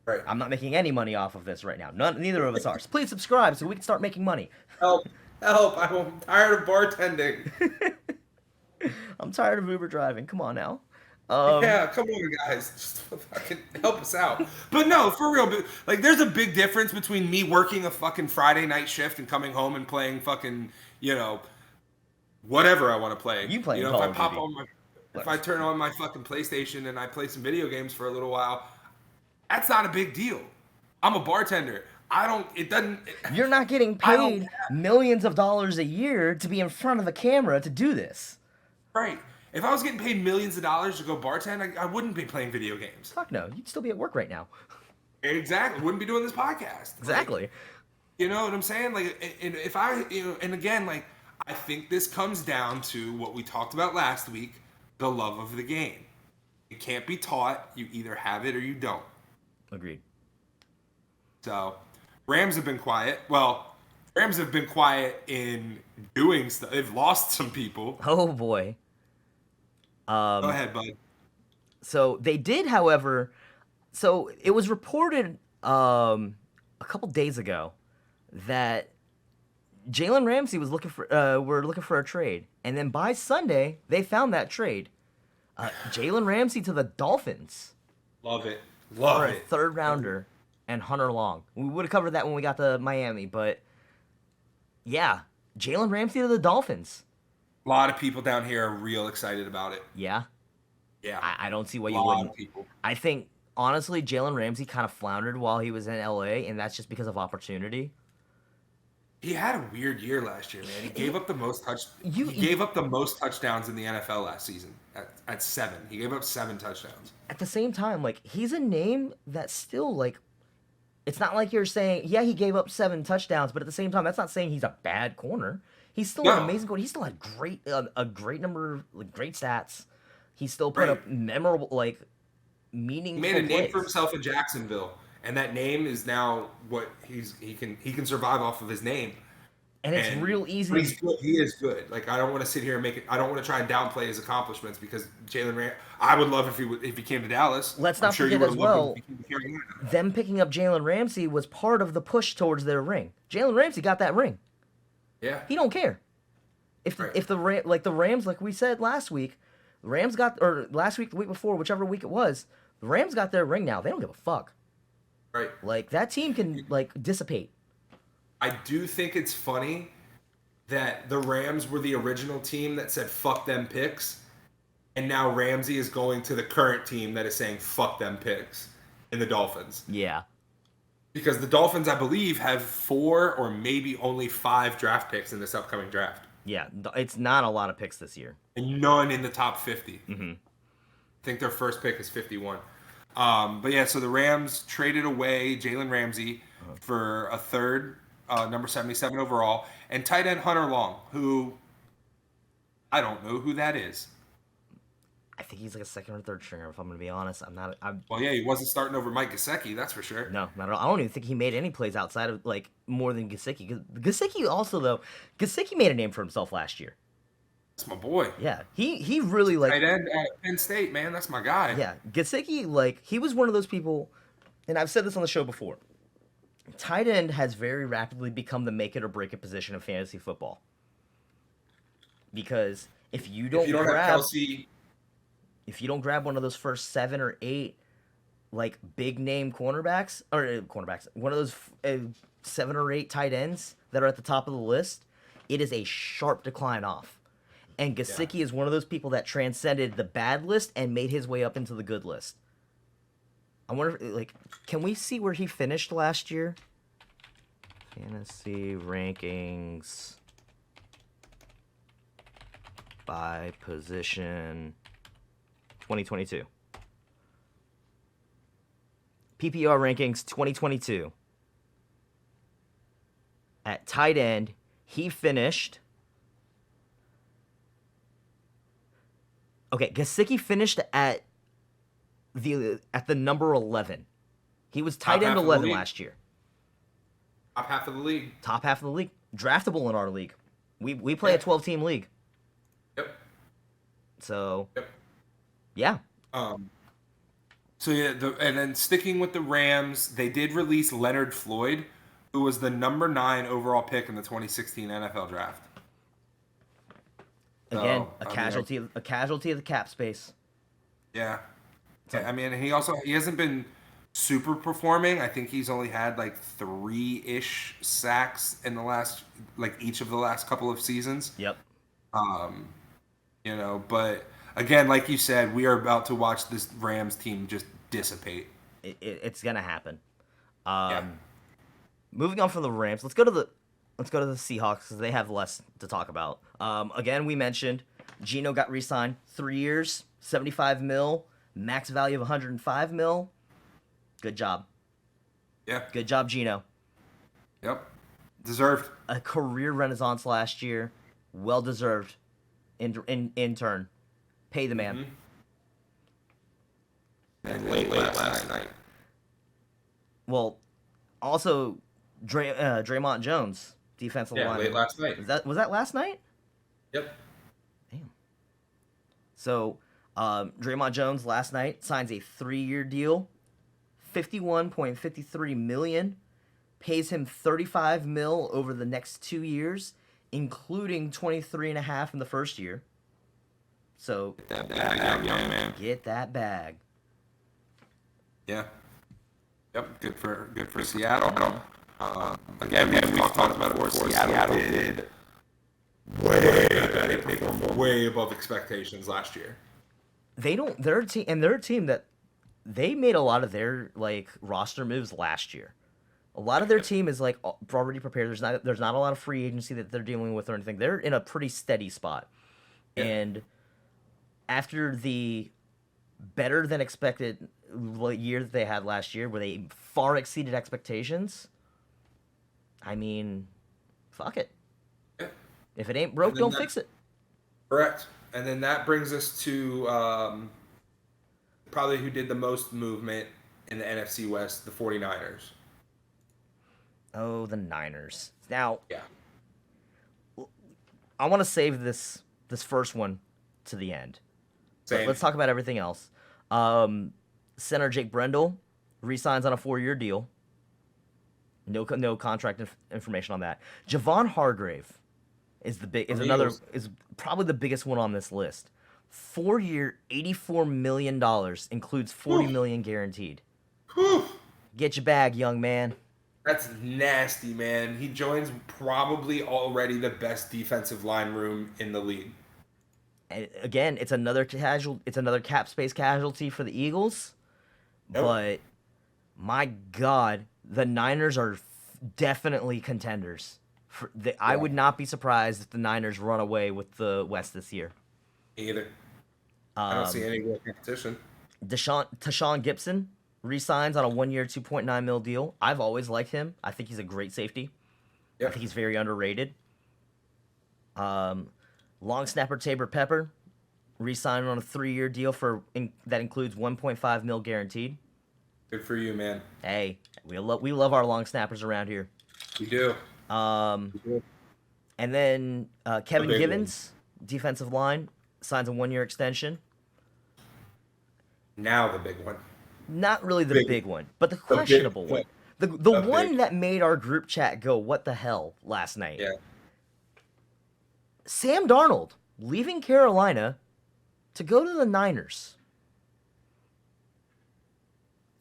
Right. I'm not making any money off of this right now. Neither of us are. So please subscribe so we can start making money. Help! I'm tired of bartending. I'm tired of Uber driving. Come on now. Yeah, come on, guys, just fucking help us out. But no, for real, like, there's a big difference between me working a fucking Friday night shift and coming home and playing fucking, whatever I want to play. You playing if Call I of pop Duty. on if I turn on my fucking PlayStation and I play some video games for a little while, that's not a big deal. I'm a bartender. You're not getting paid millions of dollars a year to be in front of the camera to do this. Right. If I was getting paid millions of dollars to go bartend, I wouldn't be playing video games. Fuck no. You'd still be at work right now. Exactly. Wouldn't be doing this podcast. Exactly. Like, you know what I'm saying? Like, and if I, and again, like, I think this comes down to what we talked about last week, the love of the game. It can't be taught. You either have it or you don't. Agreed. So, Rams have been quiet. Well, Rams have been quiet in doing stuff. They've lost some people. Oh boy. Go ahead, bud. So they did, however. So it was reported a couple days ago that Jalen Ramsey was looking for a trade, and then by Sunday they found that trade. Jalen Ramsey to the Dolphins. Love it. For a third rounder and Hunter Long. We would have covered that when we got to Miami, but yeah, Jalen Ramsey to the Dolphins. A lot of people down here are real excited about it. Yeah. Yeah. I don't see why you A lot wouldn't. of people. I think honestly, Jalen Ramsey kind of floundered while he was in LA, and that's just because of opportunity. He had a weird year last year, man. He gave up the most gave up the most touchdowns in the NFL last season at 7. He gave up 7 touchdowns. At the same time, like, he's a name that's still like, it's not like you're saying, yeah, he gave up 7 touchdowns, but at the same time, that's not saying he's a bad corner. He's still an amazing corner. He still had a great number, like, great stats. He still put up memorable, like, meaningful He made a name plays for himself in Jacksonville, and that name is now what he can survive off of his name. And it's real easy. But he's good. He is good. Like, I don't want to sit here and I don't want to try and downplay his accomplishments because Jalen Ramsey. I would love if he came to Dallas. Let's I'm not sure forget you as would have well, loved him if he came to Carolina. them picking up Jalen Ramsey was part of the push towards their ring. Jalen Ramsey got that ring. Yeah. He don't care. If the Rams, like we said last week, the week before, whichever week it was, the Rams got their ring now. They don't give a fuck. Right. Like, that team can, like, dissipate. I do think it's funny that the Rams were the original team that said fuck them picks, and now Ramsey is going to the current team that is saying fuck them picks in the Dolphins. Yeah. Because the Dolphins, I believe, have 4 or maybe only 5 draft picks in this upcoming draft. Yeah, it's not a lot of picks this year. And none in the top 50. Mm-hmm. I think their first pick is 51. But yeah, so the Rams traded away Jalen Ramsey for a third, number 77 overall, and tight end Hunter Long, who I don't know who that is. I think he's like a second or third stringer, if I'm going to be honest. Well, yeah, he wasn't starting over Mike Gesicki, that's for sure. No, not at all. I don't even think he made any plays outside of, like, more than Gesicki. Gesicki also, though, Gesicki made a name for himself last year. That's my boy. Yeah, he really, like... Tight end at Penn State, man, that's my guy. Yeah, Gesicki, like, he was one of those people, and I've said this on the show before, tight end has very rapidly become the make it or break it position of fantasy football. Because if you don't have Kelsey... If you don't grab one of those first 7 or 8, like, big name cornerbacks, one of those 7 or 8 tight ends that are at the top of the list, it is a sharp decline off. And Gesicki is one of those people that transcended the bad list and made his way up into the good list. I wonder, like, can we see where he finished last year? Fantasy rankings by position... 2022. PPR rankings 2022. At tight end, he finished... Okay, Gesicki finished at the number 11. He was tight end 11 last year. Top half of the league. Top half of the league. Draftable in our league. We play a 12-team league. Yep. So, Yep. yeah. So yeah, and then sticking with the Rams, they did release Leonard Floyd, who was the number 9 overall pick in the 2016 NFL draft. Again, So, a I mean, casualty, a casualty of the cap space. yeah. like- I mean, he hasn't been super performing. I think he's only had like 3-ish sacks in the last, like each of the last couple of seasons. Yep. But again, like you said, we are about to watch this Rams team just dissipate. It's gonna happen. Yeah. Moving on from the Rams, let's go to the Seahawks because they have less to talk about. Again, we mentioned Geno got re-signed 3 years, 75 mil, max value of 105 mil. Good job. Yeah. Good job, Geno. Yep. Deserved. A career renaissance last year, well deserved. In turn, pay the man. And late last night. Well, also Draymond Jones, defensive line. Late last night. Was that last night? Yep. Damn. So, Draymond Jones last night signs a 3-year deal, $51.53 million, pays him $35 million over the next 2 years, including 23.5 in the first year. So Get that bag, young man. get that bag. Yeah. Yep. Good for Seattle. Again, we've talked about it before. Seattle did way above expectations last year. They're a team that they made a lot of their like roster moves last year. A lot of their team is like already prepared. There's not a lot of free agency that they're dealing with or anything. They're in a pretty steady spot. Yeah. And after the better than expected year that they had last year, where they far exceeded expectations, I mean, fuck it. Yeah. If it ain't broke, And then don't fix it. Correct. And then that brings us to probably who did the most movement in the NFC West, the 49ers. Oh, the Niners. Now, Yeah. I want to save this first one to the end. But Same. let's talk about everything else. Center Jake Brendel re-signs on a 4-year deal. No contract information on that. Javon Hargrave is probably the biggest one on this list. 4-year, $84 million, includes $40 million guaranteed. Whew. Get your bag, young man. That's nasty, man. He joins probably already the best defensive line room in the league. And again, it's another cap space casualty for the Eagles. Yep. But my God, the Niners are definitely contenders. I would not be surprised if the Niners run away with the West this year. Either. I don't see any real competition. Tashawn Gibson re-signs on a 1-year, $2.9 million deal. I've always liked him. I think he's a great safety. Yep. I think he's very underrated. Long snapper Tabor Pepper re-signed on a 3-year deal that includes $1.5 million guaranteed. Good for you, man. Hey, we love our long snappers around here. We do. And then Kevin big Givens, defensive line, signs a 1-year extension. Now the big one. Not really the big one, but the questionable one. The one that made our group chat go, what the hell, last night. Yeah. Sam Darnold leaving Carolina to go to the Niners.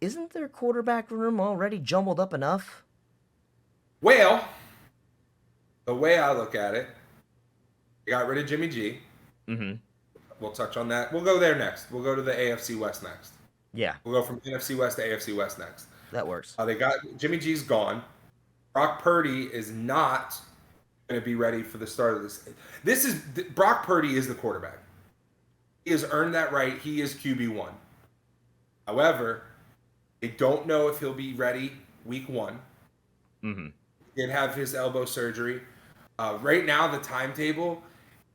Isn't their quarterback room already jumbled up enough? Well, the way I look at it, we got rid of Jimmy G. Mm-hmm. We'll touch on that. We'll go there next. We'll go to the AFC West next. Yeah, We'll go from NFC West to AFC West next. that works. They got Jimmy G's gone. Brock Purdy is not going to be ready for the start of this. Brock Purdy is the quarterback. He has earned that right. He is QB1. However, they don't know if he'll be ready week 1. Mm-hmm. He did have his elbow surgery. Right now, the timetable,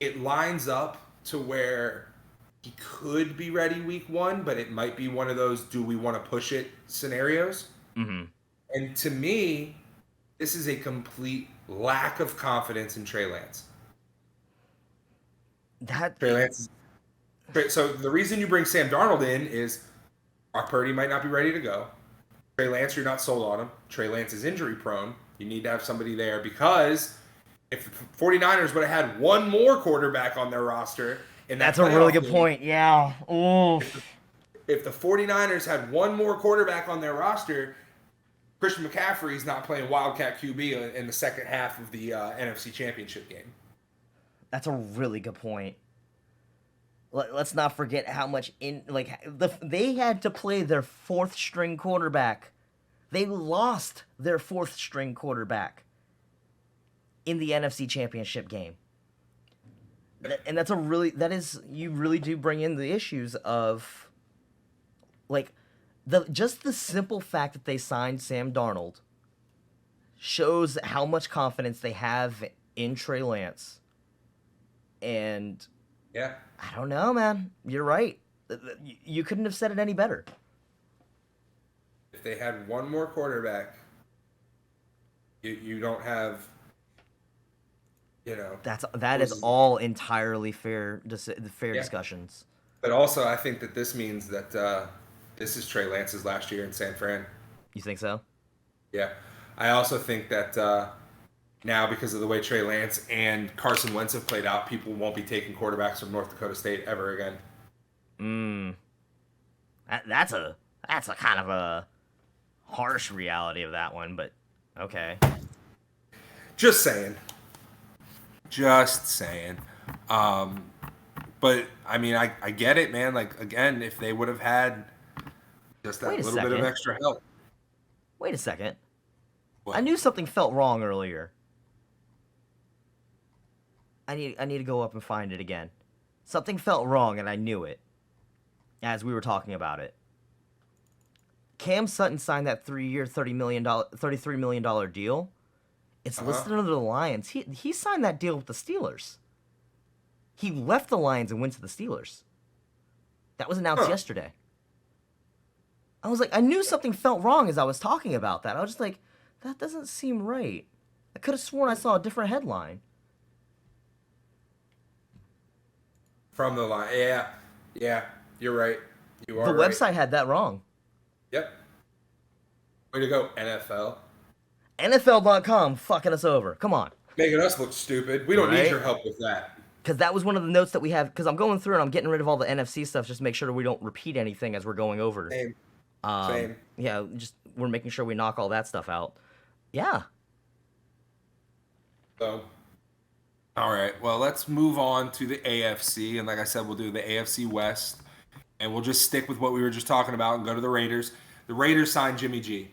it lines up to where he could be ready week 1, but it might be one of those do we want to push it scenarios. Mm-hmm. And to me, this is a complete lack of confidence in Trey Lance. Trey Lance So the reason you bring Sam Darnold in is Brock Purdy might not be ready to go. Trey Lance, you're not sold on him. Trey Lance is injury prone. You need to have somebody there because if the 49ers would have had one more quarterback on their roster, and That's a really good point. Yeah. Oof. If the 49ers had one more quarterback on their roster, Christian McCaffrey's not playing Wildcat QB in the second half of the NFC Championship game. That's a really good point. Let's not forget how much they had to play their fourth string quarterback. They lost their fourth string quarterback in the NFC Championship game. And you really do bring in the issues of just the simple fact that they signed Sam Darnold shows how much confidence they have in Trey Lance. And yeah, I don't know, man. You're right. You couldn't have said it any better. If they had one more quarterback, you don't have, that is all entirely fair discussions. But also, I think that this means that this is Trey Lance's last year in San Fran. You think so? Yeah. I also think that now, because of the way Trey Lance and Carson Wentz have played out, people won't be taking quarterbacks from North Dakota State ever again. That's a kind of a harsh reality of that one, but okay. Just saying. But I mean, I get it, man. Like, again, if they would have had just that little bit of extra help. Wait a second. What? I knew something felt wrong earlier. I need to go up and find it again. Something felt wrong, and I knew it as we were talking about it. Cam Sutton signed that 3-year, $33 million deal. It's listed under the Lions. He signed that deal with the Steelers. He left the Lions and went to the Steelers. That was announced yesterday. I was like, I knew something felt wrong as I was talking about that. I was just like, that doesn't seem right. I could have sworn I saw a different headline. From the line. Yeah, you're right. You are The website had that wrong. Yep. Way to go, NFL. NFL.com fucking us over. Come on. Making us look stupid. We don't need your help with that. Because that was one of the notes that we have. Because I'm going through and I'm getting rid of all the NFC stuff just to make sure that we don't repeat anything as we're going over. Same. Yeah, we're making sure we knock all that stuff out. Yeah. So, all right. Well, let's move on to the AFC. And like I said, we'll do the AFC West. And we'll just stick with what we were just talking about and go to the Raiders. The Raiders signed Jimmy G.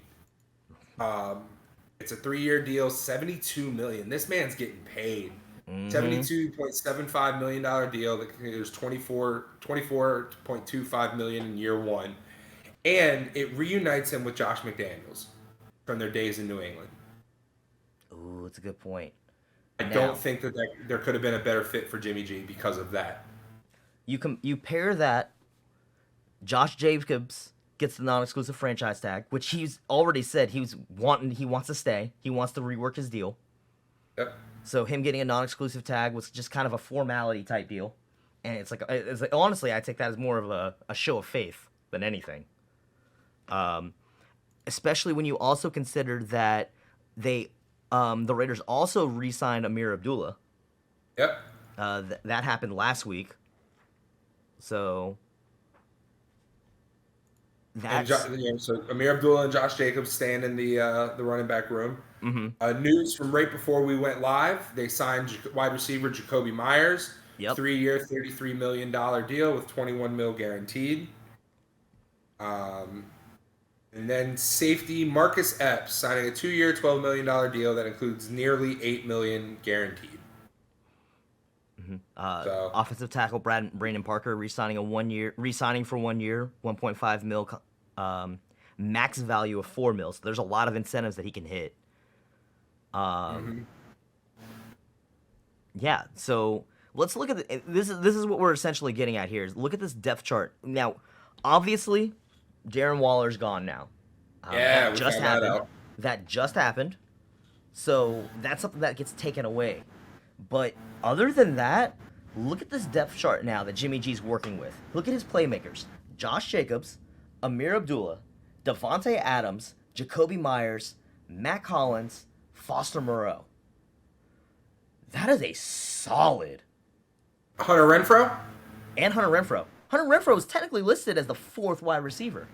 It's a 3-year deal, $72 million. This man's getting paid. $72.75 million deal. There's $24.25 million in year one. And it reunites him with Josh McDaniels from their days in New England. Ooh, that's a good point. I don't think that there could have been a better fit for Jimmy G because of that. You pair that, Josh Jacobs gets the non-exclusive franchise tag, which he's already said he wants to stay. He wants to rework his deal. Yep. So him getting a non-exclusive tag was just kind of a formality type deal. And it's like honestly, I take that as more of a show of faith than anything. Especially when you also consider that the Raiders also re-signed Amir Abdullah. Yep. That happened last week. So so Amir Abdullah and Josh Jacobs staying in the running back room. Mm-hmm. News from right before we went live: they signed wide receiver Jacoby Myers, 3-year, $33 million deal with $21 million guaranteed. And then safety Marcus Epps signing a 2-year, $12 million deal that includes nearly $8 million guaranteed. Mm-hmm. Offensive tackle Brandon Parker re-signing for 1 year, $1.5 million, max value of $4 million. So there's a lot of incentives that he can hit. Yeah. So let's look at this is what we're essentially getting at here. Is look at this depth chart. Now, obviously, Darren Waller's gone now. That just happened. That just happened. So that's something that gets taken away. But other than that, Look at this depth chart now that Jimmy G's working with. Look at his playmakers. Josh Jacobs, Amir Abdullah, Devontae Adams, Jacoby Myers, Matt Collins, Foster Moreau. That is a solid. Hunter Renfro? And Hunter Renfro. Hunter Renfro is technically listed as the 4th wide receiver.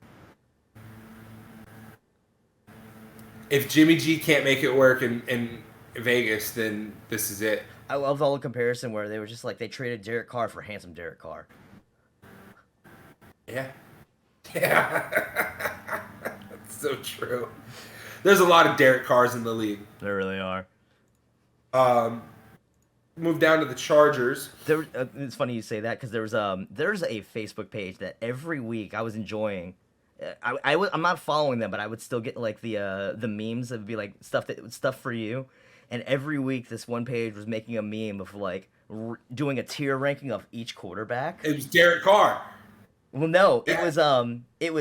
If Jimmy G can't make it work in Vegas, then this is it. I loved all the comparison where they were just like, they traded Derek Carr for handsome Derek Carr. Yeah. Yeah. That's so true. There's a lot of Derek Carrs in the league. There really are. Move down to the Chargers. It's funny you say that because there's a Facebook page that every week I was enjoying. I'm not following them, but I would still get like the memes that would be like stuff for you. And every week this one page was making a meme of like doing a tier ranking of each quarterback. It was Derek Carr. Well, no, Yeah. there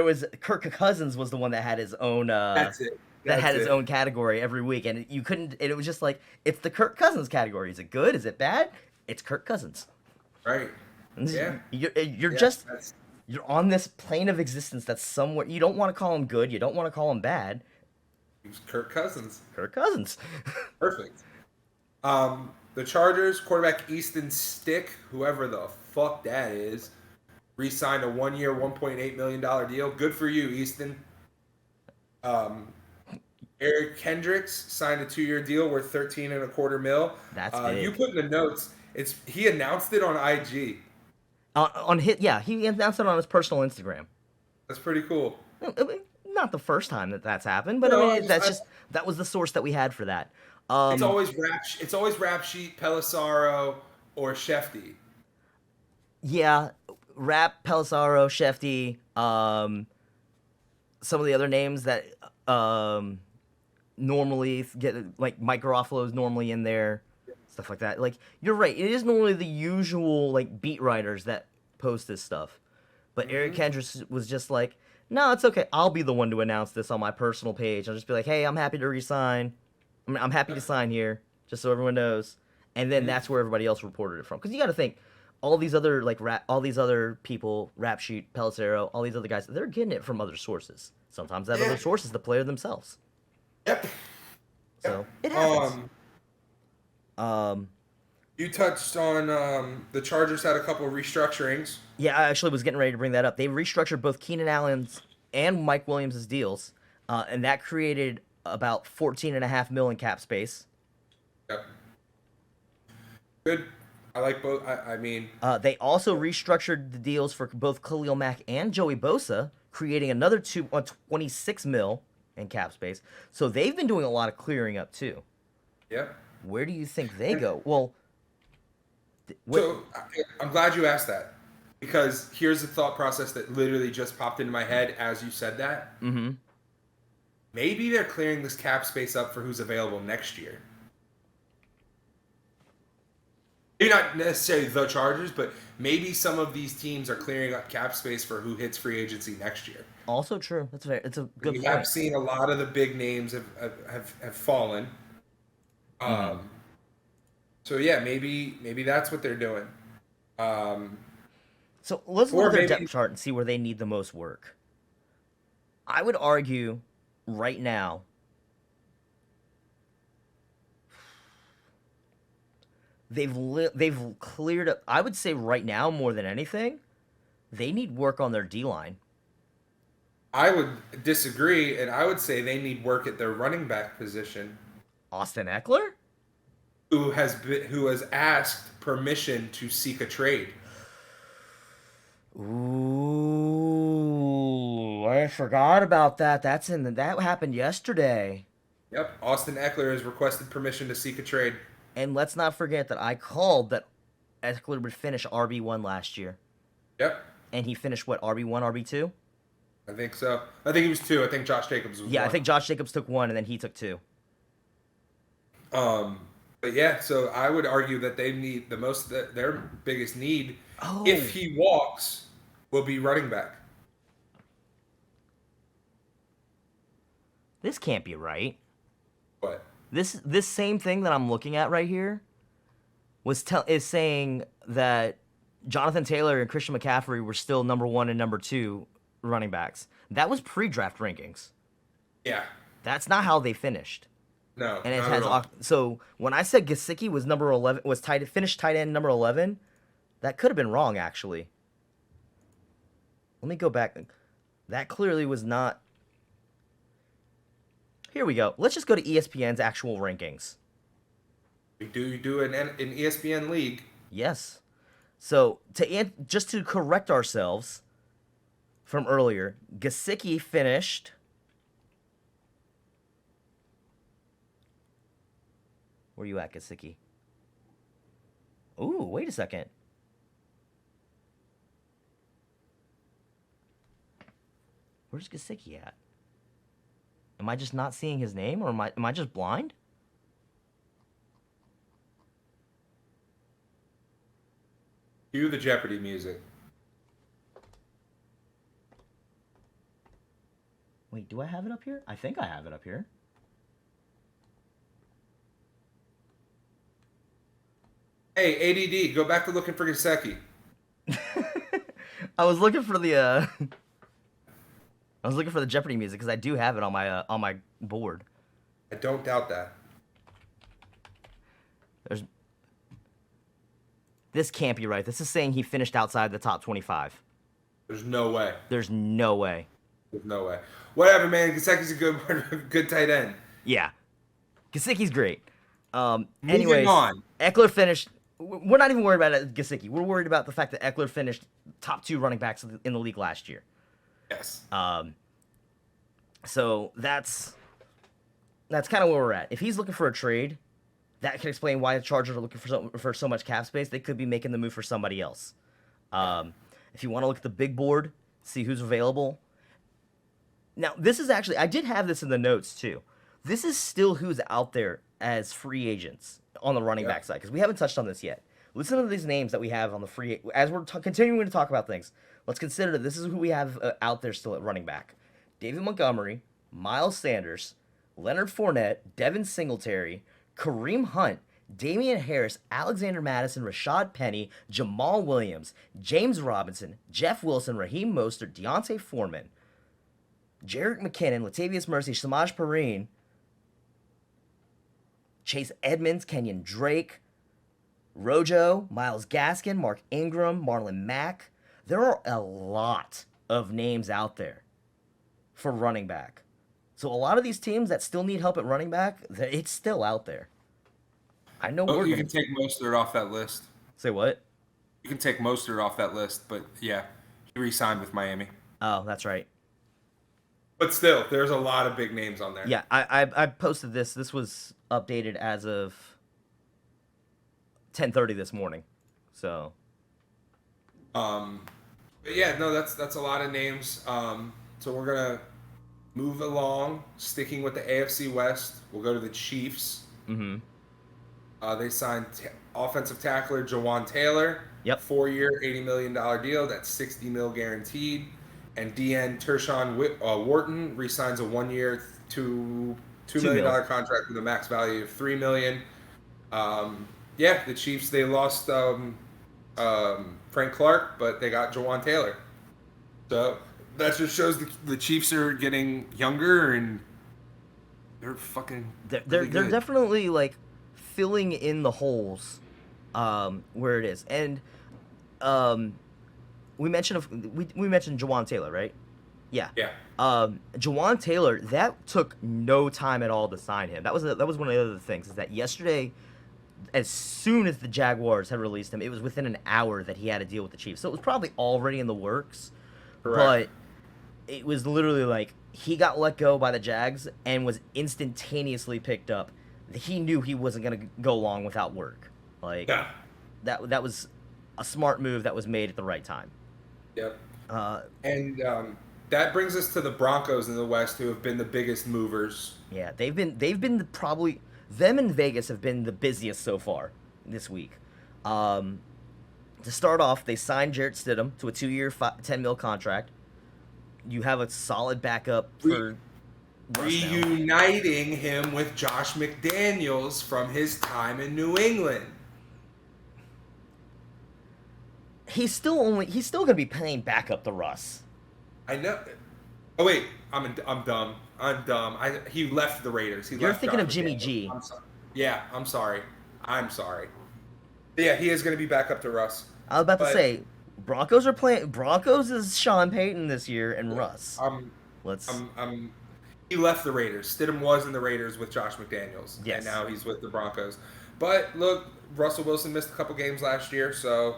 was Kirk Cousins was the one that had his own. That's it. That had his own category every week, and you couldn't. And it was just like it's the Kirk Cousins category. Is it good? Is it bad? It's Kirk Cousins. Right. Yeah. You're Yeah, just that's- you're on this plane of existence that's somewhere. You don't want to call him good. You don't want to call him bad. It was Kirk Cousins. Kirk Cousins. Perfect. The Chargers quarterback Easton Stick, whoever the fuck that is, re-signed a 1-year, $1.8 million deal. Good for you, Easton. Eric Kendricks signed a 2-year deal worth $13.25 million. That's big. You put in the notes. He announced it on IG. He announced it on his personal Instagram. That's pretty cool. I mean, not the first time that's happened, but No, I mean that was the source that we had for that. It's always rap sheet, Pelissaro, or Shefty. Yeah, Rap, Pelissaro, Shefty, some of the other names that normally get, like Mike Garofalo's normally in there, stuff like that. Like, you're right, it is normally the usual like beat writers that post this stuff. But Eric Kendricks was just like, no, it's okay. I'll be the one to announce this on my personal page. I'll just be like, hey, I'm happy to resign. I'm happy to sign here, just so everyone knows. And then that's where everybody else reported it from. Because you got to think, all these other people, Rap Sheet, Pelissaro, all these other guys, they're getting it from other sources. Sometimes that other source is the player themselves. Yep. So it happens. You touched on the Chargers had a couple of restructurings. Yeah, I actually was getting ready to bring that up. They restructured both Keenan Allen's and Mike Williams' deals, and that created about $14.5 million cap space. Yep. Good. I like both. I mean, they also restructured the deals for both Khalil Mack and Joey Bosa, creating another $26 million in cap space. So they've been doing a lot of clearing up too. yep. Where do you think they go? Well, So I'm glad you asked that, because here's the thought process that literally just popped into my head as you said that. Mm-hmm. Maybe they're clearing this cap space up for who's available next year. Maybe not necessarily the Chargers, but maybe some of these teams are clearing up cap space for who hits free agency next year. Also true. It's a good We point. have seen a lot of the big names have fallen. So yeah, maybe that's what they're doing. So let's look Or at their maybe- depth chart and see where they need the most work. I would argue right now they've cleared up. I would say right now more than anything, they need work on their D-line. I would disagree, and I would say they need work at their running back position. Austin Eckler? Who has asked permission to seek a trade. Ooh, I forgot about that. That happened yesterday. Yep, Austin Eckler has requested permission to seek a trade. And let's not forget that I called that Eckler would finish RB1 last year. Yep, And he finished what, RB1, RB2? I think so. I think he was 2. I think Josh Jacobs was 1. Yeah, I think Josh Jacobs took 1 and then he took 2. But yeah, so I would argue that they need their biggest need, Oh. if he walks, will be running back. This can't be right. What? This same thing that I'm looking at right here, is saying that Jonathan Taylor and Christian McCaffrey were still number 1 and number 2 running backs. That was pre-draft rankings. Yeah. That's not how they finished. No. And it not has at all. so when I said Gesicki was number 11, finished tight end number 11, that could have been wrong actually. Let me go back. That clearly was not. Here we go. Let's just go to ESPN's actual rankings. We do an ESPN league. Yes. So just to correct ourselves from earlier, Gesicki finished. Where you at, Gesicki? Ooh, wait a second. Where's Gesicki at? Am I just not seeing his name, or am I just blind? Cue the Jeopardy music. Wait, do I have it up here? I think I have it up here. Hey, ADD, go back to looking for Gesicki. I was looking for the I was looking for the Jeopardy music because I do have it on my board. I don't doubt that. This can't be right. This is saying he finished outside the top 25. There's no way. There's no way. There's no way. Whatever, man. Gesicki's a good tight end. Yeah. Gesicki's great. Moving Anyways, on. Eckler finished. We're not even worried about Gesicki. We're worried about the fact that Eckler finished top 2 running backs in the league last year. Yes. So that's kind of where we're at. If he's looking for a trade, that can explain why the Chargers are looking for so much cap space. They could be making the move for somebody else. If you want to look at the big board, see who's available. Now, this is actually, I did have this in the notes too. This is still who's out there as free agents on the running back side, because we haven't touched on this yet. Listen to these names that we have on the free, as we're continuing to talk about things. Let's consider that this is who we have out there still at running back. David Montgomery, Miles Sanders, Leonard Fournette, Devin Singletary, Kareem Hunt, Damian Harris, Alexander Madison, Rashad Penny, Jamal Williams, James Robinson, Jeff Wilson, Raheem Mostert, Deontay Foreman, Jerick McKinnon, Latavius Murphy, Samaj Perine, Chase Edmonds, Kenyon Drake, Rojo, Myles Gaskin, Mark Ingram, Marlon Mack. There are a lot of names out there for running back. So a lot of these teams that still need help at running back, it's still out there. I know you can take Mostert off that list. Say what? You can take Mostert off that list, but yeah, he re-signed with Miami. Oh, that's right. But still, there's a lot of big names on there. Yeah, I posted this. This was updated as of 10:30 this morning. So. But yeah, no, that's a lot of names. So we're gonna move along, sticking with the AFC West. We'll go to the Chiefs. Mm-hmm. They signed offensive tackler Jawan Taylor. Yep. 4-year, $80 million deal. That's $60 million guaranteed. And DN Tershawn Wharton re-signs a 1-year, $2 million contract with a max value of $3 million. Yeah, the Chiefs, they lost Frank Clark, but they got Jawan Taylor. So that just shows the Chiefs are getting younger and they're fucking. They're definitely like filling in the holes where it is, and we mentioned Jawan Taylor, right? Yeah. Yeah. Jawan Taylor, that took no time at all to sign him. That was one of the other things, is that yesterday, as soon as the Jaguars had released him, it was within an hour that he had to deal with the Chiefs. So it was probably already in the works. Correct. But it was literally like he got let go by the Jags and was instantaneously picked up. He knew he wasn't going to go long without work. Like, yeah. That was a smart move that was made at the right time. Yep. That brings us to the Broncos in the West, who have been the biggest movers. Yeah, they've been probably, them and Vegas have been the busiest so far this week. To start off, they signed Jarrett Stidham to a 2-year, $10 million contract. You have a solid backup for reuniting him with Josh McDaniels from his time in New England. He's still gonna be playing backup to Russ. I know. Oh wait, I'm dumb. I'm dumb. He left the Raiders. You're thinking of Jimmy G. I'm sorry. Yeah, I'm sorry. I'm sorry. Yeah, he is going to be back up to Russ. I was about to say, Broncos are playing. Broncos is Sean Payton this year and Russ. He left the Raiders. Stidham was in the Raiders with Josh McDaniels. Yes. And now he's with the Broncos. But look, Russell Wilson missed a couple games last year, so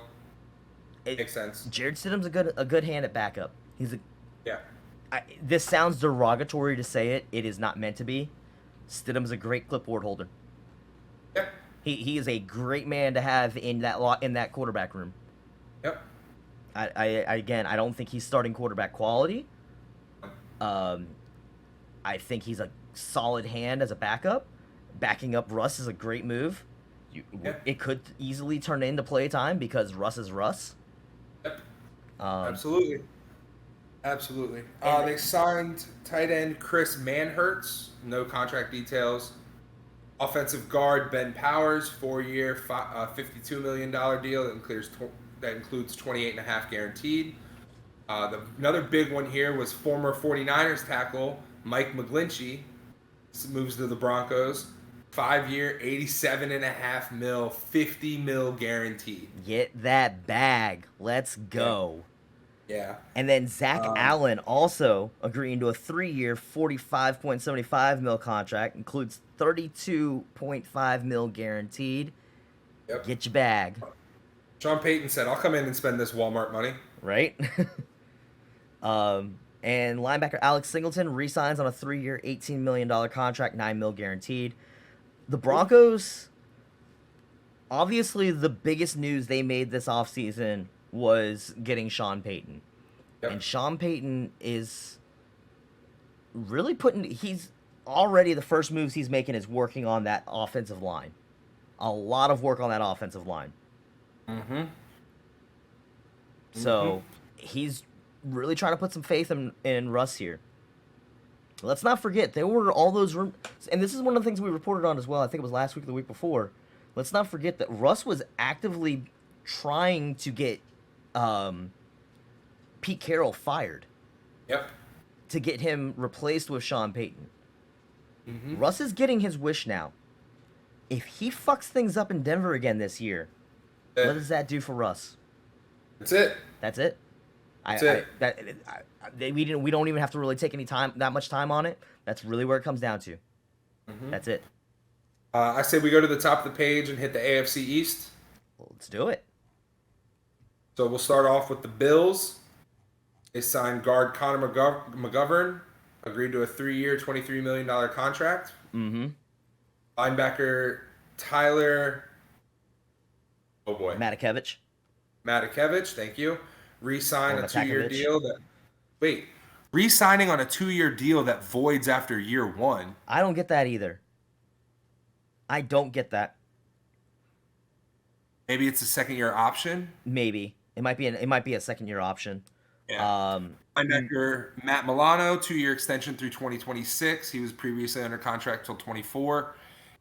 it makes sense. Jared Stidham's a good hand at backup. Yeah. This sounds derogatory to say it. It is not meant to be. Stidham's a great clipboard holder. Yep. He is a great man to have in that quarterback room. Yep. I don't think he's starting quarterback quality. I think he's a solid hand as a backup. Backing up Russ is a great move. It could easily turn into play time because Russ is Russ. Yep. Absolutely. Absolutely. They signed tight end Chris Manhertz. No contract details. Offensive guard Ben Powers, 4-year, $52 million deal that includes 28.5 guaranteed. Another big one here was former 49ers tackle Mike McGlinchey. Moves to the Broncos. 5-year, $87.5 million, $50 million guaranteed. Get that bag. Let's go. Yeah. And then Zach Allen also agreeing to a 3-year, $45.75 million contract, includes $32.5 million guaranteed. Yep. Get your bag. Sean Payton said, "I'll come in and spend this Walmart money." Right? And linebacker Alex Singleton re-signs on a 3-year, $18 million contract, $9 million guaranteed. The Broncos, obviously the biggest news they made this offseason was getting Sean Payton. Yep. And Sean Payton is really he's already, the first moves he's making is working on that offensive line. A lot of work on that offensive line. Mm-hmm. So he's really trying to put some faith in Russ here. Let's not forget, there were all those and this is one of the things we reported on as well. I think it was last week or the week before. Let's not forget that Russ was actively trying to get Pete Carroll fired. Yep. To get him replaced with Sean Payton. Mm-hmm. Russ is getting his wish now. If he fucks things up in Denver again this year, what does that do for Russ? That's it. That's it. We don't even have to really take that much time on it. That's really where it comes down to. Mm-hmm. That's it. I say we go to the top of the page and hit the AFC East. Well, let's do it. So we'll start off with the Bills. They signed guard Connor McGovern, agreed to a 3-year, $23 million contract. Mm-hmm. Linebacker Tyler, oh boy, Matakevich, thank you. Re-signed a 2-year Matakovich. deal re-signing on a 2-year deal that voids after year 1. I don't get that either. I don't get that. Maybe it's a 2nd-year option. Maybe it might be a 2nd-year option. Yeah. Linebacker Matt Milano, 2-year extension through 2026. He was previously under contract till 24.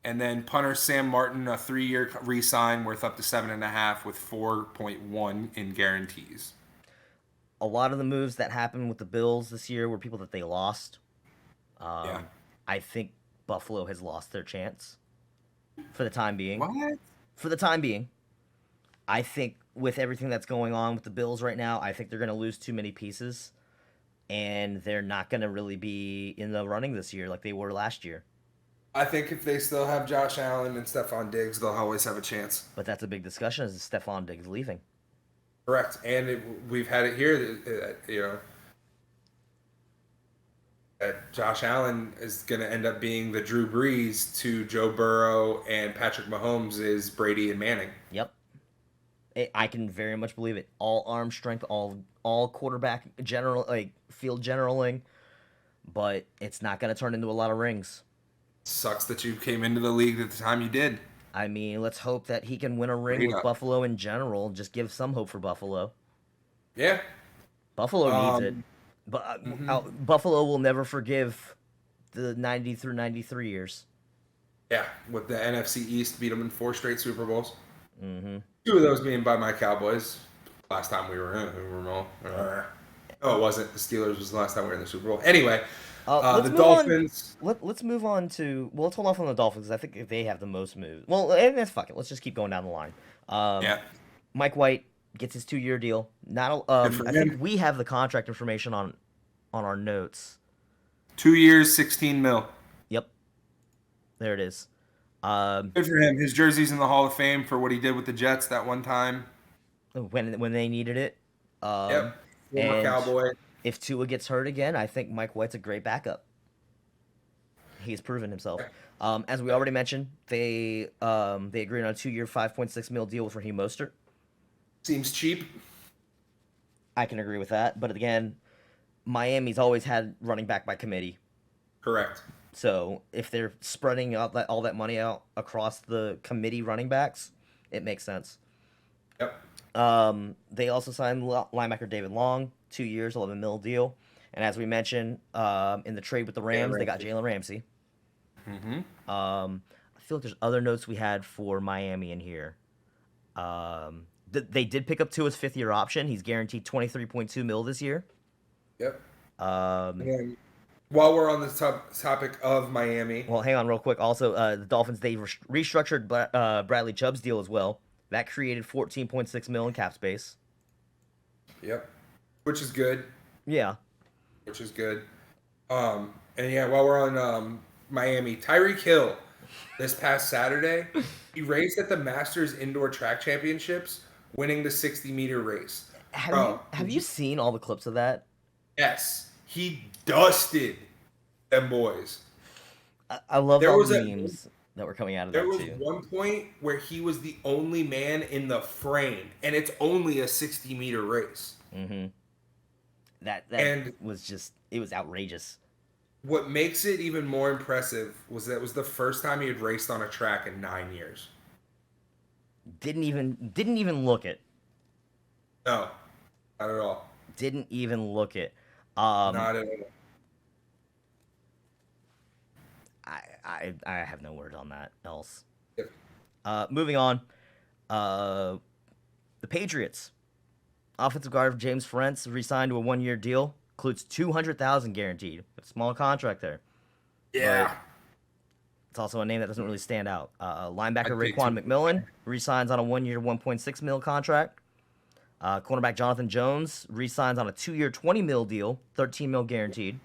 And then punter Sam Martin, a 3-year re-sign worth up to $7.5 with $4.1 in guarantees. A lot of the moves that happened with the Bills this year were people that they lost. I think Buffalo has lost their chance for the time being. What? For the time being. I think with everything that's going on with the Bills right now, I think they're going to lose too many pieces. And they're not going to really be in the running this year like they were last year. I think if they still have Josh Allen and Stephon Diggs, they'll always have a chance. But that's a big discussion as Stephon Diggs leaving. Correct. And we've had it here, that Josh Allen is going to end up being the Drew Brees to Joe Burrow and Patrick Mahomes is Brady and Manning. Yep. I can very much believe it. All arm strength, all quarterback field generaling, but it's not going to turn into a lot of rings. Sucks that you came into the league at the time you did. I mean, let's hope that he can win a ring with Buffalo in general. Just give some hope for Buffalo. Yeah. Buffalo needs it. But Buffalo will never forgive the 90 through 93 years. Yeah, with the NFC East beat them in 4 straight Super Bowls. Mm-hmm. 2 of those being by my Cowboys. last time we were in the Super Bowl. Oh, it wasn't. The Steelers was the last time we were in the Super Bowl. Anyway, Let's the move Dolphins. On. Let's move on to. Well, let's hold off on the Dolphins. I think they have the most moves. Well, and that's fuck it. Let's just keep going down the line. Yeah. Mike White gets his 2-year deal. Not. Good for I him. think we have the contract information on our notes. 2 years, 16 mil. Yep. There it is. Good for him. His jersey's in the Hall of Fame for what he did with the Jets that one time. When they needed it. Yep. Former and Cowboy. If Tua gets hurt again, I think Mike White's a great backup. He's proven himself. As we already mentioned, they agreed on a 2-year, $5.6 million deal with Raheem Mostert. Seems cheap. I can agree with that, but again, Miami's always had running back by committee. Correct. So if they're spreading out all that money out across the committee running backs, it makes sense. Yep. They also signed linebacker David Long, 2 years, $11 million deal. And as we mentioned, in the trade with the Rams, they got Jalen Ramsey. Mm-hmm. I feel like there's other notes we had for Miami in here. They did pick up Tua's 5th-year option. He's guaranteed $23.2 million this year. Yep. Um, And while we're on the topic of Miami, Well, hang on real quick. Also, the Dolphins, they restructured Bradley Chubb's deal as well. That created $14.6 million in cap space. yep, which is good. Yeah. Which is good. And yeah, while we're on Miami, Tyreek Hill this past Saturday, he raced at the Masters Indoor Track Championships, winning the 60-meter race. Have you seen all the clips of that? Yes, he dusted them boys. I love There all was the a- memes that were coming out of There that was too. one point where he was the only man in the frame, and it's only a 60-meter race. Mm-hmm. That And- was just, it was outrageous. What makes it even more impressive was that it was the first time he had raced on a track in 9 years. Didn't even look it. No, not at all. Didn't even look it. Not at all. I have no word on that else. Yep. Moving on. The Patriots. Offensive guard James Ferentz re-signed to a 1-year deal. Includes $200,000 guaranteed. A small contract there. Yeah. It's also a name that doesn't really stand out. Linebacker I'd take Raekwon McMillan re-signs on a 1-year, $1.6 million contract. Cornerback Jonathan Jones re-signs on a 2-year, $20 million deal, $13 million guaranteed.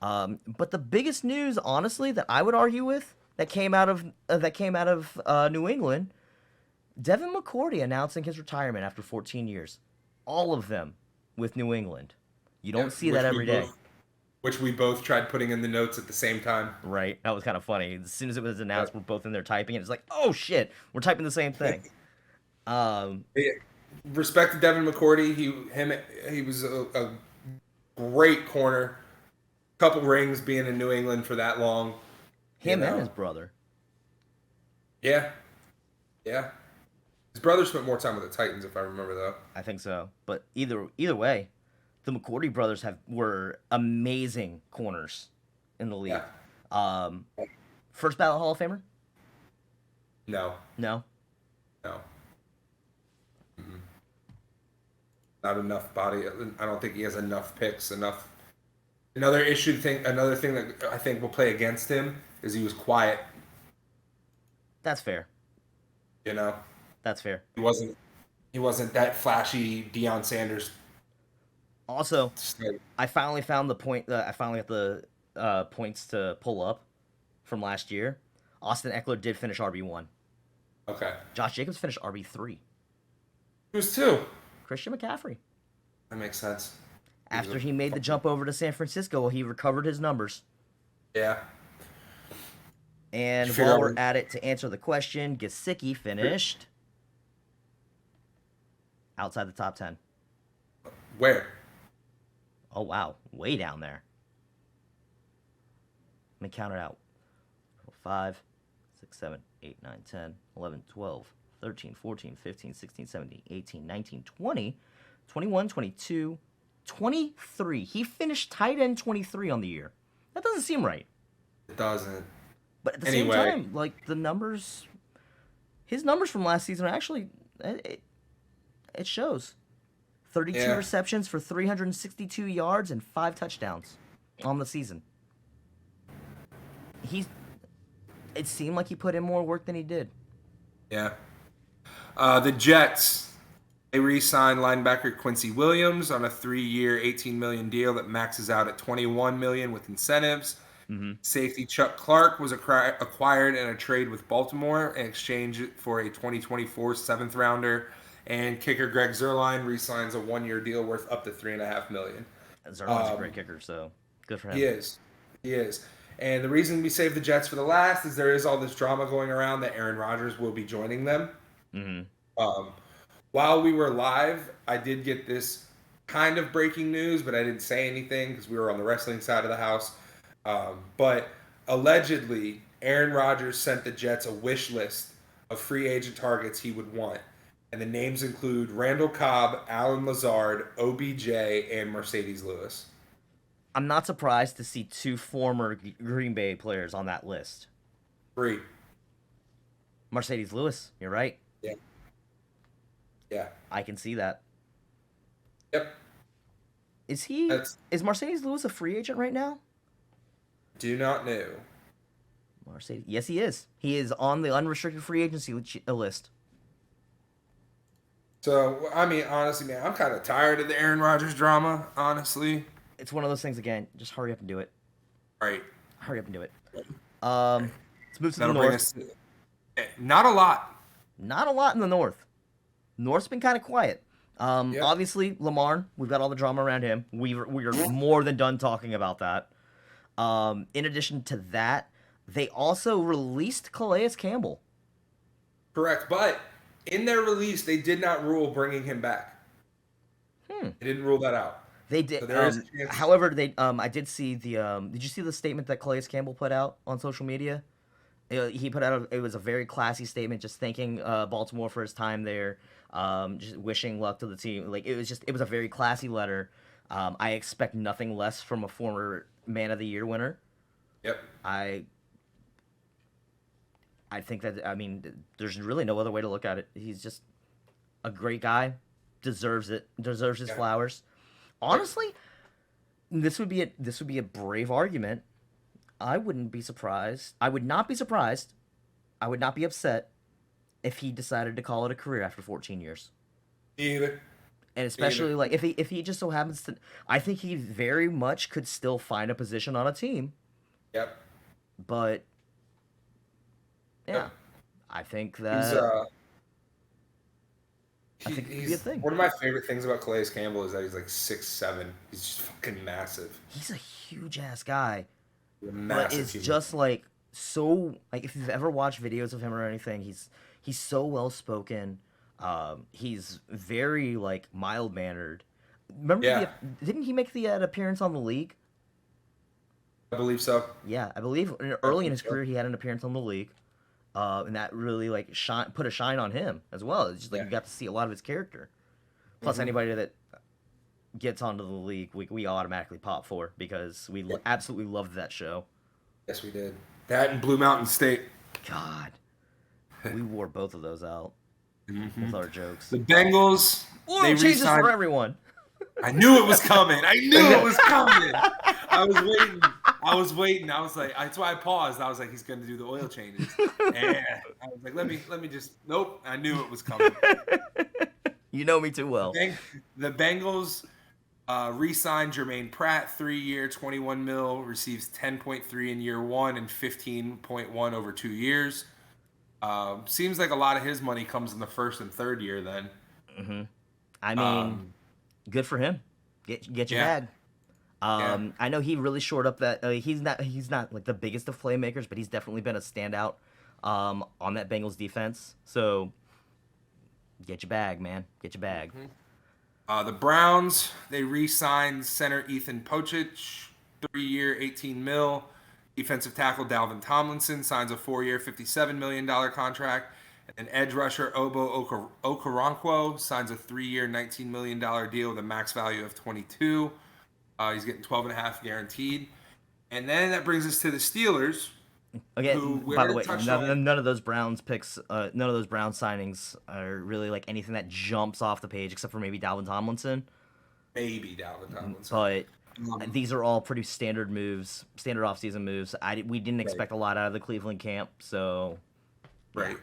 But the biggest news, honestly, that I would argue with that came out of New England, Devin McCourty announcing his retirement after 14 years. All of them with New England. You don't see that every day. Which we both tried putting in the notes at the same time. Right? That was kind of funny. As soon as it was announced, we're both in there typing, and it's like, oh shit, we're typing the same thing. Respect to Devin McCourty. He was a great corner. Couple rings being in New England for that long. Him You know? and his brother. Yeah. Yeah. His brother spent more time with the Titans, if I remember, though. I think so. But either way, the McCourty brothers were amazing corners in the league. Yeah. First ballot Hall of Famer? No. No. No. Mm-mm. Not enough body. I don't think he has enough picks, enough. Another thing that I think will play against him is he was quiet. That's fair. You know, That's fair. he wasn't that flashy Deion Sanders. Also, Snake. I finally found the point. I finally got the points to pull up from last year. Austin Eckler did finish RB1. Okay. Josh Jacobs finished RB3. He was 2. Christian McCaffrey. That makes sense. After he made the jump over to San Francisco, he recovered his numbers. Yeah. And Figure while out we're what- at it, to answer the question, Gesicki finished outside the top 10. Where? Oh, wow. Way down there. Let me count it out. 5, 6, 7, 8, 9, 10, 11, 12, 13, 14, 15, 16, 17, 18, 19, 20, 21, 22, 23. He finished tight end 23 on the year. That doesn't seem right. It doesn't. But at the Anyway. same time, like, his numbers from last season are actually, it shows. 32 Yeah. receptions for 362 yards and 5 touchdowns on the season. It seemed like he put in more work than he did. Yeah. The Jets, they re-signed linebacker Quincy Williams on a 3-year, $18 million deal that maxes out at $21 million with incentives. Safety Chuck Clark was acquired in a trade with Baltimore in exchange for a 2024 seventh rounder. And kicker Greg Zuerlein re-signs a 1-year deal worth up to $3.5 million. Zerline's a great kicker, so good for him. He is. And the reason we saved the Jets for the last is there is all this drama going around that Aaron Rodgers will be joining them. While we were live, I did get this kind of breaking news, but I didn't say anything because we were on the wrestling side of the house. But allegedly, Aaron Rodgers sent the Jets a wish list of free agent targets he would want. And the names include Randall Cobb, Alan Lazard, OBJ, and Mercedes Lewis. I'm not surprised to see 2 former Green Bay players on that list. 3. Mercedes Lewis, you're right. Yeah. I can see that. Yep. Is Mercedes Lewis a free agent right now? Do not know. Yes, he is. He is on the unrestricted free agency list. So, I mean, honestly, man, I'm kind of tired of the Aaron Rodgers drama, honestly. It's one of those things, again, just hurry up and do it. Right. Hurry up and do it. Let's move to the That'll bring north. us not a lot. Not a lot in the north. North's been kind of quiet. Obviously, Lamar, we've got all the drama around him. We are more than done talking about that. In addition to that, they also released Calais Campbell. Correct, but in their release, they did not rule bringing him back. They didn't rule that out. They did. So there is a chance. However, I did see the. Did you see the statement that Calais Campbell put out on social media? He put out. It was a very classy statement, just thanking Baltimore for his time there, just wishing luck to the team. Like it was a very classy letter. I expect nothing less from a former Man of the Year winner. Yep. I think that, there's really no other way to look at it. He's just a great guy, deserves it, deserves his flowers. Honestly, this would be a brave argument. I wouldn't be surprised. I would not be surprised. I would not be upset if he decided to call it a career after 14 years. Either. And especially like if he just so happens to, I think he very much could still find a position on a team. Yep. But yeah, Yep. I think that I think it'd be a thing. One of my favorite things about Calais Campbell is that he's like 6'7". He's just fucking massive. he's a huge ass guy. But Massive. it's human. just like so like if you've ever watched videos of him or anything, he's so well spoken. He's very like mild mannered. Remember, Yeah. didn't he make the appearance on the league? I believe so. Yeah, I believe early in his career he had an appearance on the league, and that really like put a shine on him as well. It's just like you got to see a lot of his character. Plus, anybody that gets onto the league, we automatically pop for because we absolutely loved that show. Yes, we did. That and Blue Mountain State. God, we wore both of those out with our jokes. The Bengals. Oil they changes re-signed. for everyone. I knew it was coming. I knew it was coming. I was waiting. I was like, that's why I paused. I was like, he's going to do the oil changes. And I was like, let me just. Nope. I knew it was coming. You know me too well. The Bengals re-signed Jermaine Pratt, 3-year, $21 million, receives 10.3 in year 1 and 15.1 over 2 years. Seems like a lot of his money comes in the first and third year then. I mean, good for him. Get your bag. I know he really shored up that. He's not like the biggest of playmakers, but he's definitely been a standout on that Bengals defense. So get your bag, man. Get your bag. The Browns, they re-signed center Ethan Pocic, 3-year, $18 million. Defensive tackle Dalvin Tomlinson signs a 4-year, $57 million contract. And edge rusher Obo Okoronkwo signs a 3-year, $19 million deal with a max value of $22. He's getting $12.5 guaranteed. And then that brings us to the Steelers, Again, who we by the already way, touched none, on. none of those Browns picks, none of those Browns signings are really like anything that jumps off the page, except for maybe Dalvin Tomlinson. Maybe Dalvin Tomlinson. But Um, these are all pretty standard moves, standard offseason moves. We didn't expect a lot out of the Cleveland camp, so Right.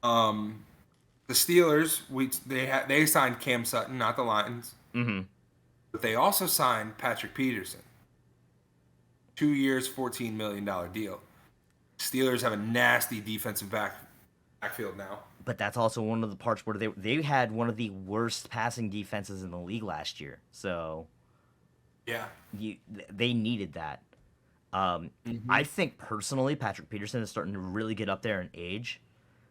The Steelers, they signed Cam Sutton, not the Lions, but they also signed Patrick Peterson. 2 years, $14 million deal. Steelers have a nasty defensive backfield now. But that's also one of the parts where they had one of the worst passing defenses in the league last year. So Yeah. they needed that. I think personally, Patrick Peterson is starting to really get up there in age.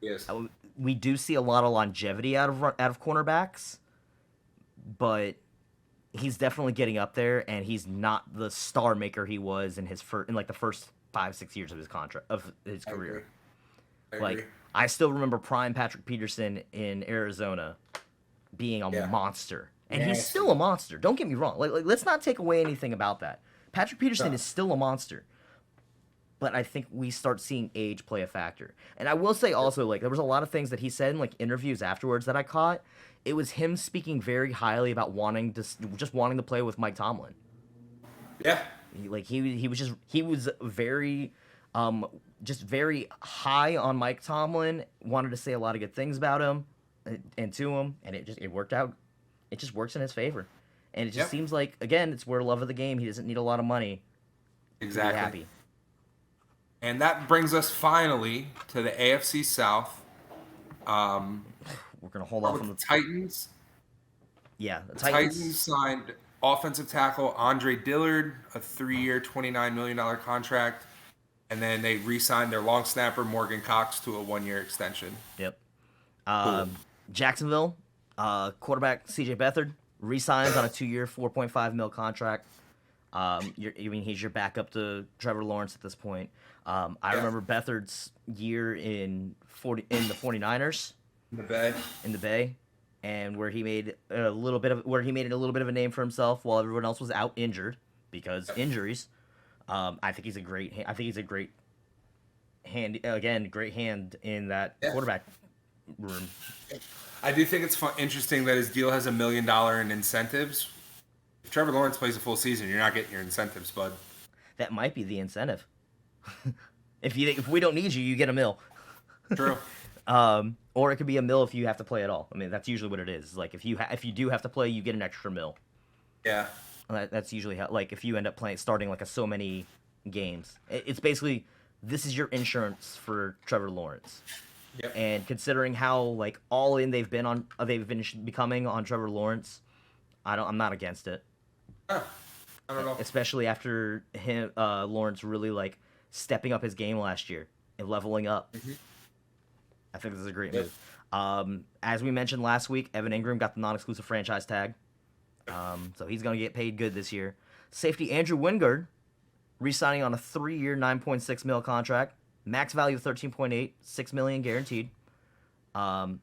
Yes. We do see a lot of longevity out of cornerbacks, but he's definitely getting up there, and he's not the star maker he was in the first 5-6 years of his career. I agree. I still remember prime Patrick Peterson in Arizona being a monster, and he's still a monster. Don't get me wrong. Let's not take away anything about that. Patrick Peterson is still a monster. But I think we start seeing age play a factor. And I will say also, there was a lot of things that he said in interviews afterwards that I caught. It was him speaking very highly about wanting to play with Mike Tomlin. Yeah. He was very very high on Mike Tomlin, wanted to say a lot of good things about him and to him, and it worked out. It just works in his favor. And it just seems like, again, it's where love of the game. He doesn't need a lot of money Exactly. to be happy. And that brings us finally to the AFC South. We're gonna hold off on the Titans. Yeah, the Titans signed offensive tackle Andre Dillard, a 3-year, $29 million contract. And then they re-signed their long snapper Morgan Cox to a 1-year extension. Yep. Jacksonville, quarterback C.J. Beathard re-signs on a 2-year, $4.5 million contract. He's your backup to Trevor Lawrence at this point. I remember Beathard's year in the 49ers. In the Bay, and where he made a little bit of a name for himself while everyone else was out injured because injuries. I think he's a great hand in that quarterback room. I do think it's interesting that his deal has $1 million in incentives. If Trevor Lawrence plays a full season, you're not getting your incentives, bud. That might be the incentive. If we don't need you, you get $1 million. True. Or it could be $1 million if you have to play at all. I mean, that's usually what it is. If you do have to play, you get an extra $1 million. Yeah. That's usually how. If you end up starting so many games, it's basically this is your insurance for Trevor Lawrence. Yep. And considering how all in they've been becoming on Trevor Lawrence, I'm not against it. I don't know. Especially after him, Lawrence really stepping up his game last year and leveling up. Mm-hmm. I think this is a great move. As we mentioned last week, Evan Ingram got the non-exclusive franchise tag. So he's going to get paid good this year. Safety Andrew Wingard re-signing on a 3-year, $9.6 million contract. Max value of $13.8, $6 million guaranteed. That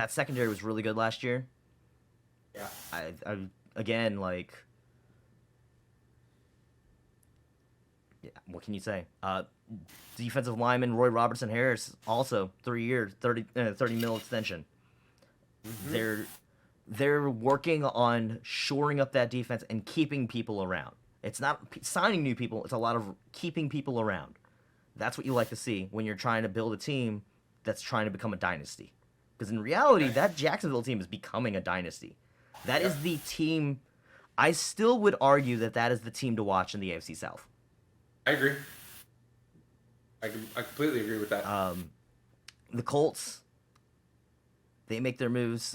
secondary was really good last year. Yeah. I again, what can you say? Defensive lineman Roy Robertson Harris, also 3-year, $30 million extension. Mm-hmm. They're working on shoring up that defense and keeping people around. It's not signing new people; it's a lot of keeping people around. That's what you like to see when you're trying to build a team that's trying to become a dynasty. Because in reality, that Jacksonville team is becoming a dynasty. That is the team. I still would argue that is the team to watch in the AFC South. I agree. I completely agree with that. The Colts, they make their moves.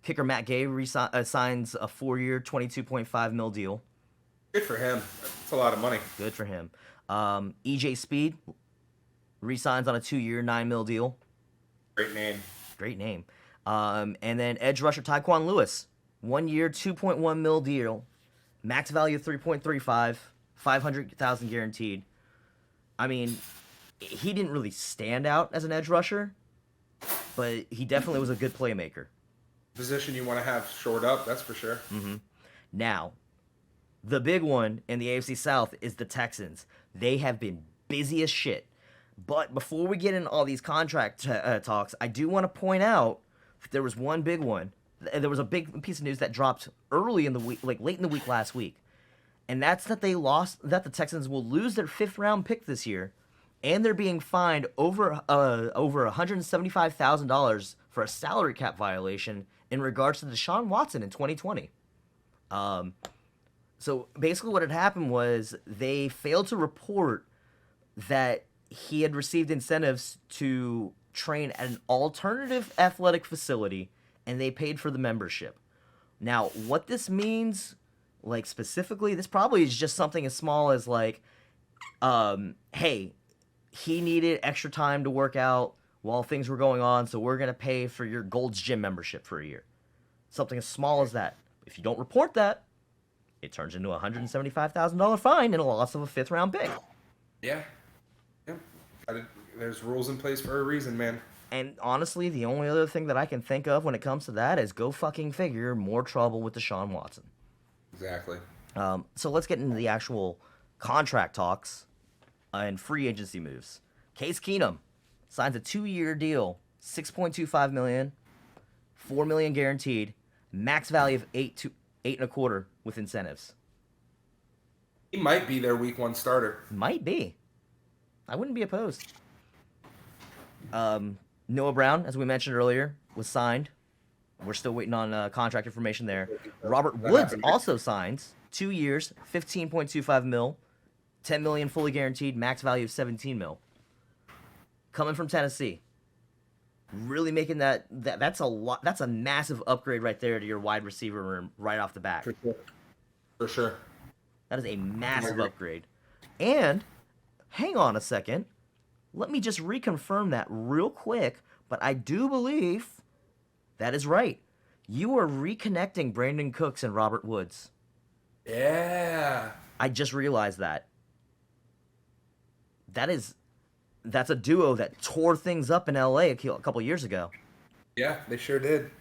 Kicker Matt Gay signs a 4-year, $22.5 million deal. Good for him. That's a lot of money. Good for him. EJ Speed re-signs on a 2-year, $9 million deal. Great name. And then edge rusher Tyquan Lewis, 1-year, $2.1 million deal. Max value of $3.35, $500,000 guaranteed. I mean, he didn't really stand out as an edge rusher, but he definitely was a good playmaker. Position you want to have shored up, that's for sure. Mm-hmm. Now, the big one in the AFC South is the Texans. They have been busy as shit. But before we get into all these contract talks, I do want to point out that there was one big one. There was a big piece of news that dropped early in the week, like late in the week last week. And that's that that the Texans will lose their 5th round pick this year, and they're being fined over $175,000 for a salary cap violation in regards to Deshaun Watson in 2020. So basically what had happened was they failed to report that he had received incentives to train at an alternative athletic facility, and they paid for the membership. Now, what this means, like specifically, this probably is just something as small as like, hey, he needed extra time to work out while things were going on, so we're going to pay for your Gold's Gym membership for a year. Something as small as that. If you don't report that, it turns into a $175,000 fine and a loss of a 5th round pick. Yeah. There's rules in place for a reason, man. And honestly, the only other thing that I can think of when it comes to that is go fucking figure, more trouble with Deshaun Watson. Exactly. So let's get into the actual contract talks and free agency moves. Case Keenum signs a 2-year deal, $6.25 million, $4 million guaranteed, max value of $8 and a quarter with incentives. He might be their week 1 starter. Might be. I wouldn't be opposed. Noah Brown, as we mentioned earlier, was signed. We're still waiting on contract information there. Robert Woods also signs 2 years, $15.25 mil, $10 million fully guaranteed, max value of $17 mil. Coming from Tennessee, really making that's a lot. That's a massive upgrade right there to your wide receiver room right off the bat. For sure. That is a massive upgrade. And hang on a second. Let me just reconfirm that real quick, but I do believe that is right. You are reconnecting Brandon Cooks and Robert Woods. Yeah. I just realized that. That's a duo that tore things up in LA a couple years ago. Yeah, they sure did.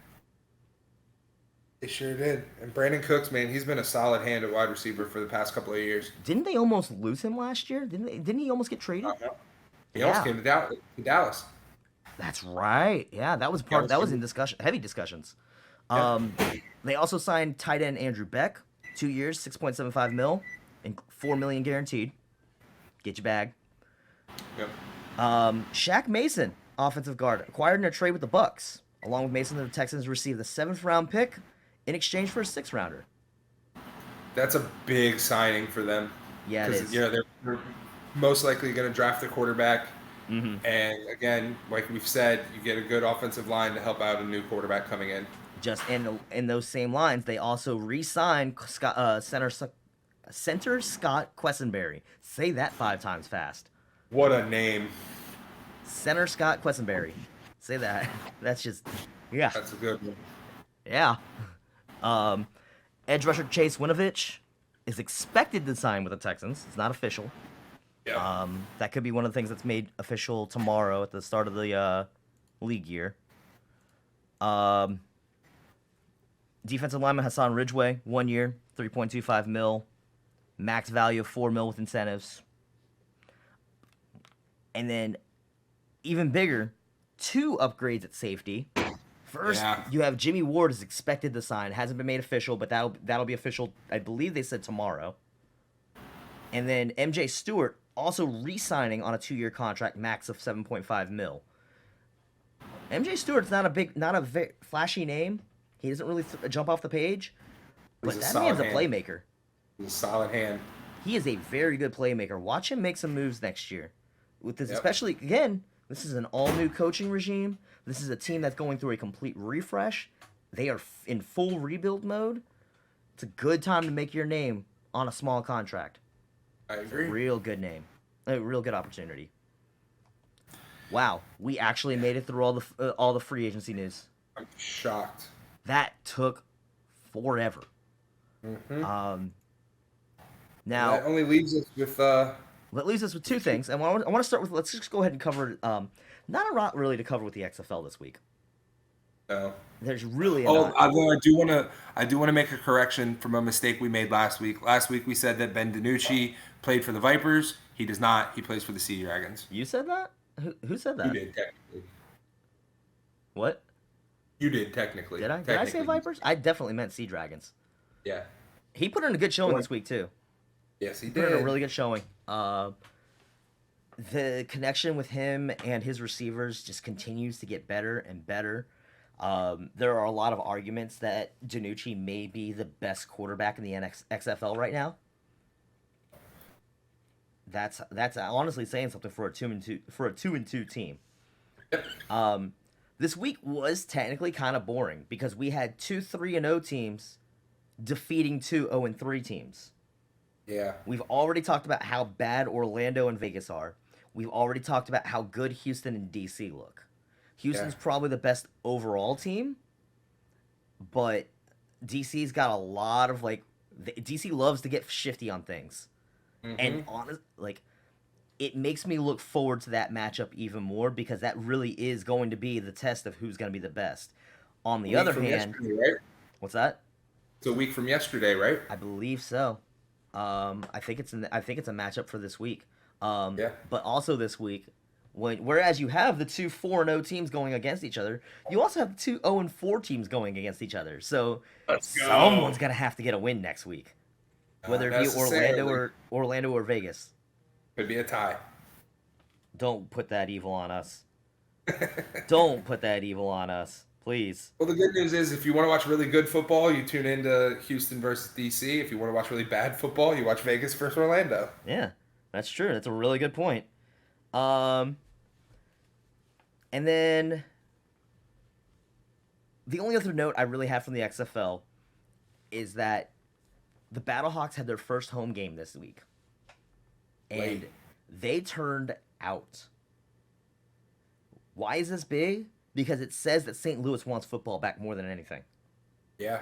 They sure did. And Brandon Cooks, man, he's been a solid hand at wide receiver for the past couple of years. Didn't they almost lose him last year? Didn't he almost get traded? He almost came to Dallas. That's right. Yeah, that was in discussion, heavy discussions. They also signed tight end Andrew Beck, 2 years, $6.75 mil, and $4 million guaranteed. Get your bag. Yep. Shaq Mason, offensive guard, acquired in a trade with the Bucks. Along with Mason, the Texans received the 7th round pick in exchange for a 6th rounder. That's a big signing for them. Yeah, it is. You know, they're most likely going to draft a quarterback. Mm-hmm. And again, like we've said, you get a good offensive line to help out a new quarterback coming in. Just in those same lines, they also re-signed center Scott Quessenberry. Say that 5 times fast. What a name. Center Scott Quessenberry. Say that. That's just, yeah. That's a good one. Yeah. Edge rusher Chase Winovich is expected to sign with the Texans. It's not official. Yeah. That could be one of the things that's made official tomorrow at the start of the league year. Defensive lineman Hassan Ridgeway, 1 year, $3.25 mil, max value of $4 mil with incentives. And then, even bigger, 2 upgrades at safety. First, you have Jimmy Ward is expected to sign. Hasn't been made official, but that'll be official. I believe they said tomorrow. And then MJ Stewart also re-signing on a 2-year contract, max of $7.5 mil. MJ Stewart's not a very flashy name. He doesn't really jump off the page, but that man's a playmaker. He's a solid hand. He is a very good playmaker. Watch him make some moves next year. With this, especially again, this is an all-new coaching regime. This is a team that's going through a complete refresh. They are in full rebuild mode. It's a good time to make your name on a small contract. I agree. Real good name. A real good opportunity. Wow, we actually made it through all the free agency news. I'm shocked. That took forever. Mm-hmm. Now that only leaves us with that leaves us with 2 things, and I want to start with. Let's just go ahead and cover. Not a lot really to cover with the XFL this week. No. There's really. Although I do want to make a correction from a mistake we made last week. Last week we said that Ben DiNucci played for the Vipers. He does not. He plays for the Sea Dragons. You said that? Who said that? You did technically. What? You did technically. Did I? Did I say Vipers? I definitely meant Sea Dragons. Yeah. He put in a good showing this week too. Yes, he Put in did. a really good showing. The connection with him and his receivers just continues to get better and better. There are a lot of arguments that DiNucci may be the best quarterback in the XFL right now. That's honestly saying something for a 2-2 team. Yep. This week was technically kind of boring because we had 2 3-0 teams defeating 2 0-3 teams. Yeah. We've already talked about how bad Orlando and Vegas are. We've already talked about how good Houston and DC look. Houston's probably the best overall team, but DC's got a lot of DC loves to get shifty on things. And it makes me look forward to that matchup even more because that really is going to be the test of who's going to be the best. On the other hand, right? What's that? It's a week from yesterday, right? I believe so. I think it's a matchup for this week. But also this week, whereas you have the 2 4-0 teams going against each other, you also have the 2 0-4 teams going against each other. So someone's gonna have to get a win next week, whether it be Orlando or Vegas. Could be a tie. Don't put that evil on us. Don't put that evil on us, please. Well, the good news is if you want to watch really good football, you tune into Houston versus DC. If you want to watch really bad football, you watch Vegas versus Orlando. Yeah, that's true. That's a really good point. And then the only other note I really have from the XFL is that the Battlehawks had their first home game this week. And they turned out. Why is this big? Because it says that St. Louis wants football back more than anything. Yeah.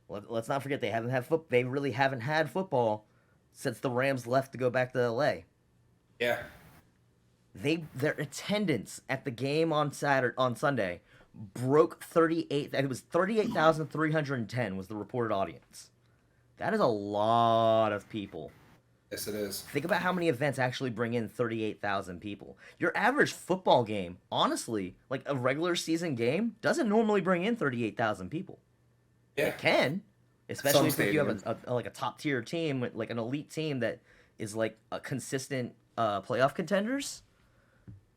Let's not forget they really haven't had football since the Rams left to go back to LA. Yeah. Their attendance at the game on Sunday broke 38. It was 38,310 was the reported audience. That is a lot of people. Yes, it is. Think about how many events actually bring in 38,000 people. Your average football game, honestly, like a regular season game, doesn't normally bring in 38,000 people. Yeah. It can, especially if you have a top tier team, like an elite team that is like a consistent playoff contenders.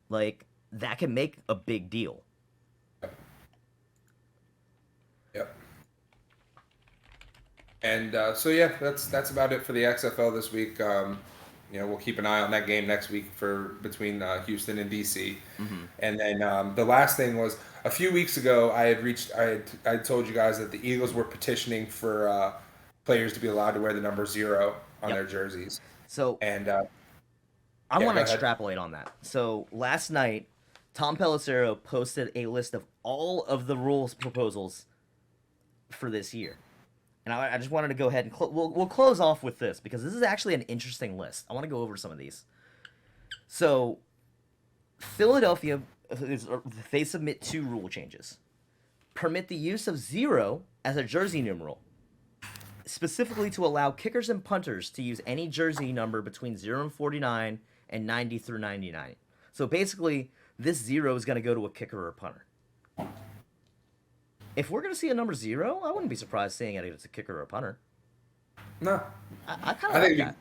Like that can make a big deal. Yep. And so yeah, that's about it for the XFL this week. We'll keep an eye on that game next week between Houston and DC. Mm-hmm. And then the last thing was a few weeks ago I had told you guys that the Eagles were petitioning for players to be allowed to wear the number 0 on their jerseys. So I want to extrapolate on that. So last night, Tom Pelissero posted a list of all of the rules proposals for this year. And I just wanted to go ahead and we'll close off with this because this is actually an interesting list. I want to go over some of these. So, Philadelphia, they submit 2 rule changes. Permit the use of 0 as a jersey numeral, specifically to allow kickers and punters to use any jersey number between 0 and 49 and 90 through 99. So basically, this 0 is going to go to a kicker or a punter. If we're going to see a number 0, I wouldn't be surprised seeing it as a kicker or a punter. No. I kind of like that.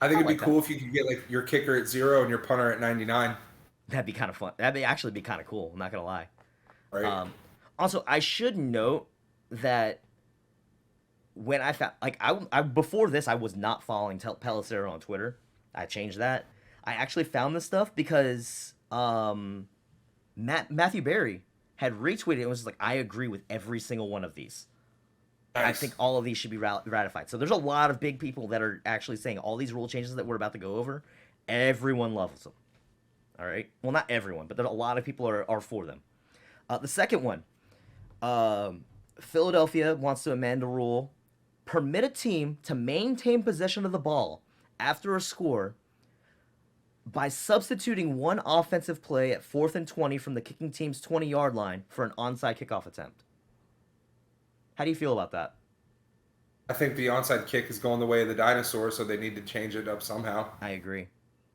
I think it'd be cool if you could get like your kicker at 0 and your punter at 99. That'd be kind of fun. That'd actually be kind of cool. I'm not going to lie. Right. Also, I should note that when I found, I before this, I was not following Pelissero on Twitter. I changed that. I actually found this stuff because Matthew Berry had retweeted it and was like, I agree with every single one of these. Nice. I think all of these should be ratified. So there's a lot of big people that are actually saying all these rule changes that we're about to go over, everyone loves them. All right? Well, not everyone, but a lot of people are for them. The second one, Philadelphia wants to amend a rule, permit a team to maintain possession of the ball after a score by substituting one offensive play at 4th and 20 from the kicking team's 20-yard line for an onside kickoff attempt. How do you feel about that? I think the onside kick is going the way of the dinosaur, so they need to change it up somehow. I agree.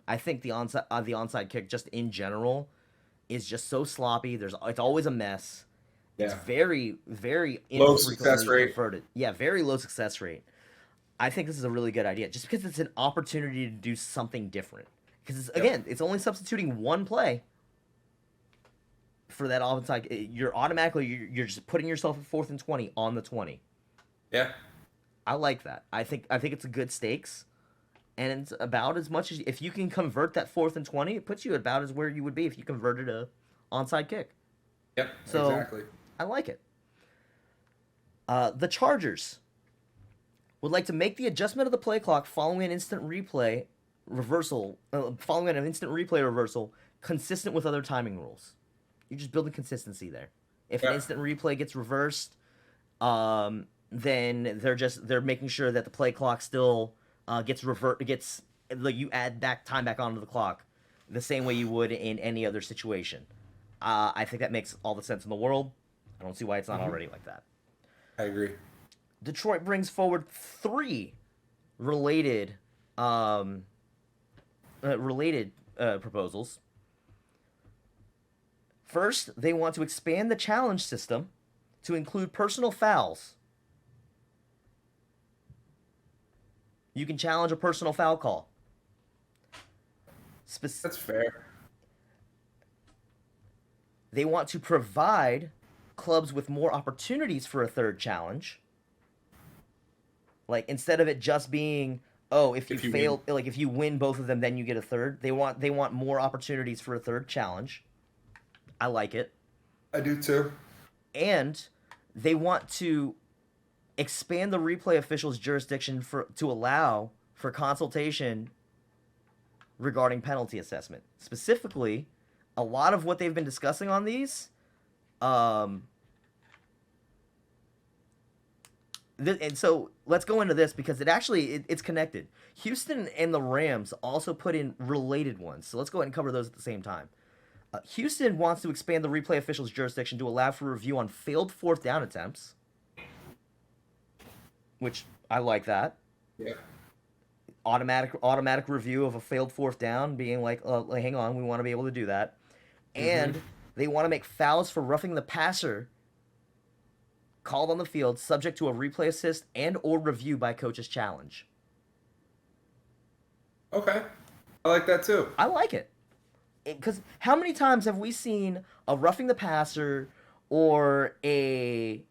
I think the onside kick just in general is just so sloppy. It's always a mess. It's Yeah. very, very Low success infrequently rate. converted. Yeah, very low success rate. I think this is a really good idea, just because it's an opportunity to do something different. Because again, it's only substituting one play for that onside. You're just putting yourself at 4th and 20 on the 20. Yeah. I like that. I think it's a good stakes, and it's about as much as if you can convert that 4th and 20, it puts you about as where you would be if you converted a onside kick. Yep. So Exactly. I like it. The Chargers would like to make the adjustment of the play clock following an instant replay reversal, consistent with other timing rules. You're just building consistency there. If an instant replay gets reversed, then they're making sure that the play clock still gets you add time back onto the clock the same way you would in any other situation. I think that makes all the sense in the world. I don't see why it's not already like that. I agree. Detroit brings forward 3 related proposals. First, they want to expand the challenge system to include personal fouls. You can challenge a personal foul call. That's fair. They want to provide clubs with more opportunities for a third challenge. Like, instead of it just being, if you fail, like if you win both of them, then you get a third. They want more opportunities for a third challenge. I like it. I do too. And they want to expand the replay official's jurisdiction to allow for consultation regarding penalty assessment. Specifically, a lot of what they've been discussing on these, and so let's go into this because it's connected. Houston and the Rams also put in related ones, so let's go ahead and cover those at the same time. Houston wants to expand the replay official's jurisdiction to allow for review on failed 4th down attempts, which I like that. Yeah. Automatic review of a failed 4th down, being like, hang on, we want to be able to do that. And they want to make fouls for roughing the passer called on the field subject to a replay assist and or review by coach's challenge. Okay. I like that too. I like it. Because how many times have we seen a roughing the passer or a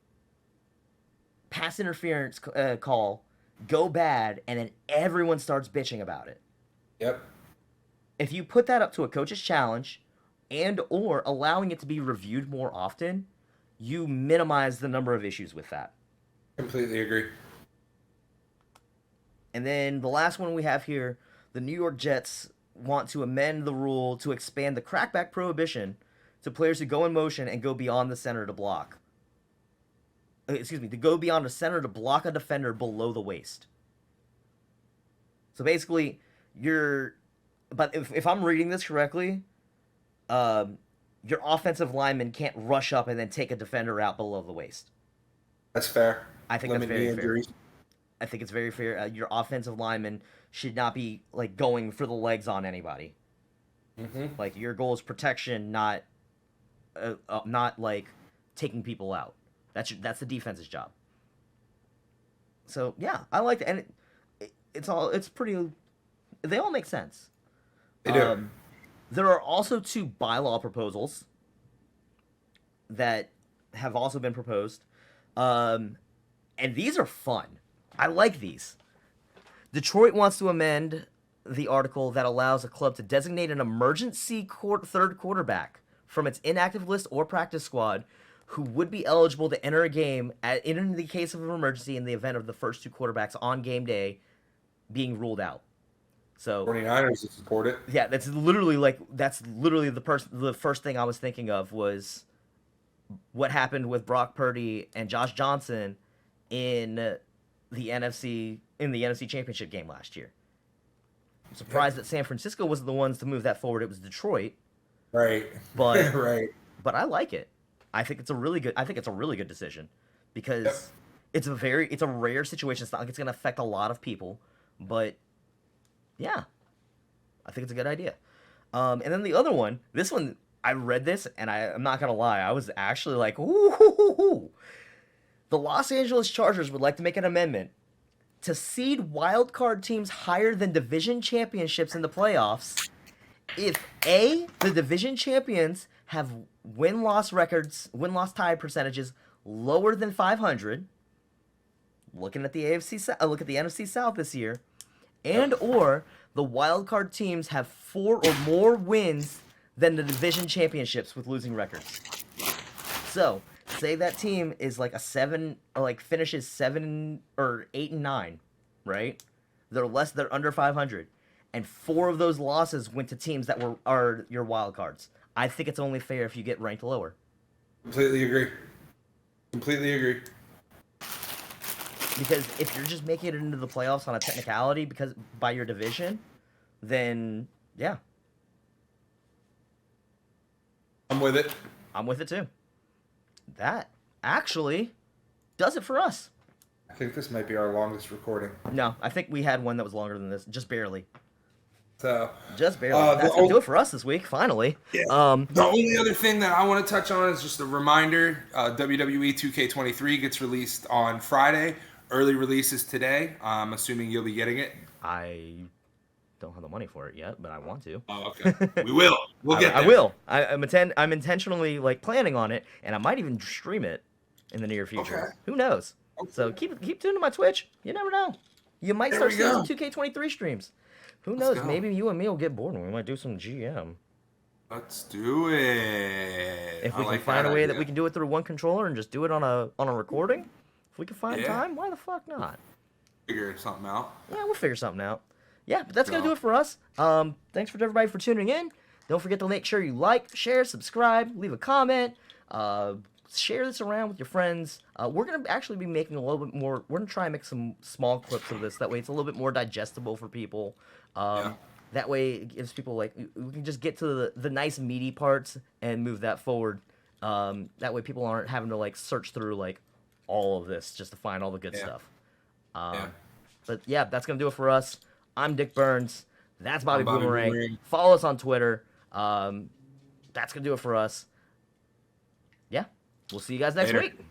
pass interference call go bad and then everyone starts bitching about it? Yep. If you put that up to a coach's challenge and or allowing it to be reviewed more often, you minimize the number of issues with that. Completely agree. And then the last one we have here, the New York Jets want to amend the rule to expand the crackback prohibition to players who go in motion and go beyond the center to block. To go beyond the center to block a defender below the waist. So basically, but if I'm reading this correctly, your offensive lineman can't rush up and then take a defender out below the waist. That's fair. I think Limit that's very knee fair. injuries. I think it's very fair. Your offensive lineman should not be like going for the legs on anybody. Like, your goal is protection, not like taking people out. That's the defense's job. So yeah, I like it, and it's pretty. They all make sense. They do. There are also 2 bylaw proposals that have also been proposed, and these are fun. I like these. Detroit wants to amend the article that allows a club to designate an emergency third quarterback from its inactive list or practice squad who would be eligible to enter a game in the case of an emergency in the event of the first 2 quarterbacks on game day being ruled out. So 49ers to support it. yeah, that's literally the first thing I was thinking of was what happened with Brock Purdy and Josh Johnson in the NFC Championship game last year. I'm surprised that San Francisco wasn't the ones to move that forward. It was Detroit. Right. But right. But I like it. I think it's a really good decision because it's a rare situation. It's not like it's going to affect a lot of people, but yeah, I think it's a good idea. And then the other one, this one, I read this, and I'm not going to lie, I was actually like, ooh. The Los Angeles Chargers would like to make an amendment to seed wildcard teams higher than division championships in the playoffs if A, the division champions have win-loss tie percentages lower than 500, looking at the look at the NFC South this year, and or the wildcard teams have 4 or more wins than the division championships with losing records. So, say that team is like a 7, or like finishes 7 or 8 and 9, right? They're under 500, and 4 of those losses went to teams that are your wild cards. I think it's only fair if you get ranked lower. Completely agree. Completely agree. Because if you're just making it into the playoffs on a technicality because by your division, then yeah. I'm with it. I'm with it too. That actually does it for us. I think this might be our longest recording. No, I think we had one that was longer than this, just barely. So Just barely. That's gonna do it for us this week, finally. Yeah. The only other thing that I want to touch on is just a reminder: WWE 2K23 gets released on Friday. Early release is today. I'm assuming you'll be getting it. I don't have the money for it yet, but I want to. Oh, okay. We will. We'll get there. I will. I'm intentionally like planning on it, and I might even stream it in the near future. Okay. Who knows? Okay. So keep tuned to my Twitch. You never know. You might There start we seeing go. some 2K23 streams. Who Let's knows? go. Maybe you and me will get bored and we might do some GM. Let's do it. If we I can like find that a way that idea. we can do it through one controller and just do it on a recording, if we can find Yeah. time, why the fuck not? Figure something out. Yeah, we'll figure something out. Yeah, but that's gonna Yeah. do it for us. Thanks for everybody for tuning in. Don't forget to make sure you like, share, subscribe, leave a comment, share this around with your friends. We're gonna actually be making a little bit more. We're gonna try and make some small clips of this. That way, it's a little bit more digestible for people. Yeah. That way, it gives people like we can just get to the nice meaty parts and move that forward. That way, people aren't having to like search through like all of this just to find all the good Yeah. stuff. Yeah. But yeah, that's gonna do it for us. I'm Dick Burns. That's Bobby, I'm Bobby Boomerang. Boomerang. Follow us on Twitter. That's gonna do it for us. Yeah, we'll see you guys next Later. week.